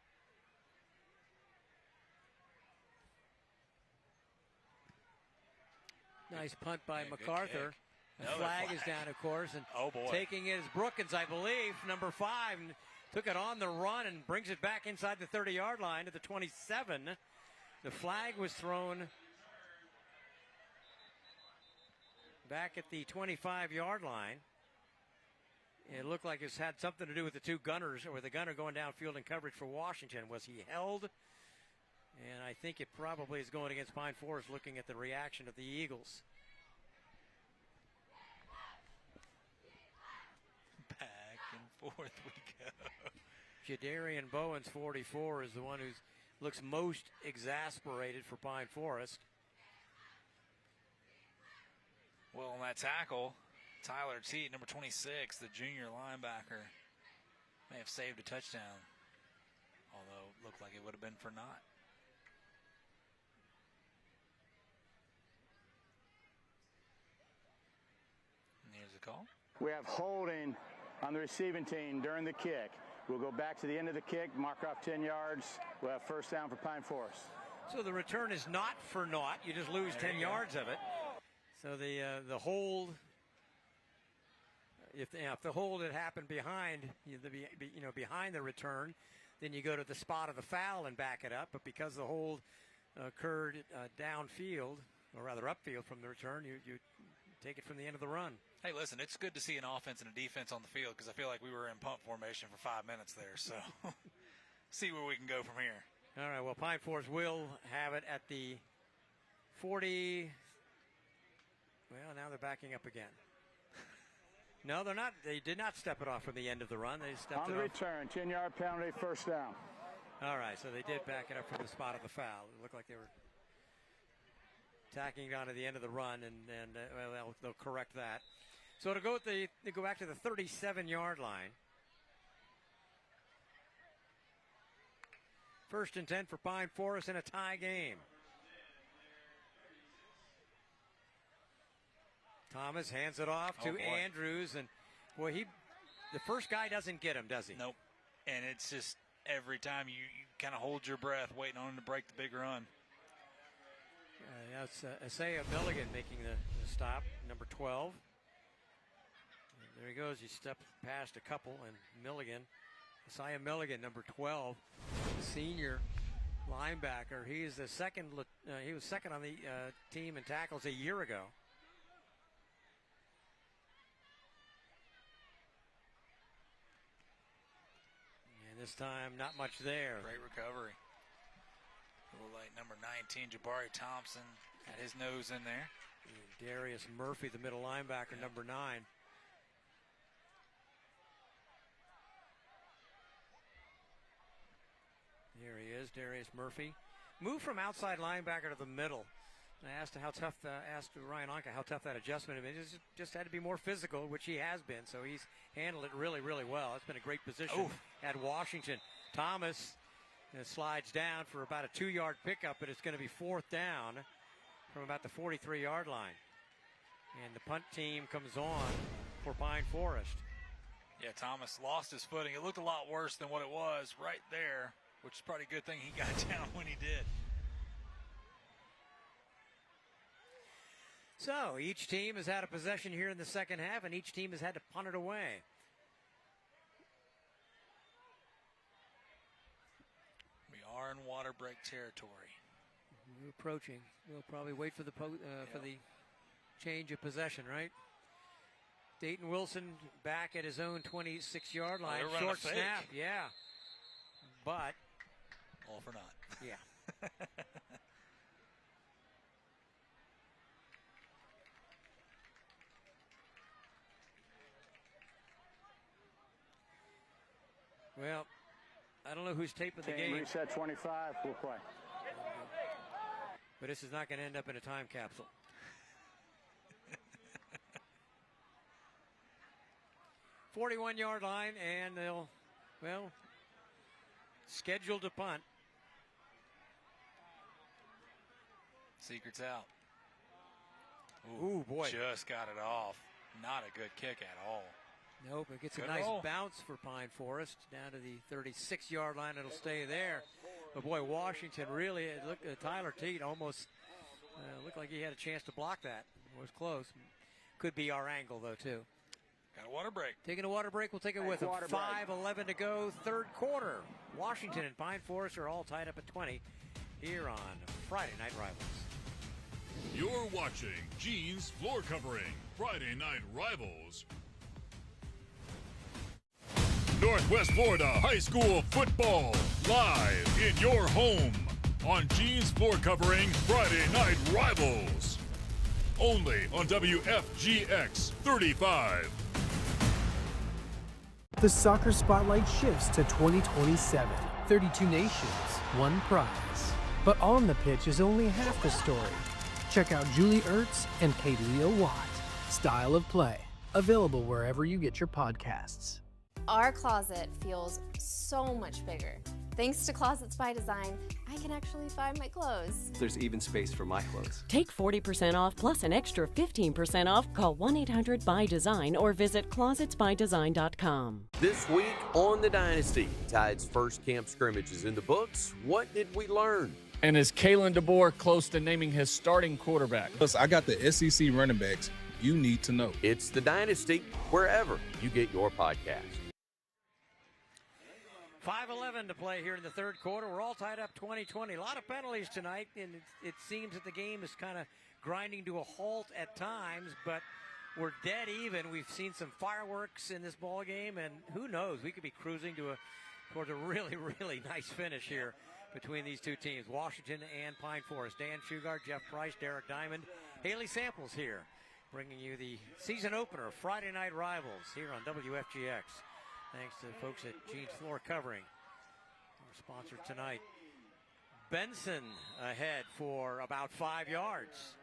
Nice punt by MacArthur. The flag is down, of course, and taking it is Brookins, I believe, number 5, and took it on the run and brings it back inside the 30-yard line to the 27. The flag was thrown back at the 25-yard line. It looked like it's had something to do with the two gunners, or the gunner going downfield in coverage for Washington. Was he held? And I think it probably is going against Pine Forest, looking at the reaction of the Eagles. Back and forth we go. Jadarian Bowens, 44, is the one who looks most exasperated for Pine Forest. Well, on that tackle, Tyler Teat, number 26, the junior linebacker, may have saved a touchdown, although it looked like it would have been for naught. And here's the call. We have holding on the receiving team during the kick. We'll go back to the end of the kick, mark off 10 yards. We'll have first down for Pine Forest. So the return is not for naught. You just lose 10 yards of it. So the hold, if the hold had happened behind, behind the return, then you go to the spot of the foul and back it up. But because the hold occurred downfield, or rather upfield from the return, you take it from the end of the run. Hey, listen, it's good to see an offense and a defense on the field because I feel like we were in pump formation for 5 minutes there. So see where we can go from here. All right, well, Pine Forest will have it at the 40. Well, now they're backing up again. No, they're not. They did not step it off from the end of the run. They stepped on it the off. return, 10-yard penalty, first down. All right, so they did back it up from the spot of the foul. It looked like they were tacking down to the end of the run, and they'll correct that. So to go they go back to the 37-yard line. First and 10 for Pine Forest in a tie game. Thomas hands it off to Andrews, and boy, the first guy doesn't get him, does he? Nope. And it's just every time you kind of hold your breath, waiting on him to break the big run. That's Isaiah Milligan making the stop, number 12. And there he goes. He stepped past a couple, and Milligan, Isaiah Milligan, number 12, senior linebacker. He is the second. He was second on the team in tackles a year ago. And this time, not much there. Great recovery. A little late, number 19, Jabari Thompson had his nose in there. And Darius Murphy, the middle linebacker, number 9. Here he is, Darius Murphy. Moved from outside linebacker to the middle. I asked Ryan Anka how tough that adjustment had been. Just had to be more physical, which he has been. So he's handled it really, really well. It's been a great position at Washington. Thomas slides down for about a 2-yard pickup, but it's going to be fourth down from about the 43-yard line. And the punt team comes on for Pine Forest. Yeah, Thomas lost his footing. It looked a lot worse than what it was right there, which is probably a good thing he got down when he did. So each team has had a possession here in the second half, and each team has had to punt it away. We are in water break territory. We're approaching. We'll probably wait for the change of possession, right? Dayton Wilson back at his own 26-yard line. Short snap, yeah. But all for naught. Yeah. Well, I don't know who's taping the game. Reset 25, we'll play. But this is not going to end up in a time capsule. 41-yard line, and they'll, scheduled to punt. Secret's out. Ooh, boy. Just got it off. Not a good kick at all. Nope, it gets Good a nice roll. bounce for Pine Forest down to the 36-yard line. It'll stay there. But boy, Washington really Tyler Teat almost looked like he had a chance to block that. It was close. Could be our angle though too. Got a water break. Taking a water break. We'll take it with them. 5:11 to go, third quarter. Washington and Pine Forest are all tied up at 20 here on Friday Night Rivals. You're watching Gene's Floor Covering Friday Night Rivals. Northwest Florida High School football live in your home on Gene's Floor Covering Friday Night Rivals. Only on WFGX 35. The soccer spotlight shifts to 2027. 32 nations, one prize. But on the pitch is only half the story. Check out Julie Ertz and Kaylea Watt. Style of Play. Available wherever you get your podcasts. Our closet feels so much bigger. Thanks to Closets by Design, I can actually find my clothes. There's even space for my clothes. Take 40% off plus an extra 15% off. Call 1-800-BY-DESIGN or visit closetsbydesign.com. This week on The Dynasty, Tide's first camp scrimmage is in the books. What did we learn? And is Kalen DeBoer close to naming his starting quarterback? Plus, I got the SEC running backs you need to know. It's The Dynasty, wherever you get your podcast. 5:11 to play here in the third quarter. We're all tied up 20-20. A lot of penalties tonight, and it seems that the game is kind of grinding to a halt at times, but we're dead even. We've seen some fireworks in this ball game, and who knows? We could be cruising towards a really, really nice finish here between these two teams, Washington and Pine Forest. Dan Shugart, Jeff Price, Derek Diamond, Haley Samples here, bringing you the season opener, Friday Night Rivals, here on WFGX. Thanks to the folks at Gene's Floor Covering, our sponsor tonight. Benson ahead for about 5 yards.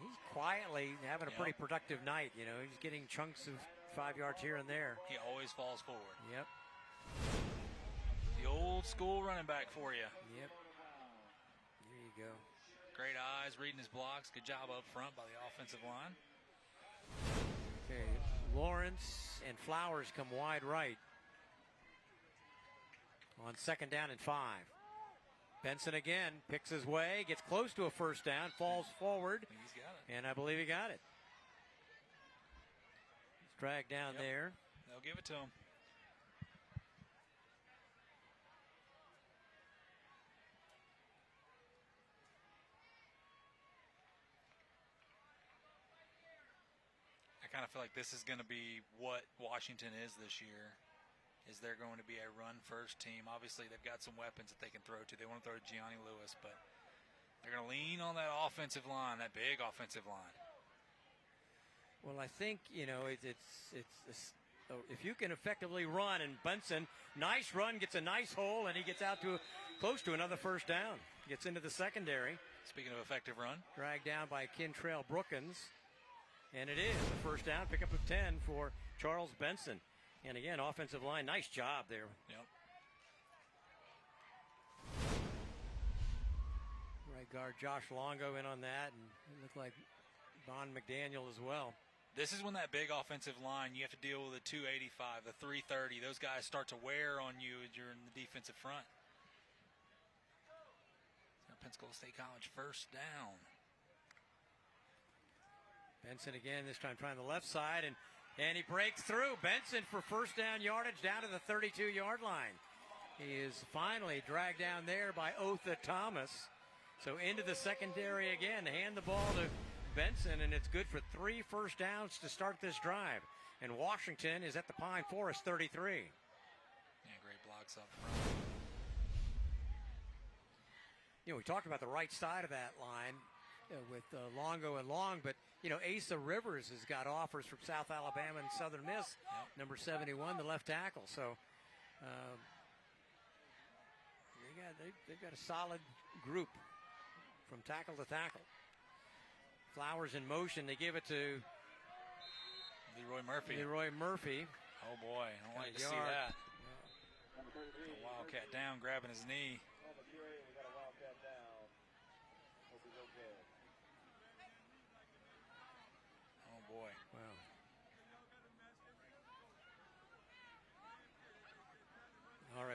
He's quietly having a pretty productive night. You know, he's getting chunks of 5 yards here and there. He always falls forward. Yep. The old school running back for you. Yep. There you go. Great eyes, reading his blocks. Good job up front by the offensive line. Okay, Lawrence and Flowers come wide right on 2nd down and 5. Benson again picks his way, gets close to a first down, falls forward, He's got it. and I believe he got it. He's dragged down there. They'll give it to him. I kind of feel like this is going to be what Washington is this year. Is they're going to be a run-first team. Obviously, they've got some weapons that they can throw to. They want to throw to Gianni Lewis, but they're going to lean on that offensive line, that big offensive line. Well, I think, you know, it's if you can effectively run, and Benson, nice run, gets a nice hole, and he gets out to close to another first down. Gets into the secondary. Speaking of effective run. Dragged down by Kentrell Brookins. And it is the first down, pickup of 10 for Charles Benson. And again, offensive line, nice job there. Yep. Right guard Josh Longo in on that, and it looked like Von McDaniel as well. This is when that big offensive line, you have to deal with the 285, the 330. Those guys start to wear on you as you're in the defensive front. Pensacola State College first down. Benson again, this time trying the left side, and he breaks through. Benson for first down yardage down to the 32-yard line. He is finally dragged down there by Otha Thomas. So into the secondary again, hand the ball to Benson, and it's good for 3 first downs to start this drive. And Washington is at the Pine Forest 33. Yeah, great blocks up front. You know, we talked about the right side of that line with Longo and Long, but, you know, Asa Rivers has got offers from South Alabama and Southern Miss, number 71, the left tackle. So they've got a solid group from tackle to tackle. Flowers in motion. They give it to Leroy Murphy. Oh, boy. I don't like to see that. The Wildcat down, grabbing his knee.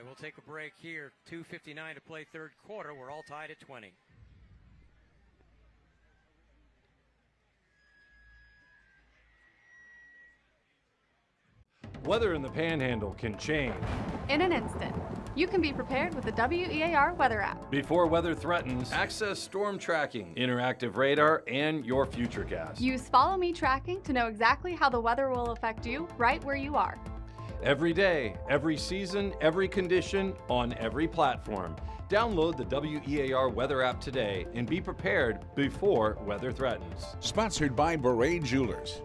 Anyway, we'll take a break here. 2:59 to play third quarter. We're all tied at 20. Weather in the Panhandle can change. In an instant, you can be prepared with the WEAR weather app. Before weather threatens, access storm tracking, interactive radar, and your Futurecast. Use Follow Me tracking to know exactly how the weather will affect you right where you are. Every day, every season, every condition, on every platform. Download the WEAR weather app today and be prepared before weather threatens. Sponsored by Beret Jewelers.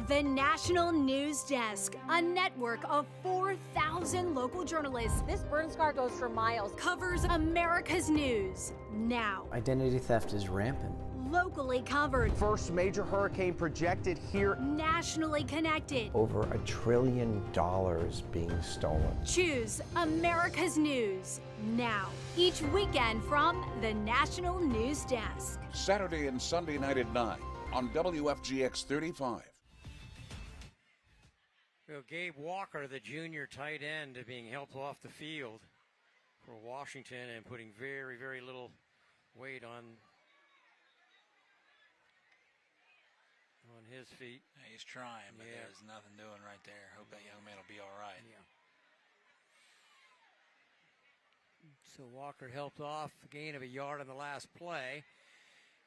The National News Desk, a network of 4,000 local journalists. This burn scar goes for miles. Covers America's news now. Identity theft is rampant. Locally covered. First major hurricane projected here. Nationally connected. Over $1 trillion being stolen. Choose America's news now. Each weekend from the National News Desk. Saturday and Sunday night at 9 on WFGX 35. Well, Gabe Walker, the junior tight end, being helped off the field for Washington and putting very, very little weight on his feet. Yeah, he's trying, but there's nothing doing right there. Hope that young man will be all right. Yeah. So Walker helped off, a gain of a yard on the last play.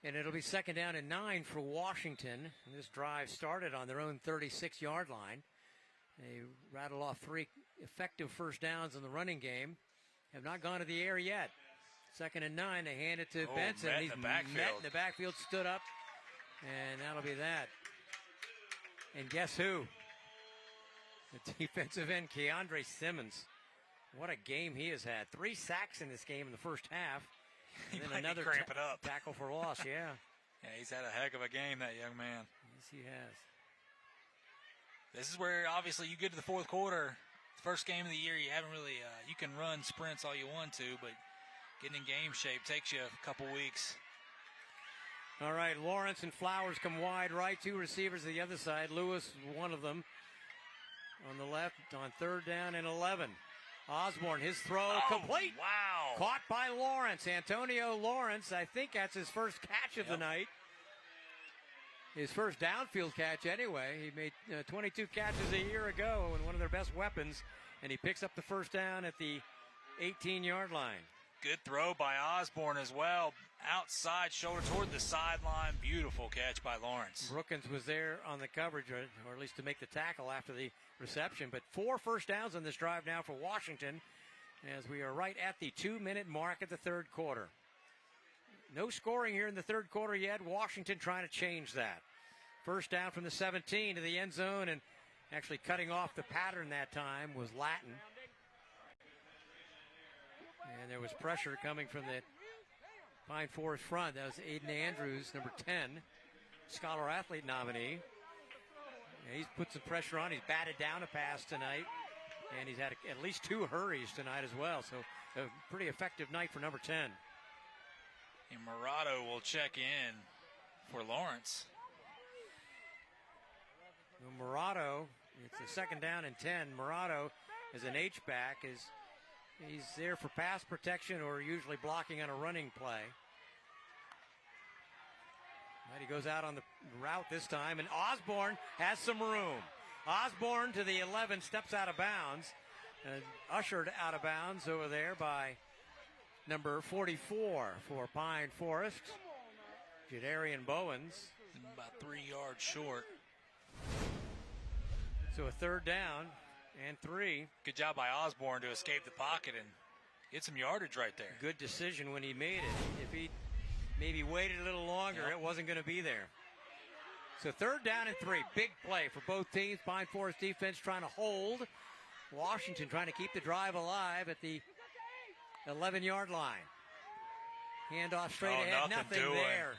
And it'll be 2nd down and 9 for Washington. And this drive started on their own 36-yard line. They rattled off 3 effective first downs in the running game. Have not gone to the air yet. 2nd and 9, they hand it to Benson. Met He's in the backfield. met in the backfield, stood up, and that'll be that. And guess who? The defensive end, Keandre Simmons. What a game he has had. 3 sacks in this game in the first half. And then another tackle for loss, yeah. Yeah, he's had a heck of a game, that young man. Yes, he has. This is where, obviously, you get to the fourth quarter. First game of the year, you haven't really, you can run sprints all you want to, but getting in game shape takes you a couple weeks. All right, Lawrence and Flowers come wide right. 2 receivers to the other side. Lewis, one of them, on the left on 3rd down and 11. Osborne, his throw complete. Wow. Caught by Lawrence. Antonio Lawrence, I think that's his first catch of the night. His first downfield catch anyway. He made 22 catches a year ago and one of their best weapons, and he picks up the first down at the 18-yard line. Good throw by Osborne as well. Outside, shoulder toward the sideline. Beautiful catch by Lawrence. Brookins was there on the coverage, or at least to make the tackle after the reception. But 4 first downs on this drive now for Washington, as we are right at the 2-minute mark of the third quarter. No scoring here in the third quarter yet. Washington trying to change that. First down from the 17 to the end zone, and actually cutting off the pattern that time was Latin. And there was pressure coming from the Pine Forest front. That was Aiden Andrews, number 10, Scholar Athlete nominee. And he's put some pressure on. He's batted down a pass tonight, and he's had at least 2 hurries tonight as well. So a pretty effective night for number 10. And Murado will check in for Lawrence. Murado, it's a 2nd down and 10. Murado is an H-back. He's there for pass protection or usually blocking on a running play. But he goes out on the route this time, and Osborne has some room. Osborne to the 11, steps out of bounds, ushered out of bounds over there by number 44 for Pine Forest, Jadarian Bowens. About 3 yards short. So a 3rd down and 3. Good job by Osborne to escape the pocket and get some yardage right there. Good decision when he made it. If he maybe waited a little longer, it wasn't going to be there. So 3rd down and 3. Big play for both teams. Pine Forest defense trying to hold. Washington trying to keep the drive alive at the 11-yard line. Handoff straight ahead. Nothing there.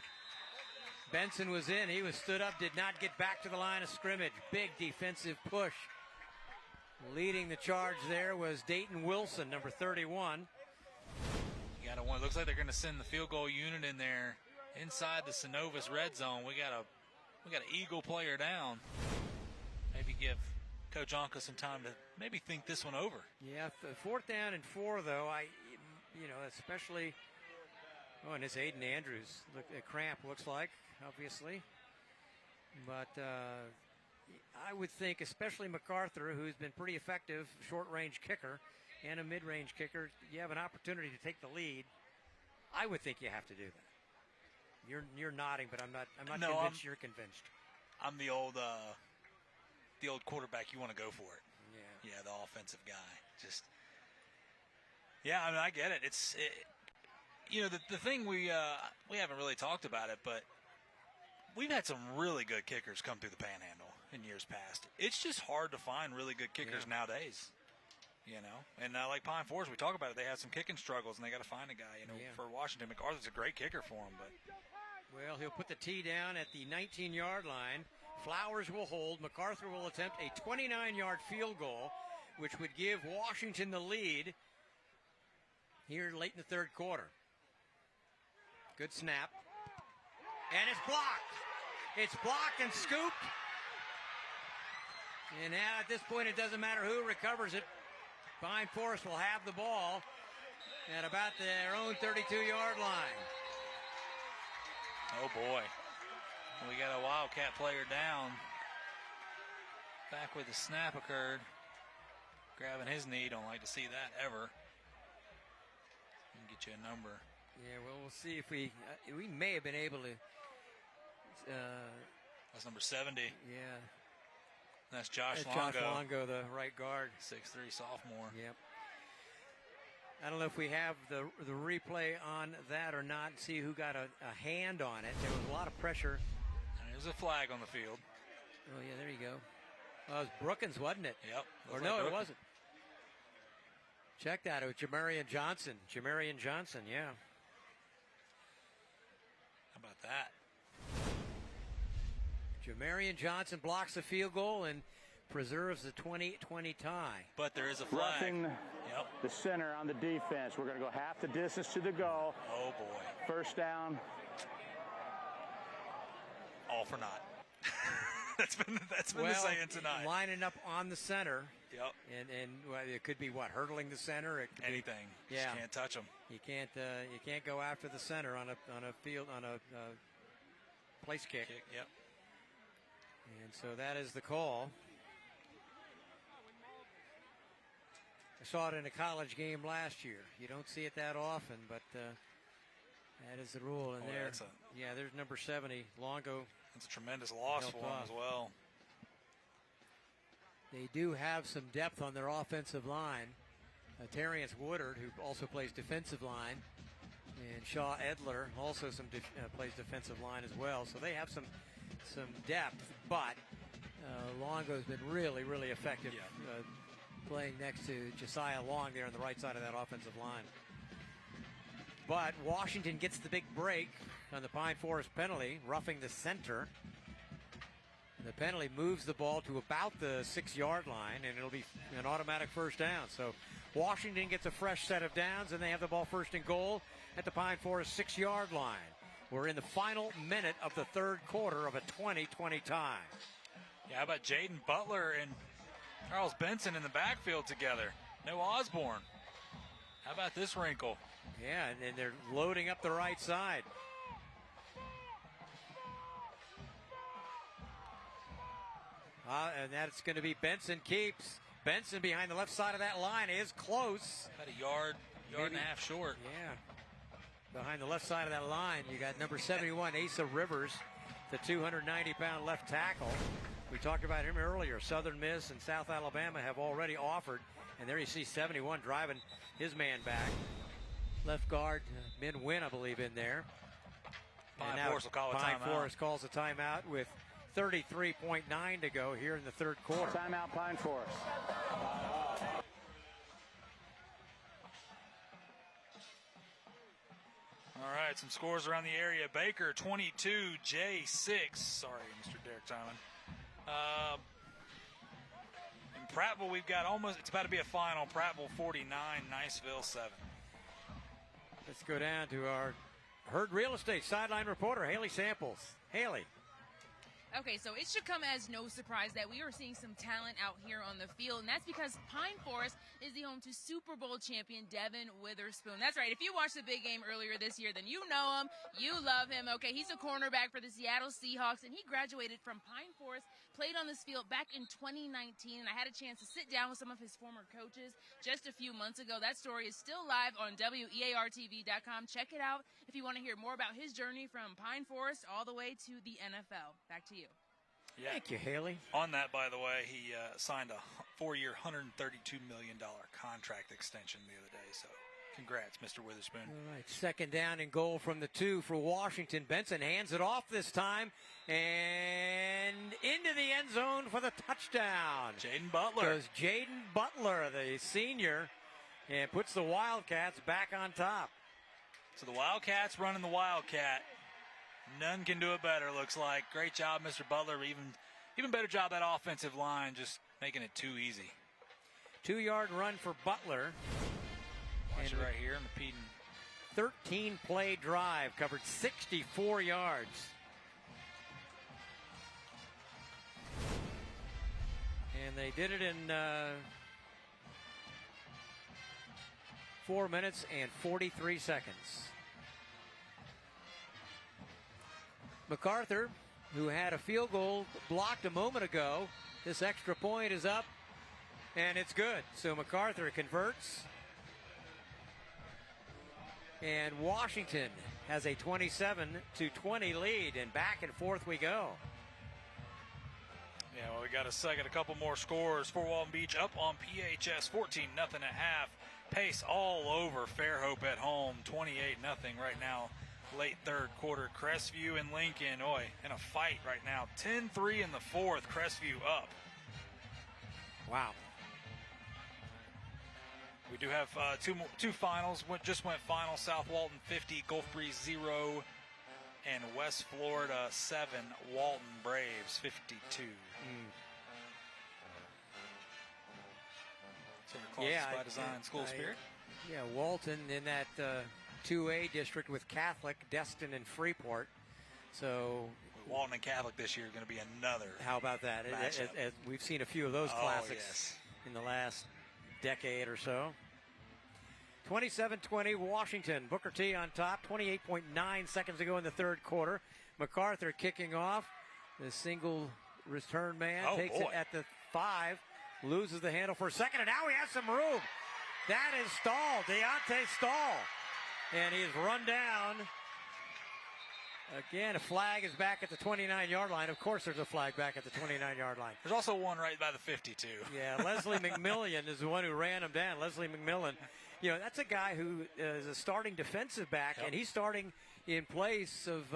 Benson was in. He was stood up, did not get back to the line of scrimmage. Big defensive push. Leading the charge there was Dayton Wilson, number 31. You got one. Looks like they're going to send the field goal unit in there inside the Synovus red zone. We got an Eagle player down. Maybe give Coach Anka some time to maybe think this one over. Yeah, 4th down and 4, though. Especially, and it's Aiden Andrews. Look, a cramp looks like, obviously. But I would think, especially MacArthur, who's been pretty effective short-range kicker and a mid-range kicker, you have an opportunity to take the lead. I would think you have to do that. You're nodding, but I'm not convinced you're convinced. I'm the old quarterback. You want to go for it. Yeah, the offensive guy. I get it. The thing we haven't really talked about it, but we've had some really good kickers come through the Panhandle in years past. It's just hard to find really good kickers nowadays. And like Pine Forest, we talk about it. They have some kicking struggles, and they got to find a guy. For Washington, MacArthur's a great kicker for them. But he'll put the tee down at the 19-yard line. Flowers will hold. MacArthur will attempt a 29-yard field goal, which would give Washington the lead here late in the 3rd quarter. Good snap. And it's blocked. It's blocked and scooped. And now at this point, it doesn't matter who recovers it. Pine Forest will have the ball at about their own 32-yard line. Oh, boy. We got a Wildcat player down. Back where the snap occurred. Grabbing his knee. Don't like to see that ever. Get you a number. Yeah, well, we'll see if we may have been able to. That's number 70. Yeah. That's Josh Longo. Josh Longo, the right guard. 6'3" sophomore. Yep. I don't know if we have the replay on that or not. See who got a hand on it. There was a lot of pressure. There's a flag on the field. Oh, yeah, there you go. Well, it was Brookins, wasn't it? Yep. Or no, it wasn't. Check that. It was Jamarian Johnson. Jamarian Johnson, yeah. How about that? Jamarian Johnson blocks the field goal and preserves the 20-20 tie. But there is a flag. Roughing the center on the defense. We're going to go half the distance to the goal. Oh, boy. 1st down. All for naught. That's been the saying tonight. Lining up on the center. Yep. And it could be hurdling the center. It could anything. Be, Just can't touch them. You can't go after the center on a place kick. Yep. And so that is the call. I saw it in a college game last year. You don't see it that often, but that is the rule. And there's number 70, Longo. That's a tremendous loss for them as well. They do have some depth on their offensive line. Terriance Woodard, who also plays defensive line, and Shaw Edler also plays defensive line as well. So they have some depth, but Longo's been really, really effective playing next to Josiah Long there on the right side of that offensive line. But Washington gets the big break on the Pine Forest penalty, roughing the center. The penalty moves the ball to about the 6-yard line, and it'll be an automatic 1st down. So Washington gets a fresh set of downs, and they have the ball 1st and goal at the Pine Forest 6-yard line. We're in the final minute of the 3rd quarter of a 20-20 tie. Yeah, how about Jaden Butler and Charles Benson in the backfield together? No Osborne. How about this wrinkle? Yeah, and they're loading up the right side. And that's going to be Benson keeps. Benson behind the left side of that line is close. About a yard and a half short. Yeah. Behind the left side of that line, you got number 71, Asa Rivers, the 290-pound left tackle. We talked about him earlier. Southern Miss and South Alabama have already offered. And there you see 71 driving his man back. Left guard, Min Win, I believe, in there. Pine Forest will call a timeout. Pine Forest calls a timeout with 33.9 to go here in the 3rd quarter. Timeout, Pine Forest. All right, some scores around the area. Baker 22, Jay 6. Sorry, Mr. Derek Timon. In Prattville, we've got it's about to be a final. Prattville 49, Niceville 7. Let's go down to our Herd Real Estate sideline reporter, Haley Samples. Haley. Okay, so it should come as no surprise that we are seeing some talent out here on the field, and that's because Pine Forest is the home to Super Bowl champion Devin Witherspoon. That's right. If you watched the big game earlier this year, then you know him. You love him. Okay, he's a cornerback for the Seattle Seahawks, and he graduated from Pine Forest, played on this field back in 2019, and I had a chance to sit down with some of his former coaches just a few months ago. That story is still live on WEARTV.com. Check it out if you want to hear more about his journey from Pine Forest all the way to the NFL. Back to you. Yeah. Thank you, Haley. On that, by the way, he signed a 4-year, $132 million contract extension the other day. So congrats, Mr. Witherspoon. All right, second down and goal from the 2 for Washington. Benson hands it off this time and into the end zone for the touchdown. Jaden Butler. Goes Jaden Butler, the senior, and puts the Wildcats back on top. So the Wildcats running the Wildcat. None can do it better, looks like. Great job, Mr. Butler. Even better job that offensive line, just making it too easy. 2-yard run for Butler. Watch it right here in the Peden. 13-play drive, covered 64 yards. And they did it in 4 minutes and 43 seconds. MacArthur, who had a field goal blocked a moment ago, this extra point is up, and it's good. So MacArthur converts, and Washington has a 27-20 lead, and back and forth we go. Yeah, well, we got a couple more scores. Fort Walton Beach up on PHS, 14-0 at half. Pace all over Fairhope at home, 28-0 right now. Late third quarter, Crestview and Lincoln, in a fight right now. 10-3 in the fourth, Crestview up. Wow. We do have two finals. Just went final. South Walton 50, Gulf Breeze 0, and West Florida 7, Walton Braves 52. By Design School Spirit. Yeah, Walton in that 2A district with Catholic, Destin, and Freeport. So Walton and Catholic this year is going to be another. How about that? We've seen a few of those classics in the last decade or so. 27-20 Washington. Booker T on top. 28.9 seconds to go in the third quarter. MacArthur kicking off. The single return man takes it at the 5. Loses the handle for a second, and now he has some room. That is Stahl, Deontay Stahl. And he is run down. Again, a flag is back at the 29-yard line. Of course there's a flag back at the 29-yard line. There's also one right by the 52. Yeah, Leslie McMillan is the one who ran him down. Leslie McMillan, that's a guy who is a starting defensive back, and he's starting in place of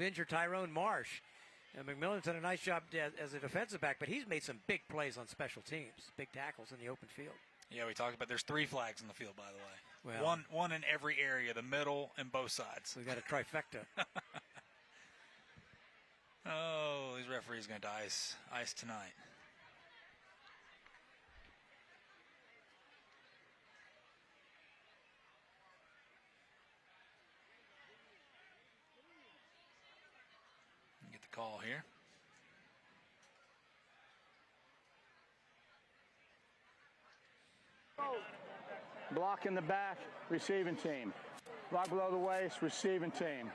injured Tyrone Marsh. McMillan's done a nice job as a defensive back, but he's made some big plays on special teams, big tackles in the open field. Yeah, we talked about there's 3 flags in the field, by the way. Well, one in every area, the middle and both sides. We got a trifecta. These referees going to ice tonight. Get the call here. Block in the back, receiving team. Block below the waist, receiving team.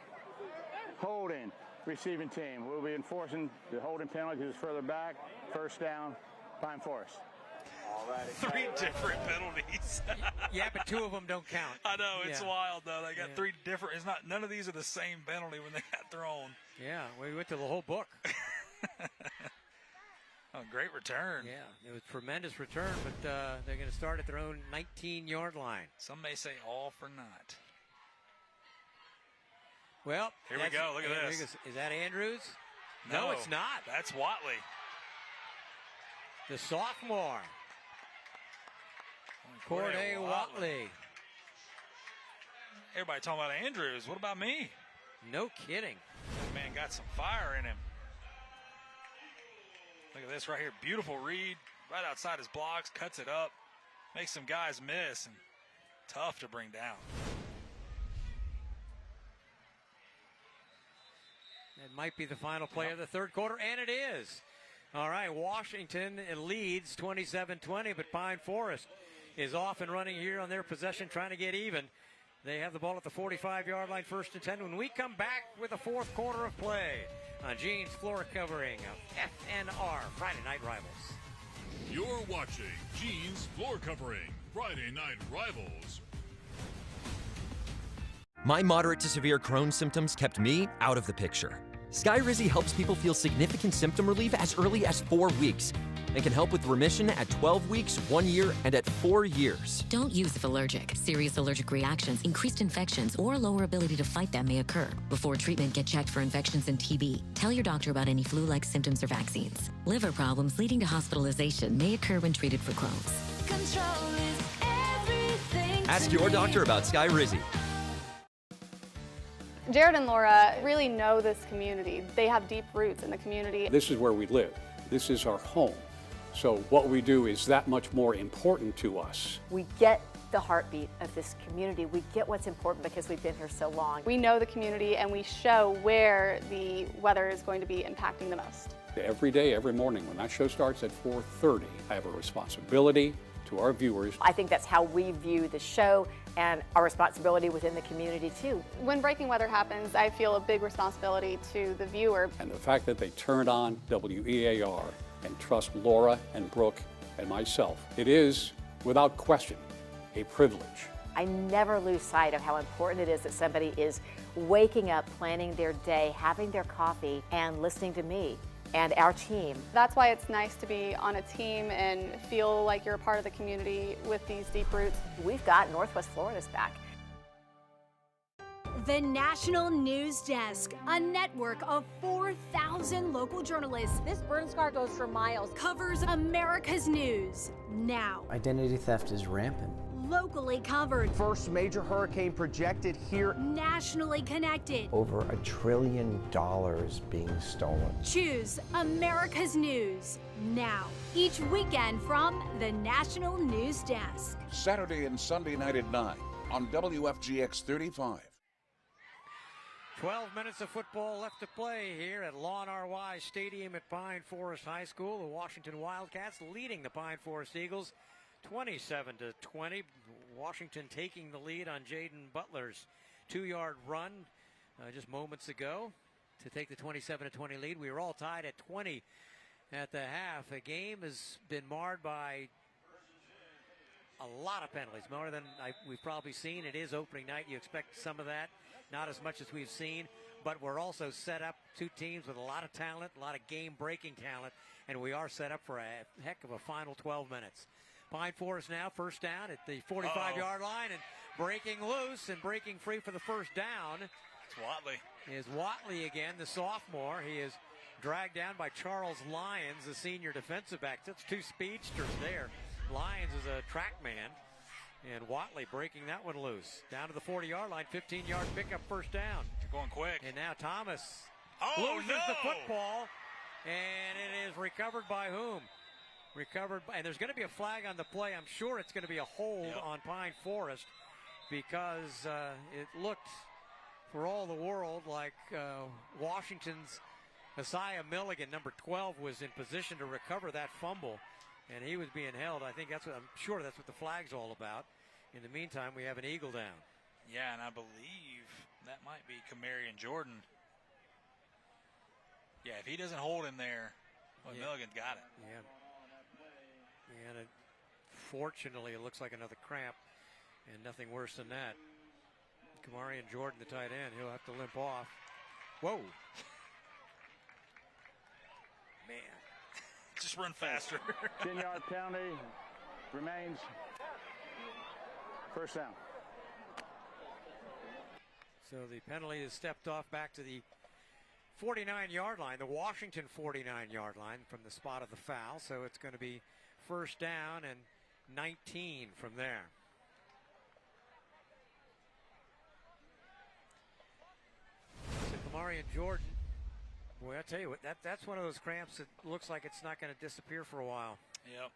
Holding, receiving team. We'll be enforcing the holding penalty because it's further back. First down, Pine Forest. 3 different penalties. Yeah, but 2 of them don't count. I know, it's wild though. They got 3 different. None of these are the same penalty when they got thrown. Yeah, we went to the whole book. Great return. Yeah, it was a tremendous return, but they're going to start at their own 19-yard line. Some may say all for naught. Well, here we go. Look at this. Is that Andrews? No, it's not. That's Watley. The sophomore. Corday Watley. Everybody talking about Andrews. What about me? No kidding. That man got some fire in him. Look at this right here. Beautiful read. Right outside his blocks. Cuts it up. Makes some guys miss. And tough to bring down. And might be the final play of the third quarter, and it is. All right, Washington leads 27-20, but Pine Forest is off and running here on their possession, trying to get even. They have the ball at the 45-yard line, 1st and 10. When we come back with the fourth quarter of play on Gene's floor covering of FNR Friday Night Rivals. You're watching Gene's floor covering Friday Night Rivals. My moderate to severe Crohn's symptoms kept me out of the picture. Skyrizi helps people feel significant symptom relief as early as 4 weeks and can help with remission at 12 weeks, 1 year, and at 4 years. Don't use if allergic. Serious allergic reactions, increased infections, or lower ability to fight them may occur. Before treatment, get checked for infections and TB. Tell your doctor about any flu-like symptoms or vaccines. Liver problems leading to hospitalization may occur when treated for Crohn's. Control is everything. Ask your doctor about Skyrizi. Jared and Laura really know this community. They have deep roots in the community. This is where we live. This is our home. So what we do is that much more important to us. We get the heartbeat of this community. We get what's important because we've been here so long. We know the community and we show where the weather is going to be impacting the most. Every day, every morning, when that show starts at 4:30, I have a responsibility to our viewers. I think that's how we view the show and our responsibility within the community too. When breaking weather happens, I feel a big responsibility to the viewer. And the fact that they turned on WEAR and trust Laura and Brooke and myself, it is, without question, a privilege. I never lose sight of how important it is that somebody is waking up, planning their day, having their coffee, and listening to me and our team. That's why it's nice to be on a team and feel like you're a part of the community with these deep roots. We've got Northwest Florida's back. The National News Desk, a network of 4,000 local journalists. This burn scar goes for miles. Covers America's news now. Identity theft is rampant. Locally covered. First major hurricane projected here. Nationally connected. Over $1 trillion being stolen. Choose America's News now. Each weekend from the National News Desk. Saturday and Sunday night at 9 on WFGX 35. 12 minutes of football left to play here at Lawn RY Stadium at Pine Forest High School. The Washington Wildcats leading the Pine Forest Eagles 27-20. Washington taking the lead on Jaden Butler's 2-yard run just moments ago to take the 27-20 lead. We were all tied at 20 at the half. The game has been marred by a lot of penalties, more than we've probably seen. It is opening night. You expect some of that, not as much as we've seen, but we're also set up, two teams with a lot of talent, a lot of game-breaking talent, and we are set up for a heck of a final 12 minutes. Pine Forest now first down at the 45-yard line and breaking loose and breaking free for the first down. It's Watley. Is Watley again, the sophomore. He is dragged down by Charles Lyons, the senior defensive back. That's two speedsters there. Lyons is a track man, and Watley breaking that one loose. Down to the 40-yard line, 15-yard pickup, first down. You're going quick. And now Thomas loses the football, and it is recovered by whom? Recovered by, and there's going to be a flag on the play. I'm sure it's going to be a hold on Pine Forest because it looked for all the world like Washington's Isaiah Milligan, number 12, was in position to recover that fumble, and he was being held. I'm sure that's what the flag's all about. In the meantime, we have an Eagle down. Yeah, and I believe that might be Kamarian Jordan. Yeah, if he doesn't hold him there, Milligan's got it. Yeah. And fortunately, it looks like another cramp, and nothing worse than that. Kamarian Jordan, the tight end, he'll have to limp off. Whoa. Man. Just run faster. 10-yard penalty remains. First down. So the penalty is stepped off back to the 49-yard line, the Washington 49-yard line from the spot of the foul. So it's going to be first down and 19 from there. So Kamarian Jordan, boy, I tell you what, that's one of those cramps that looks like it's not going to disappear for a while. Yep.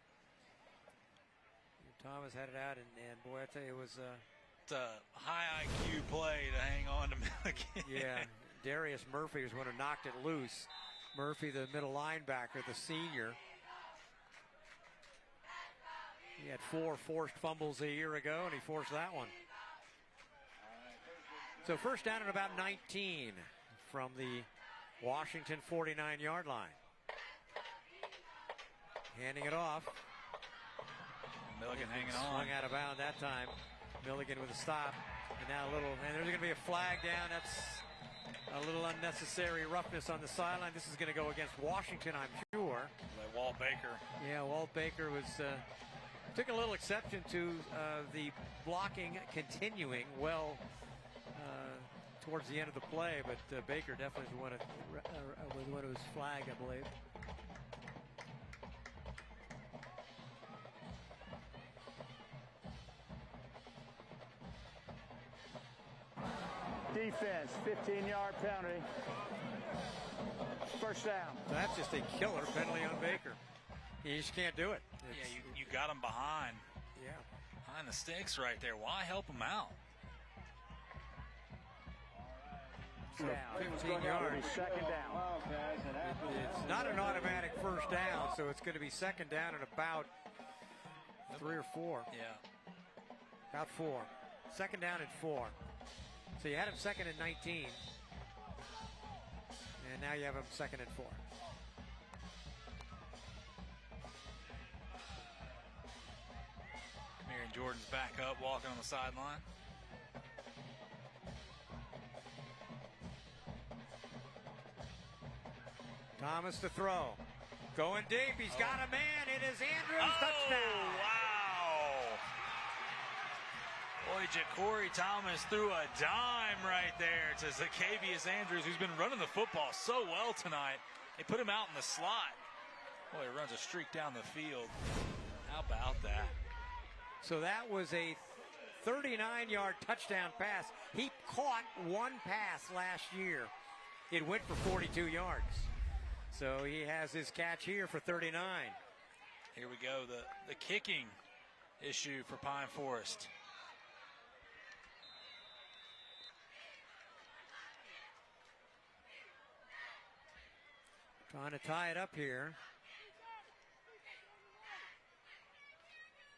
Thomas had it out, and boy, I tell you, it was it's a high IQ play to hang on to Milligan. Yeah, Darius Murphy was the one who knocked it loose. Murphy, the middle linebacker, the senior. He had 4 forced fumbles a year ago, and he forced that one. So first down at about 19 from the Washington 49-yard line. Handing it off. Milligan hanging on. Swung out of bounds that time. Milligan with a stop. And now and there's going to be a flag down. That's a little unnecessary roughness on the sideline. This is going to go against Washington, I'm sure. Like Walt Baker. Yeah, Walt Baker took a little exception to the blocking continuing towards the end of the play, but Baker definitely was the one who was flagged, I believe. Defense, 15-yard penalty. First down. So that's just a killer penalty on Baker. You just can't do it. Yeah, you got him behind. Yeah. Behind the sticks right there. Why help him out? So 15 yards. Second down. It's not an automatic first down, so it's going to be second down at about 3 or 4. Yeah. About 4. Second down at 4. So you had him second and 19. And now you have him second and 4. Marion Jordan's back up, walking on the sideline. Thomas to throw. Going deep. He's got a man. It is Andrews. Touchdown. Wow. Boy, Ja'Cory Thomas threw a dime right there to Zacchaeus Andrews, who's been running the football so well tonight. They put him out in the slot. Boy, he runs a streak down the field. How about that? So that was a 39-yard touchdown pass. He caught one pass last year. It went for 42 yards. So he has his catch here for 39. Here we go, the kicking issue for Pine Forest. Trying to tie it up here.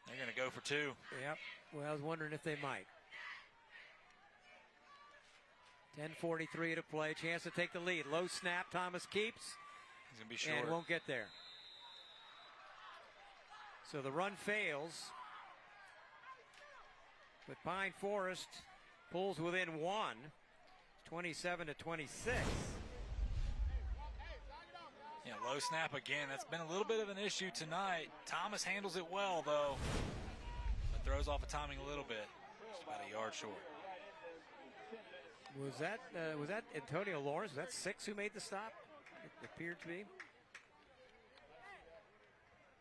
They're going to go for 2. Yep. Well, I was wondering if they might. 10:43 to play. Chance to take the lead. Low snap. Thomas keeps. He's going to be short. And won't get there. So the run fails. But Pine Forest pulls within 1. 27-26. Yeah, low snap again. That's been a little bit of an issue tonight. Thomas handles it well, though. But throws off of timing a little bit. Just about a yard short. Was that Antonio Lawrence? Was that 6 who made the stop? It appeared to be.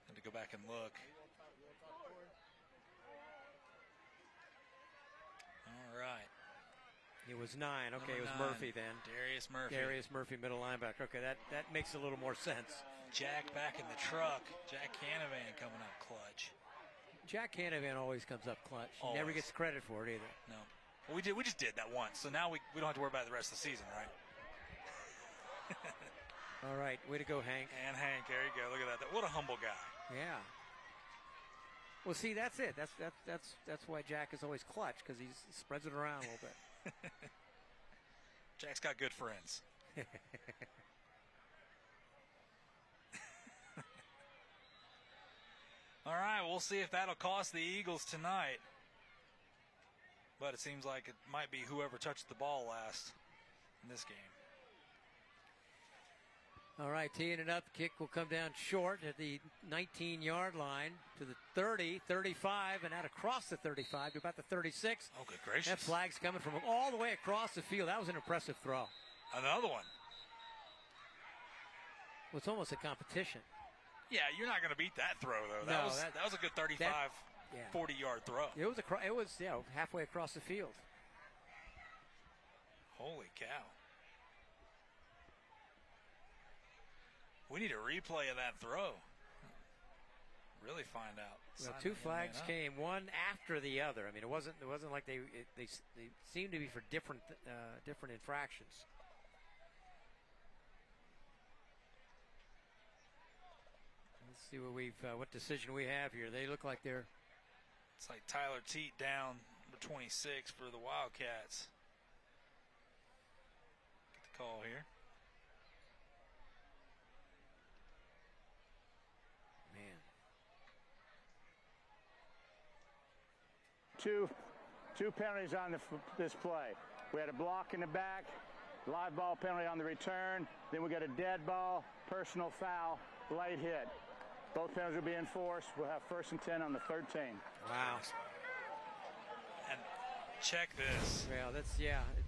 Had to go back and look. All right. It was 9. Okay, Number it was 9, Murphy then. Darius Murphy. Darius Murphy, middle linebacker. Okay, that makes a little more sense. Jack back in the truck. Jack Canavan coming up clutch. Jack Canavan always comes up clutch. He Always. never gets credit for it either. No. Well, we just did that once, so now we don't have to worry about it the rest of the season, right? All right, way to go, Hank. And Hank, there you go. Look at that. What a humble guy. Yeah. Well, see, that's it. That's why Jack is always clutch, because he spreads it around a little bit. Jack's got good friends. All right, we'll see if that'll cost the Eagles tonight. But it seems like it might be whoever touched the ball last in this game. All right, teeing it up. Kick will come down short at the 19-yard line to the 30, 35, and out across the 35 to about the 36. Oh, good gracious. That flag's coming from all the way across the field. That was an impressive throw. Another one. Well, it's almost a competition. Yeah, you're not going to beat that throw, though. That was a good 35, 40-yard throw. It was halfway across the field. Holy cow. We need a replay of that throw. Really find out. Well, 2 flags came, one after the other. I mean, it wasn't like they seemed to be for different infractions. see what decision we have here. They look like they're. It's like Tyler Teat down number 26 for the Wildcats. Get the call here. Man. Two penalties on this play. We had a block in the back, live ball penalty on the return. Then we got a dead ball, personal foul, late hit. Both penalties will be enforced. We'll have 1st and 10 on the 13. Wow. And check this. Well,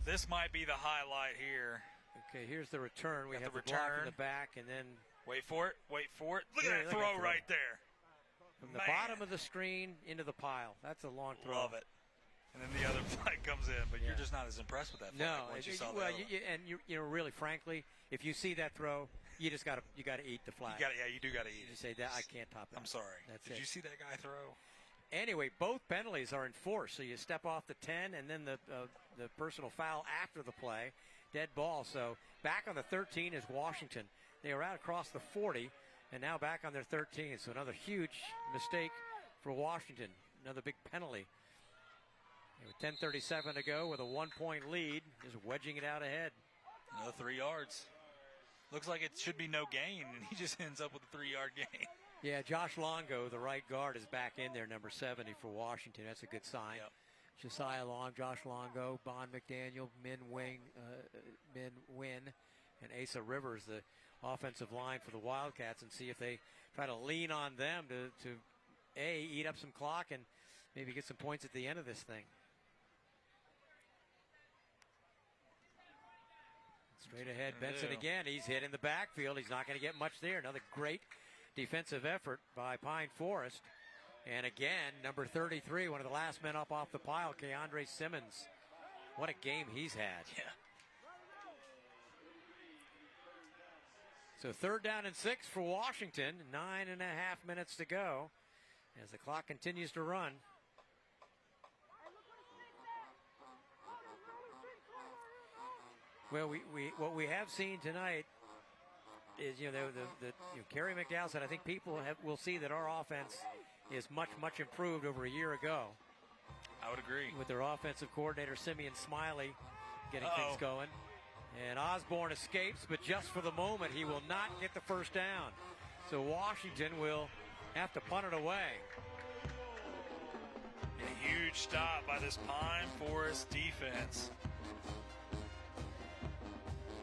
This might be the highlight here. Okay, here's the return. We have the block return in the back, and then. Wait for it. Look at that throw right there. From the bottom of the screen into the pile. That's a long throw. Love it. And then the other flag comes in, but you're just not as impressed with that flag once you saw that. Well, really, frankly, if you see that throw, you just got to eat the flag. You do got to eat it. You say that I can't top that. I'm sorry. Did you see that guy throw? Anyway, both penalties are enforced. So you step off the 10, and then the personal foul after the play, dead ball. So back on the 13 is Washington. They were out across the 40, and now back on their 13. So another huge mistake for Washington. Another big penalty. With 10:37 to go with a 1-point lead, just wedging it out ahead. Another 3 yards. Looks like it should be no gain, and he just ends up with a 3-yard gain. Yeah, Josh Longo, the right guard, is back in there, number 70 for Washington. That's a good sign. Yep. Josiah Long, Josh Longo, Bon McDaniel, Min Win, and Asa Rivers, the offensive line for the Wildcats, and see if they try to lean on them to eat up some clock and maybe get some points at the end of this thing. Straight ahead, Benson again. He's hit in the backfield. He's not going to get much there. Another great defensive effort by Pine Forest. And again, number 33, one of the last men up off the pile, Keandre Simmons. What a game he's had. Yeah. So 3rd down and 6 for Washington. 9.5 minutes to go as the clock continues to run. Well, what we have seen tonight is, Kerry McDowell said, I think people will see that our offense is much improved over a year ago. I would agree. With their offensive coordinator, Simeon Smiley, getting things going. And Osborne escapes, but just for the moment, he will not get the 1st down. So Washington will have to punt it away. A huge stop by this Pine Forest defense.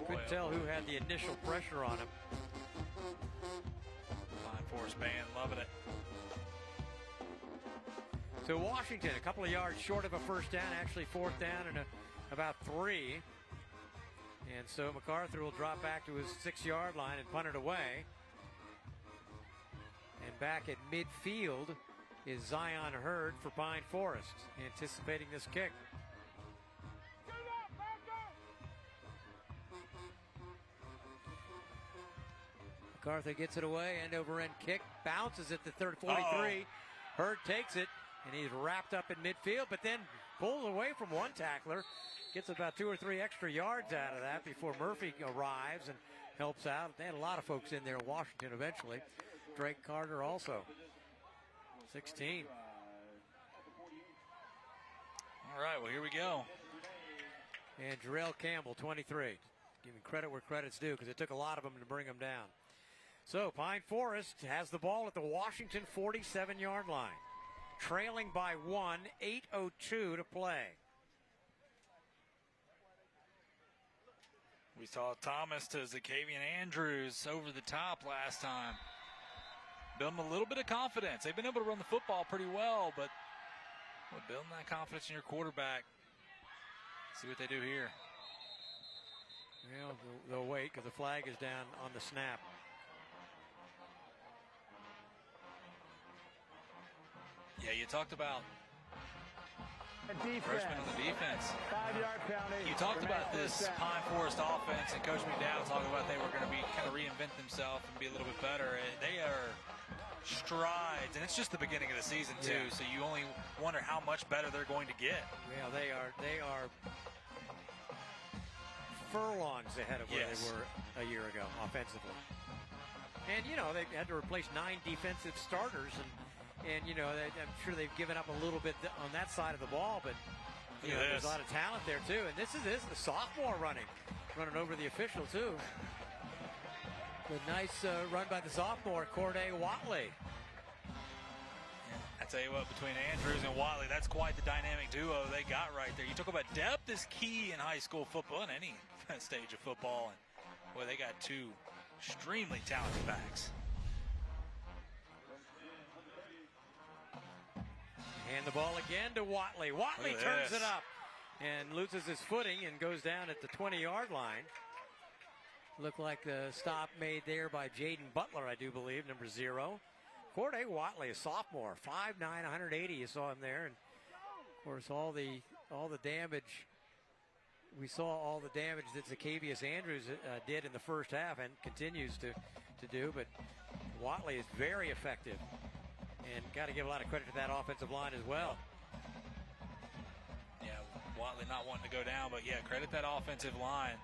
Couldn't tell who had the initial pressure on him. Pine Forest band loving it. So Washington, a couple of yards short of a 1st down, actually 4th down and about 3. And so MacArthur will drop back to his 6-yard line and punt it away. And back at midfield is Zion Hurd for Pine Forest, anticipating this kick. MacArthur gets it away, end over end kick, bounces at the 43. Hurd takes it, and he's wrapped up in midfield, but then pulls away from one tackler, gets about 2 or 3 extra yards out of that before Murphy arrives and helps out. They had a lot of folks in there, Washington eventually. Drake Carter also. 16. All right, well, here we go. And Jarrell Campbell, 23. Giving credit where credit's due because it took a lot of them to bring him down. So Pine Forest has the ball at the Washington 47-yard line. Trailing by 1, 8:02 to play. We saw Thomas to Zakavian Andrews over the top last time. Building a little bit of confidence. They've been able to run the football pretty well, but building that confidence in your quarterback. See what they do here. Well, they'll wait because the flag is down on the snap. Yeah, you talked about freshman on the defense. 5-yard penalty. You talked about this Pine Forest offense, and Coach McDowell talking about they were going to be kind of reinvent themselves and be a little bit better. They are strides, and it's just the beginning of the season too. So you only wonder how much better they're going to get. Yeah, they are furlongs ahead of where they were a year ago offensively. And, you know, they've had to replace 9 defensive starters, and you know, I'm sure they've given up a little bit on that side of the ball, but you know, there's a lot of talent there too. And this is the sophomore running over the official too. But nice run by the sophomore, Corday Watley. I tell you what, between Andrews and Watley, that's quite the dynamic duo they got right there. You talk about depth is key in high school football, in any stage of football. And boy, they got 2 extremely talented backs. And the ball again to Watley. Watley turns it up and loses his footing and goes down at the 20-yard line. Looked like the stop made there by Jaden Butler, I do believe, number 0. Corday Watley, a sophomore, 5'9", 180. You saw him there, and of course all the damage. We saw all the damage that Zacchaeus Andrews did in the first half and continues to do. But Watley is very effective, and got to give a lot of credit to that offensive line as well. Yeah, Watley not wanting to go down, but yeah, credit that offensive line.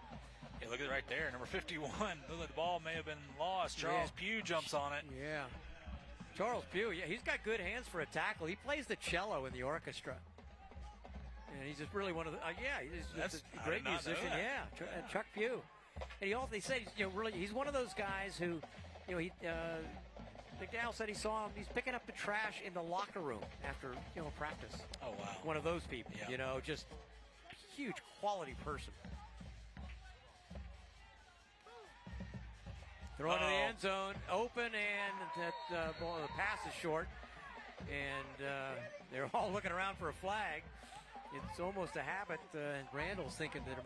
Yeah, look at it right there, number 51. Look like the ball may have been lost. Charles Pugh jumps on it. Yeah. Charles Pugh, yeah, he's got good hands for a tackle. He plays the cello in the orchestra. And he's just really one of the, he's just a great musician. Yeah, Chuck Pugh. And he said, he's one of those guys who, McDowell said he saw him, he's picking up the trash in the locker room after, practice. Oh, wow. One of those people, yeah. Just huge quality person. Throw into the end zone, open, and that ball, the pass is short. And they're all looking around for a flag. It's almost a habit. Randall's thinking that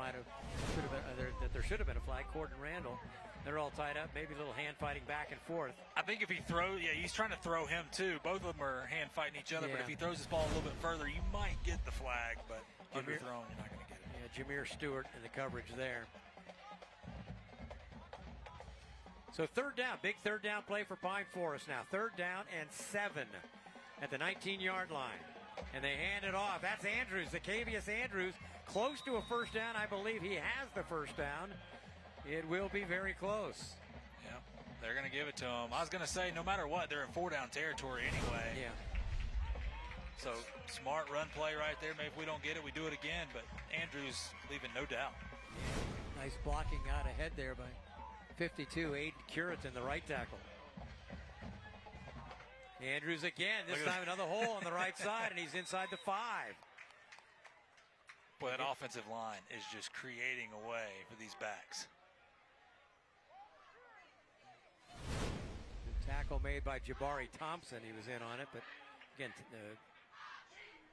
there should have been a flag. Corden Randall. They're all tied up. Maybe a little hand fighting back and forth. I think if he throws, he's trying to throw him too. Both of them are hand fighting each other. Yeah. But if he throws this ball a little bit further, you might get the flag. But underthrown, you're not going to get it. Yeah, Jameer Stewart in the coverage there. So third down, big third down play for Pine Forest now. 3rd down and 7 at the 19-yard line. And they hand it off. That's Andrews, Zacchaeus Andrews, close to a first down. I believe he has the first down. It will be very close. Yeah, they're going to give it to him. I was going to say, no matter what, they're in 4-down territory anyway. Yeah. So smart run play right there. Maybe if we don't get it, we do it again. But Andrews leaving no doubt. Yeah. Nice blocking out ahead there by 52, Aiden Curitan, the right tackle. Andrews again, this time another hole on the right side, and he's inside the 5. Boy, that offensive line is just creating a way for these backs. The tackle made by Jabari Thompson. He was in on it, but again,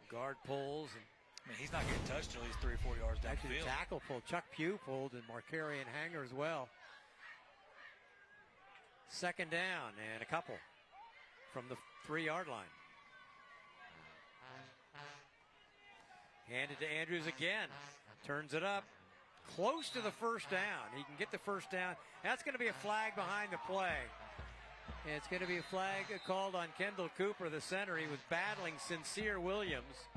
guard pulls. And I mean, he's not getting touched until he's 3 or 4 yards down the actually, field. the tackle pulled. Chuck Pugh pulled, and Markarian Hanger as well. 2nd down and a couple from the 3-yard line. Handed to Andrews again. Turns it up. Close to the first down. He can get the first down. That's going to be a flag behind the play. And it's going to be a flag called on Kendall Cooper, the center. He was battling Sincere Williams.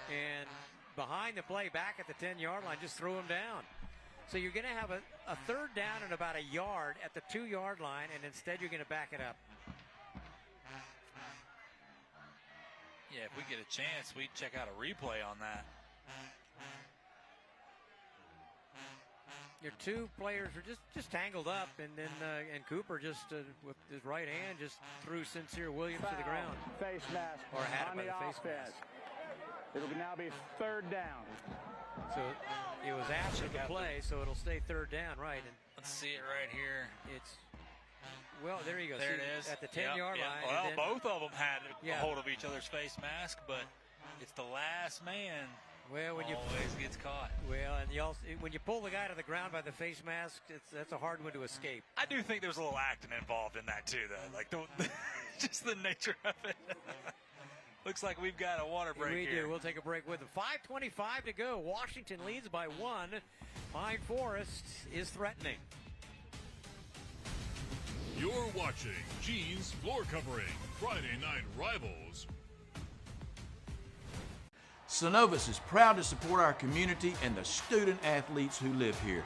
And behind the play, back at the 10-yard line, just threw him down. So you're going to have a 3rd down and about a yard at the 2-yard line, and instead you're going to back it up. Yeah, if we get a chance, we'd check out a replay on that. Your 2 players are just tangled up, and then and Cooper just with his right hand just threw Sincere Williams to the ground. Face mask or had on him by the the face offense. mask. It'll now be 3rd down. So it was after the play, so it'll stay 3rd down, right? And let's see it right here. It's there you go. There see, it is at the 10-yard line. Well, and then, both of them had a hold of each other's face mask, but it's the last man. Well, when always gets caught. Well, and you also, when you pull the guy to the ground by the face mask, that's a hard one to escape. I do think there's a little acting involved in that too, though. Like just the nature of it. Looks like we've got a water break We here. do. We'll take a break with them. 5:25 to go. Washington leads by 1. Pine Forest is threatening. You're watching Gene's Floor Covering Friday Night Rivals. Synovus is proud to support our community and the student athletes who live here.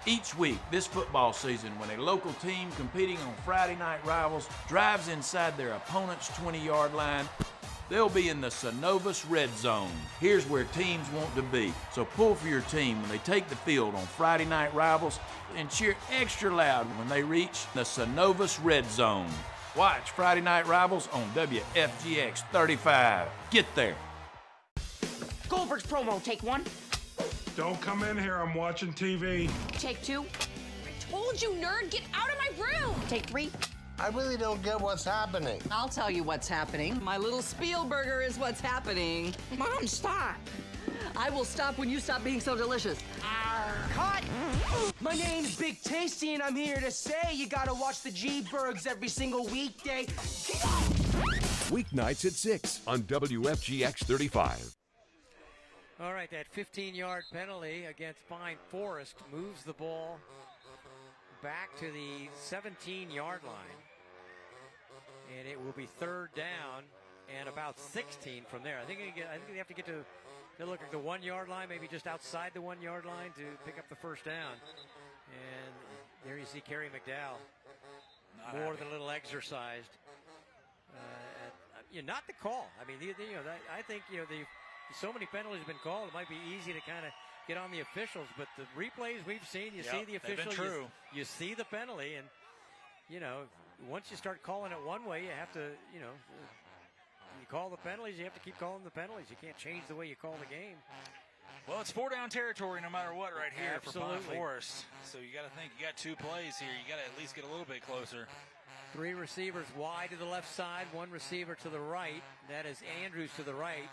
Each week this football season, when a local team competing on Friday Night Rivals drives inside their opponent's 20-yard line, they'll be in the Synovus Red Zone. Here's where teams want to be. So pull for your team when they take the field on Friday Night Rivals and cheer extra loud when they reach the Synovus Red Zone. Watch Friday Night Rivals on WFGX 35. Get there. Goldberg's promo, take one. Don't come in here, I'm watching TV. Take two. I told you, nerd, get out of my room. Take three. I really don't get what's happening. I'll tell you what's happening. My little Spielberger is what's happening. Mom, stop. I will stop when you stop being so delicious. Cut! My name's Big Tasty, and I'm here to say you gotta watch the G-Bergs every single weekday. Weeknights at 6 on WFGX 35. All right, that 15-yard penalty against Pine Forest moves the ball back to the 17-yard line. And it will be third down and about 16 from there. I think they have to get to, they'll look at the 1-yard line, maybe just outside the 1-yard line to pick up the first down. And there you see Kerry McDowell, more than a little exercised. Not the call. I mean, I think, so many penalties have been called, it might be easy to kind of get on the officials, but the replays we've seen, you see the official, you see the penalty, and, once you start calling it one way, you have to, you call the penalties, you have to keep calling the penalties. You can't change the way you call the game. Well, it's 4-down territory no matter what right here Absolutely. for Pine Forest. So you got to think, you got 2 plays here. You got to at least get a little bit closer. 3 receivers wide to the left side, 1 receiver to the right. That is Andrews to the right.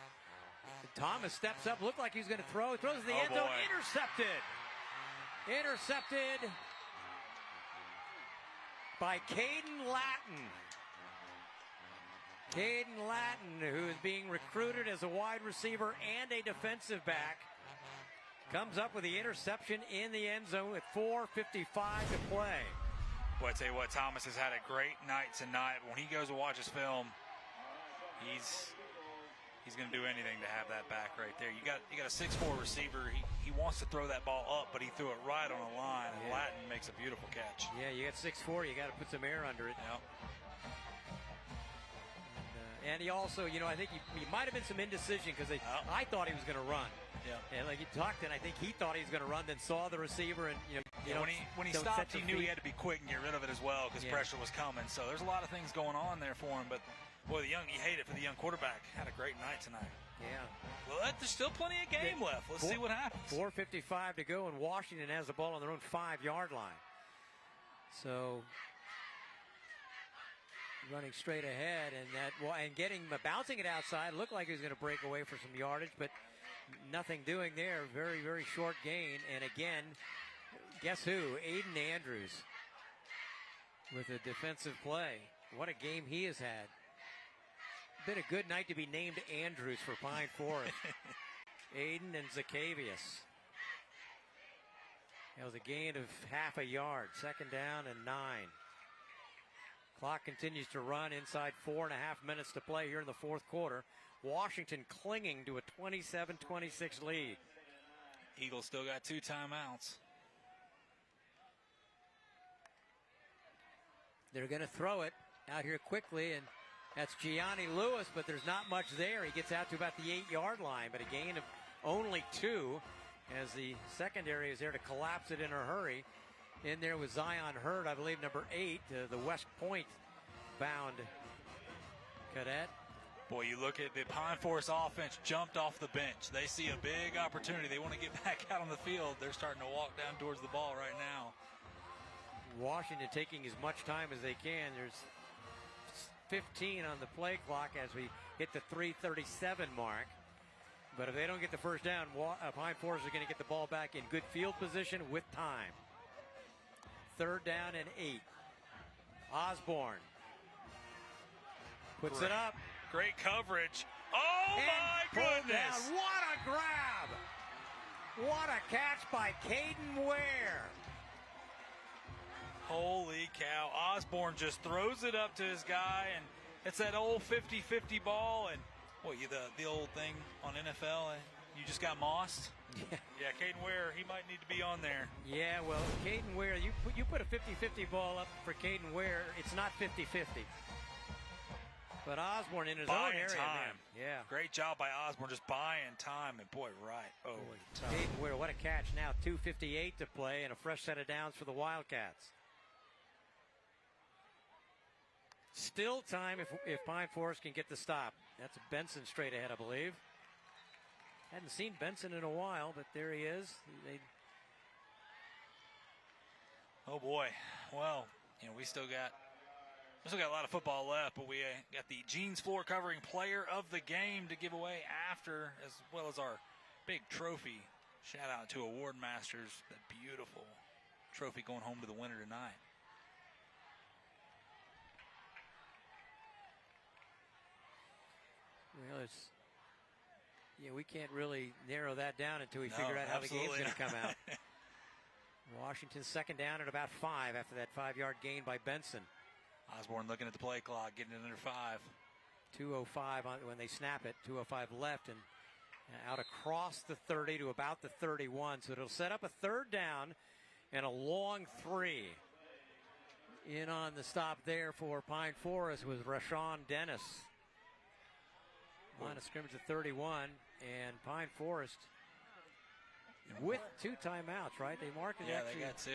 Thomas steps up, looked like he was going to throw. He throws to the end zone, intercepted. Intercepted by Caden Latin. Caden Latin, who is being recruited as a wide receiver and a defensive back, comes up with the interception in the end zone with 4:55 to play. Boy, I tell you what, Thomas has had a great night tonight. When he goes to watch his film, he's going to do anything to have that back right there. You got a 6'4" receiver. He wants to throw that ball up, but he threw it right on a line, and Latin makes a beautiful catch. Yeah, you got 6'4", you got to put some air under it. Yep. And he also, I think he might have been some indecision because I thought he was going to run. Yeah. And like he talked, and I think he thought he was going to run, then saw the receiver, and when he stopped, he knew he had to be quick and get rid of it as well because pressure was coming. So there's a lot of things going on there for him, but. Boy, you hate it for the young quarterback. Had a great night tonight. Yeah. Well, there's still plenty of game left. Let's see what happens. 4:55 to go, and Washington has the ball on their own 5-yard line. So running straight ahead, and bouncing it outside. Looked like he was going to break away for some yardage, but nothing doing there. Very, very short gain. And again, guess who? Aiden Andrews with a defensive play. What a game he has had. Been a good night to be named Andrews for Pine Forest. Aiden and Zacchaeus. That was a gain of half a yard. 2nd down and 9. Clock continues to run inside 4.5 minutes to play here in the 4th quarter. Washington clinging to a 27-26 lead. Eagles still got 2 timeouts. They're going to throw it out here quickly, and that's Gianni Lewis, but there's not much there. He gets out to about the 8-yard line, but a gain of only 2 as the secondary is there to collapse it in a hurry. In there was Zion Hurd, I believe, number 8, the West Point bound cadet. Boy, you look at the Pine Forest offense jumped off the bench. They see a big opportunity. They want to get back out on the field. They're starting to walk down towards the ball right now. Washington taking as much time as they can. There's 15 on the play clock as we hit the 3:37 mark. But if they don't get the first down, Pine Forest is going to get the ball back in good field position with time. 3rd down and 8. Osborne puts it up. Great coverage. Oh, my goodness. What a grab. What a catch by Caden Ware. Holy cow. Osborne just throws it up to his guy, and it's that old 50-50 ball. And The old thing on NFL, you just got mossed? Yeah, Caden Ware, he might need to be on there. Yeah, well, Caden Ware, you put a 50-50 ball up for Caden Ware, it's not 50-50. But Osborne in his own area, man. Yeah. Great job by Osborne, just buying time, and boy, right. Oh, Caden Ware, what a catch now. 2:58 to play and a fresh set of downs for the Wildcats. Still time if Pine Forest can get the stop. That's Benson straight ahead, I believe. Hadn't seen Benson in a while, but there he is. Oh boy. Well, we still got a lot of football left, but we got the Jeans Floor Covering Player of the Game to give away after, as well as our big trophy. Shout out to Award Masters, that beautiful trophy going home to the winner tonight. Well, we can't really narrow that down until we figure out how the game's going to come out. Washington's second down at about 5 after that 5-yard gain by Benson. Osborne looking at the play clock, getting it under 5. 2:05 when they snap it, 2:05 left, and out across the 30 to about the 31. So it'll set up a third down and a long 3. In on the stop there for Pine Forest was Rashawn Dennis. Line of scrimmage at 31, and Pine Forest with 2 timeouts, right? They marked it. Yeah, they got 2.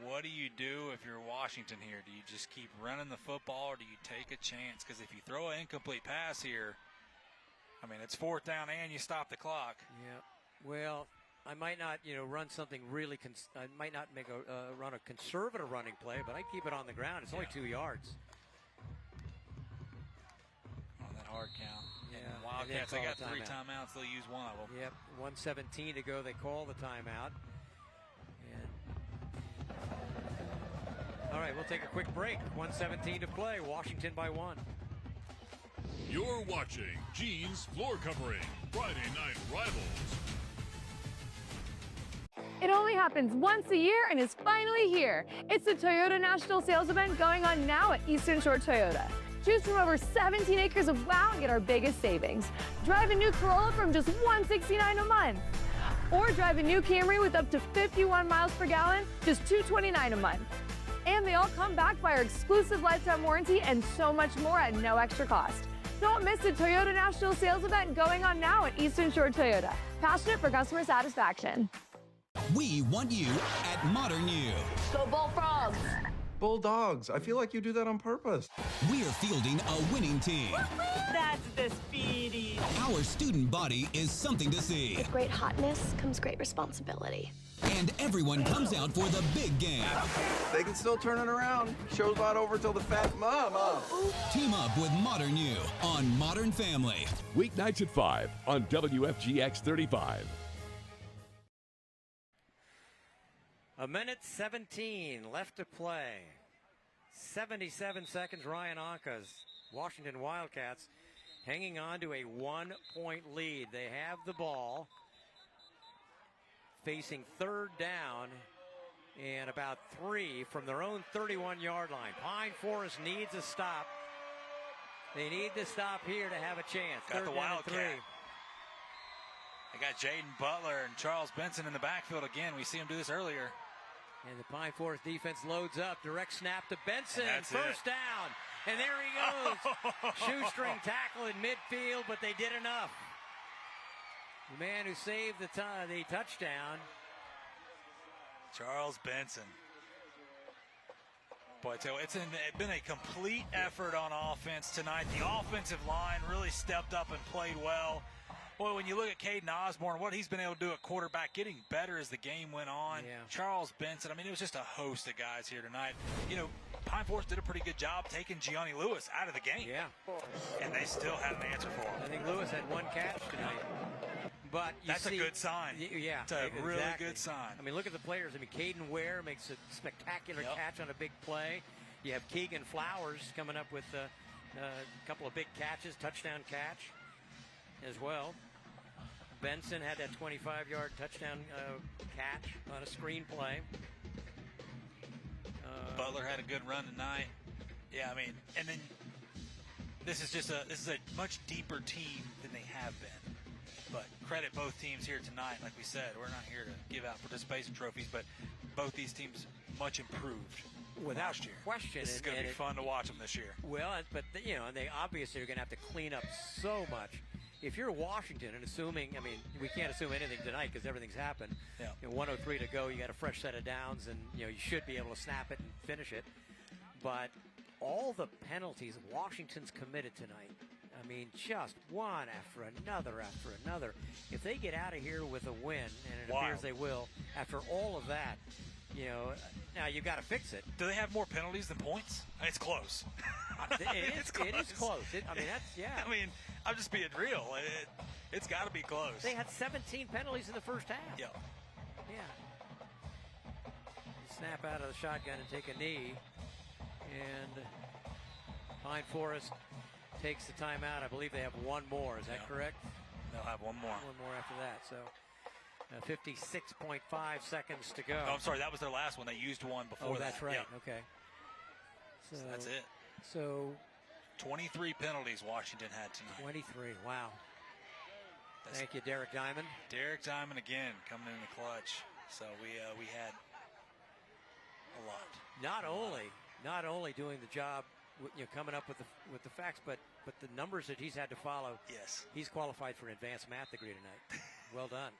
What do you do if you're Washington here? Do you just keep running the football, or do you take a chance? Because if you throw an incomplete pass here, it's 4th down and you stop the clock. Yeah. Well, I might not, run something really. I might not make run a conservative running play, but I keep it on the ground. It's only 2 yards. On that hard count. Yeah. And Wildcats, they got 3 timeouts. They'll use one of them. Yep. 1:17 to go. They call the timeout. All right, we'll take a quick break. 1:17 to play. Washington by 1. You're watching Jeans Floor Covering Friday Night Rivals. It only happens once a year and is finally here. It's the Toyota National Sales Event going on now at Eastern Shore Toyota. Choose from over 17 acres of wow and get our biggest savings. Drive a new Corolla from just $169 a month. Or drive a new Camry with up to 51 miles per gallon, just $229 a month. And they all come backed by our exclusive lifetime warranty and so much more at no extra cost. Don't miss the Toyota National Sales Event going on now at Eastern Shore Toyota. Passionate for customer satisfaction. We want you at Modern U. Go Bullfrogs! Bulldogs. I feel like you do that on purpose. We are fielding a winning team. That's the speedy. Our student body is something to see. With great hotness comes great responsibility. And everyone comes out for the big game. They can still turn it around. Show's not over till the fat mama. Team up with Modern U on Modern Family. Weeknights at 5 on WFGX 35. A minute 17 left to play. 77 seconds, Ryan Anka's Washington Wildcats hanging on to a 1-point lead. They have the ball, facing 3rd down and about 3 from their own 31-yard line. Pine Forest needs a stop. They need to stop here to have a chance. Got 3rd the down Wildcat. and 3. They got Jaden Butler and Charles Benson in the backfield again. We see him do this earlier. And the Pine Forest defense loads up. Direct snap to Benson. First down. And there he goes. Shoestring tackle in midfield, but they did enough. The man who saved the touchdown. Charles Benson. Boy, I tell you, it's been a complete effort on offense tonight. The offensive line really stepped up and played well. Boy, when you look at Caden Osborne, what he's been able to do at quarterback, getting better as the game went on. Yeah. Charles Benson, it was just a host of guys here tonight. Pine Forest did a pretty good job taking Gianni Lewis out of the game. Yeah. And they still had an answer for him. I think Lewis had 1 catch tonight. But that's a good sign. Yeah. It's a really good sign. Look at the players. Caden Ware makes a spectacular catch on a big play. You have Keegan Flowers coming up with a couple of big catches, touchdown catch as well. Benson had that 25-yard touchdown catch on a screen play. Butler had a good run tonight. Yeah, and then this is a much deeper team than they have been. But credit both teams here tonight. Like we said, we're not here to give out participation trophies, but both these teams much improved without last year. Question. This is going to be fun to watch them this year. Well, but you know, and they obviously are going to have to clean up so much. If you're Washington, and assuming, I mean, we can't assume anything tonight because everything's happened. Yeah. You know, 103 to go, you got a fresh set of downs, and you know you should be able to snap it and finish it. But all the penalties Washington's committed tonight, I mean, just one after another. If they get out of here with a win, and it appears they will, after all of that, you know, now you've got to fix it. Do they have more penalties than points? It's close. It is close. I mean, that's, yeah. I mean, I'm just being real. It's got to be close. They had 17 penalties in the first half. Yeah. Snap out of the shotgun and take a knee. And Pine Forest takes the timeout. I believe they have one more. Is that correct? They'll have one more. One more after that. So 56.5 seconds to go. Oh, I'm sorry. That was their last one. They used one before that. Oh, that's right. Yeah. Okay. So that's it. So 23 penalties Washington had tonight. 23. Wow. Thank you, Derek Diamond. Derek Diamond again coming in the clutch. So we had a lot. Not only doing the job, you know, coming up with the facts, but the numbers that he's had to follow. Yes. He's qualified for an advanced math degree tonight. Well done.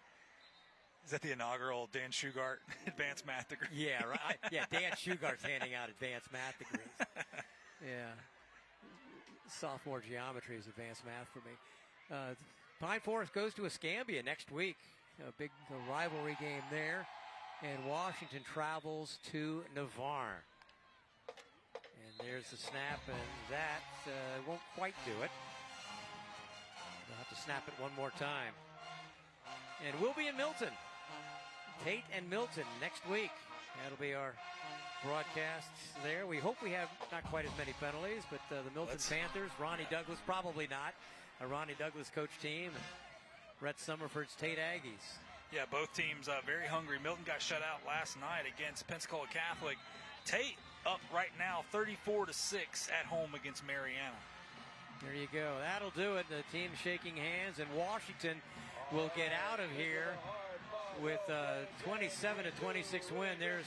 Is that the inaugural Dan Shugart advanced math degree? Yeah, right. Yeah, Dan Shugart's handing out advanced math degrees. Yeah. Sophomore geometry is advanced math for me. Pine Forest goes to Escambia next week. A big rivalry game there. And Washington travels to Navarre. And there's the snap, and that won't quite do it. They'll have to snap it one more time. And we'll be in Milton. Tate and Milton next week. That'll be our broadcasts there. We hope we have not quite as many penalties, but the Milton Panthers, Ronnie Douglas, probably not. A Ronnie Douglas coach team. And Brett Summerford's Tate Aggies. Yeah, both teams very hungry. Milton got shut out last night against Pensacola Catholic. Tate up right now 34-6 at home against Mariana. There you go. That'll do it. The team shaking hands, and Washington will get out of here with a 27-26 win. There's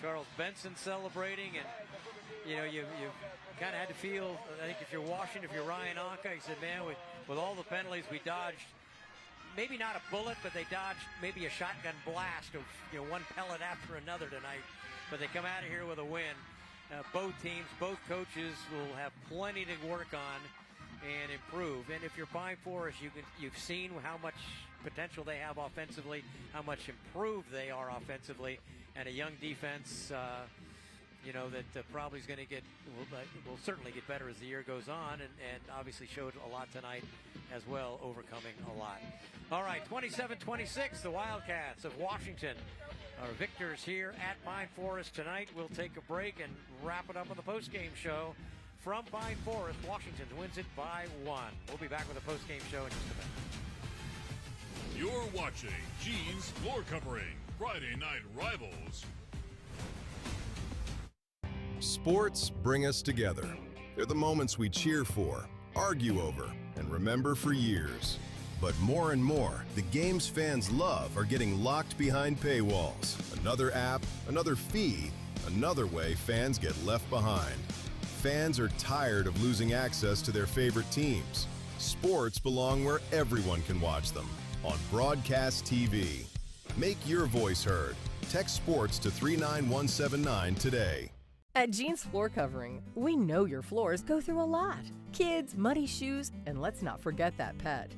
Charles Benson celebrating, and you know you've kind of had to feel. I think if you're Washington, if you're Ryan Anka, he said, "Man, with all the penalties we dodged, maybe not a bullet, but they dodged maybe a shotgun blast of one pellet after another tonight. But they come out of here with a win." Both teams, both coaches will have plenty to work on and improve. And if you're Pine Forest, you've seen how much potential they have offensively, how much improved they are offensively, and a young defense, that probably is going to will certainly get better as the year goes on, and obviously showed a lot tonight as well, overcoming a lot. All right, 27-26, the Wildcats of Washington are victors here at Pine Forest tonight. We'll take a break and wrap it up on the postgame show from Pine Forest. Washington wins it by 1. We'll be back with a postgame show in just a minute. You're watching Gene's Floor Covering, Friday Night Rivals. Sports bring us together. They're the moments we cheer for, argue over, and remember for years. But more and more, the games fans love are getting locked behind paywalls. Another app, another fee, another way fans get left behind. Fans are tired of losing access to their favorite teams. Sports belong where everyone can watch them, on broadcast TV. Make your voice heard. Text sports to 39179 today. At Gene's Floor Covering, we know your floors go through a lot. Kids, muddy shoes, and let's not forget that pet.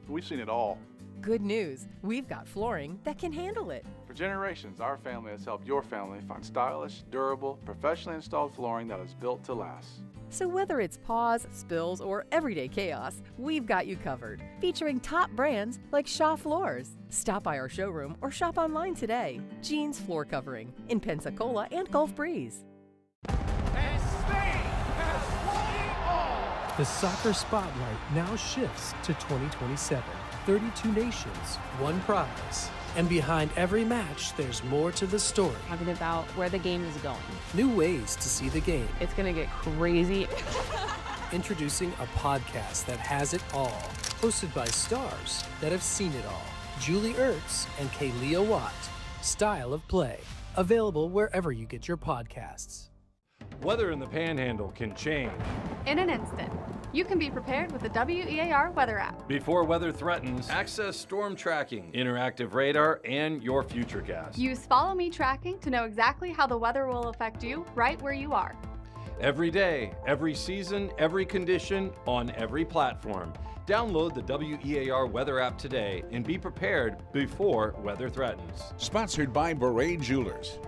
We've seen it all. Good news, we've got flooring that can handle it. For generations, our family has helped your family find stylish, durable, professionally installed flooring that is built to last. So whether it's paws, spills, or everyday chaos, we've got you covered. Featuring top brands like Shaw Floors. Stop by our showroom or shop online today. Gene's Floor Covering in Pensacola and Gulf Breeze. And Spain has won it all! The soccer spotlight now shifts to 2027. 32 nations, one prize. And behind every match, there's more to the story. Talking about where the game is going. New ways to see the game. It's going to get crazy. Introducing a podcast that has it all. Hosted by stars that have seen it all. Julie Ertz and Kaylia Watt. Style of Play. Available wherever you get your podcasts. Weather in the Panhandle can change. In an instant, you can be prepared with the WEAR weather app. Before weather threatens, access storm tracking, interactive radar, and your Futurecast. Use Follow Me tracking to know exactly how the weather will affect you right where you are. Every day, every season, every condition, on every platform. Download the WEAR weather app today and be prepared before weather threatens. Sponsored by Beret Jewelers.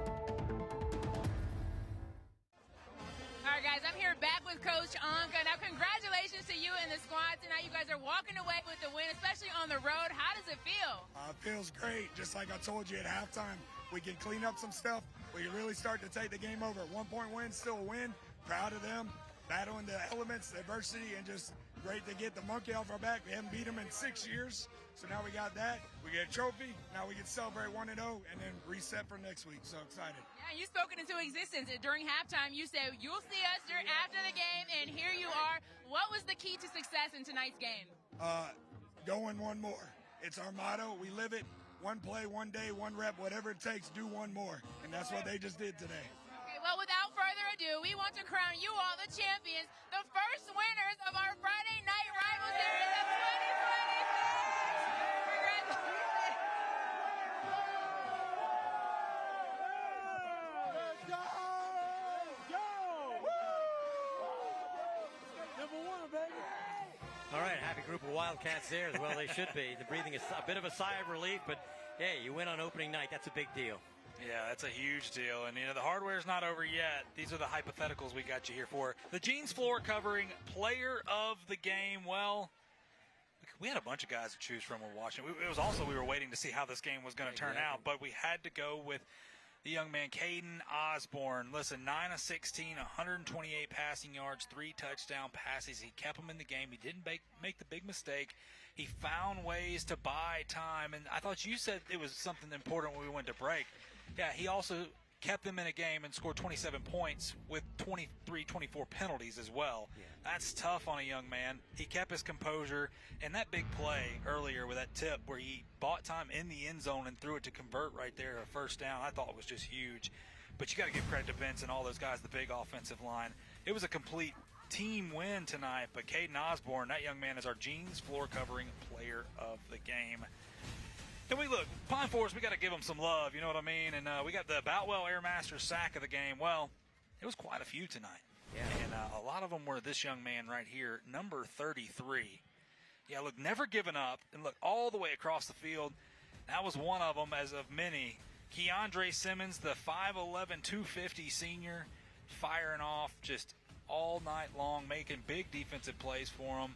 All right, guys, I'm here back with Coach Anka. Now, congratulations to you and the squad tonight. You guys are walking away with the win, especially on the road. How does it feel? It feels great. Just like I told you at halftime, we can clean up some stuff. We can really start to take the game over. 1-point win, still a win. Proud of them. Battling the elements, the adversity, and just great to get the monkey off our back. We haven't beat them in 6 years, so now we got that. We get a trophy. Now we can celebrate 1-0 and then reset for next week. So excited. Yeah, you spoke it into existence. During halftime, you said, you'll see us after the game, and here you are. What was the key to success in tonight's game? Going one more. It's our motto. We live it. One play, one day, one rep, whatever it takes, do one more. And that's what they just did today. Well, without further ado, we want to crown you all the champions, the first winners of our Friday Night Rival Series of 2020. Number one, baby. All right, happy group of Wildcats there as well. They should be. They're breathing a bit of a sigh of relief, but hey, you win on opening night. That's a big deal. Yeah, that's a huge deal. And, the hardware's not over yet. These are the hypotheticals we got you here for. The Jeans Floor Covering Player of the Game. Well, we had a bunch of guys to choose from. We're watching. It was also, we were waiting to see how this game was going to turn out. But we had to go with the young man, Caden Osborne. Listen, 9 of 16, 128 passing yards, 3 touchdown passes. He kept them in the game. He didn't make the big mistake. He found ways to buy time. And I thought you said it was something important when we went to break. Yeah, he also kept them in a game and scored 27 points with 23, 24 penalties as well. Yeah. That's tough on a young man. He kept his composure, and that big play earlier with that tip where he bought time in the end zone and threw it to convert right there, a first down, I thought was just huge. But you got to give credit to Vince and all those guys, the big offensive line. It was a complete team win tonight, but Caden Osborne, that young man, is our Jeans Floor Covering Player of the Game. And Pine Forest, we got to give them some love, you know what I mean? And we got the Boutwell Airmaster sack of the game. Well, it was quite a few tonight. Yeah. And a lot of them were this young man right here, number 33. Yeah, never giving up. And all the way across the field. That was one of them, as of many. Keandre Simmons, the 5'11", 250 senior, firing off just all night long, making big defensive plays for him.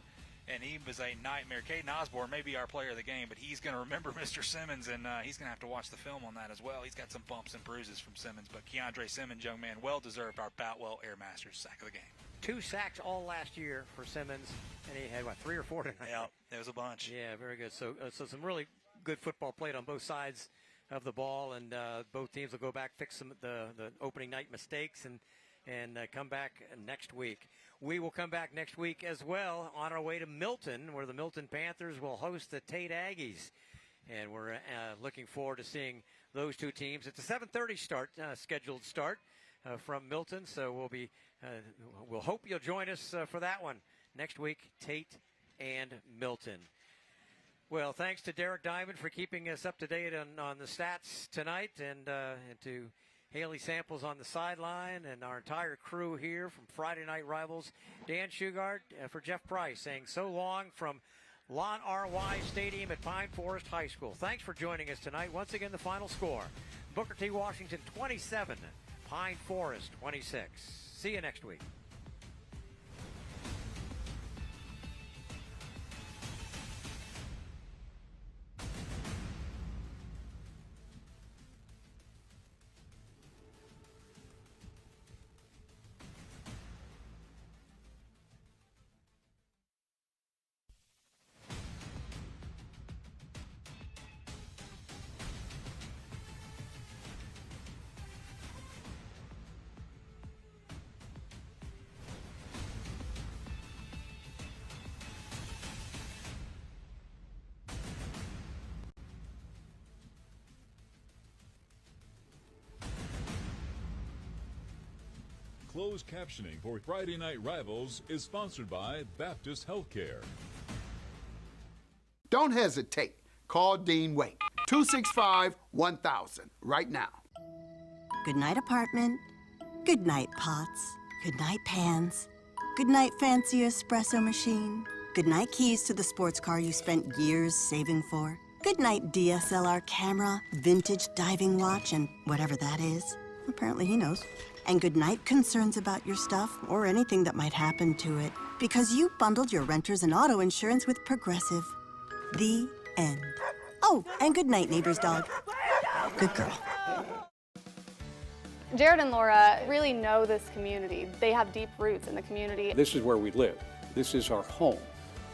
And he was a nightmare. Caden Osborne may be our player of the game, but he's going to remember Mr. Simmons, and he's going to have to watch the film on that as well. He's got some bumps and bruises from Simmons, but Keandre Simmons, young man, well-deserved our Boutwell Airmasters sack of the game. 2 sacks all last year for Simmons, and he had, 3 or 4 tonight? Yeah, there was a bunch. Yeah, very good. So some really good football played on both sides of the ball, and both teams will go back, fix the opening night mistakes, and come back next week. We will come back next week as well on our way to Milton, where the Milton Panthers will host the Tate Aggies. And we're looking forward to seeing those two teams. It's a 7:30 scheduled start from Milton, so we'll hope you'll join us for that one next week, Tate and Milton. Well, thanks to Derek Diamond for keeping us up to date on the stats tonight, and to Haley Samples on the sideline, and our entire crew here from Friday Night Rivals. Dan Shugart for Jeff Price saying so long from Lon R.Y. Stadium at Pine Forest High School. Thanks for joining us tonight. Once again, the final score, Booker T. Washington 27, Pine Forest 26. See you next week. closed captioning for Friday Night Rivals is sponsored by Baptist Healthcare. Don't hesitate. Call Dean Wake. 265-1000 right now. Good night, apartment. Good night, pots. Good night, pans. Good night, fancy espresso machine. Good night, keys to the sports car you spent years saving for. Good night, DSLR camera, vintage diving watch, and whatever that is. Apparently he knows. And good night, concerns about your stuff or anything that might happen to it. Because you bundled your renters and auto insurance with Progressive. The end. Oh, and good night, neighbor's dog. Good girl. Jared and Laura really know this community. They have deep roots in the community. This is where we live. This is our home.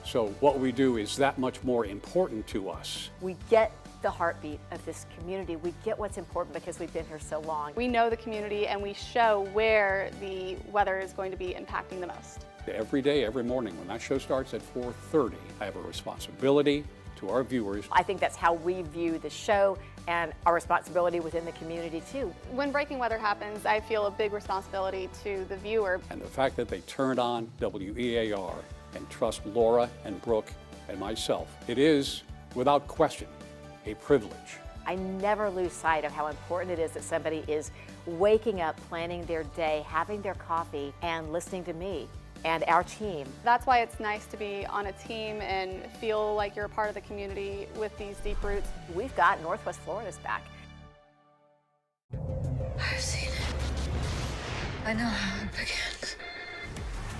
So what we do is that much more important to us. We get the heartbeat of this community. We get what's important because we've been here so long. We know the community and we show where the weather is going to be impacting the most. Every day, every morning, when that show starts at 4:30, I have a responsibility to our viewers. I think that's how we view the show and our responsibility within the community too. When breaking weather happens, I feel a big responsibility to the viewer. And the fact that they turned on WEAR and trust Laura and Brooke and myself, it is, without question, a privilege. I never lose sight of how important it is that somebody is waking up, planning their day, having their coffee, and listening to me and our team. That's why it's nice to be on a team and feel like you're a part of the community with these deep roots. We've got Northwest Florida's back. I've seen it. I know how it begins.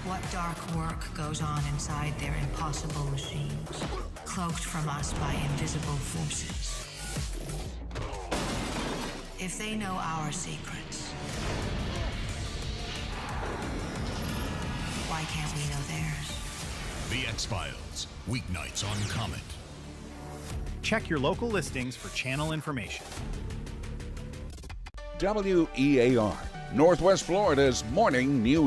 What dark work goes on inside their impossible machines, cloaked from us by invisible forces. If they know our secrets, why can't we know theirs? The X-Files, weeknights on Comet. Check your local listings for channel information. WEAR, Northwest Florida's morning news.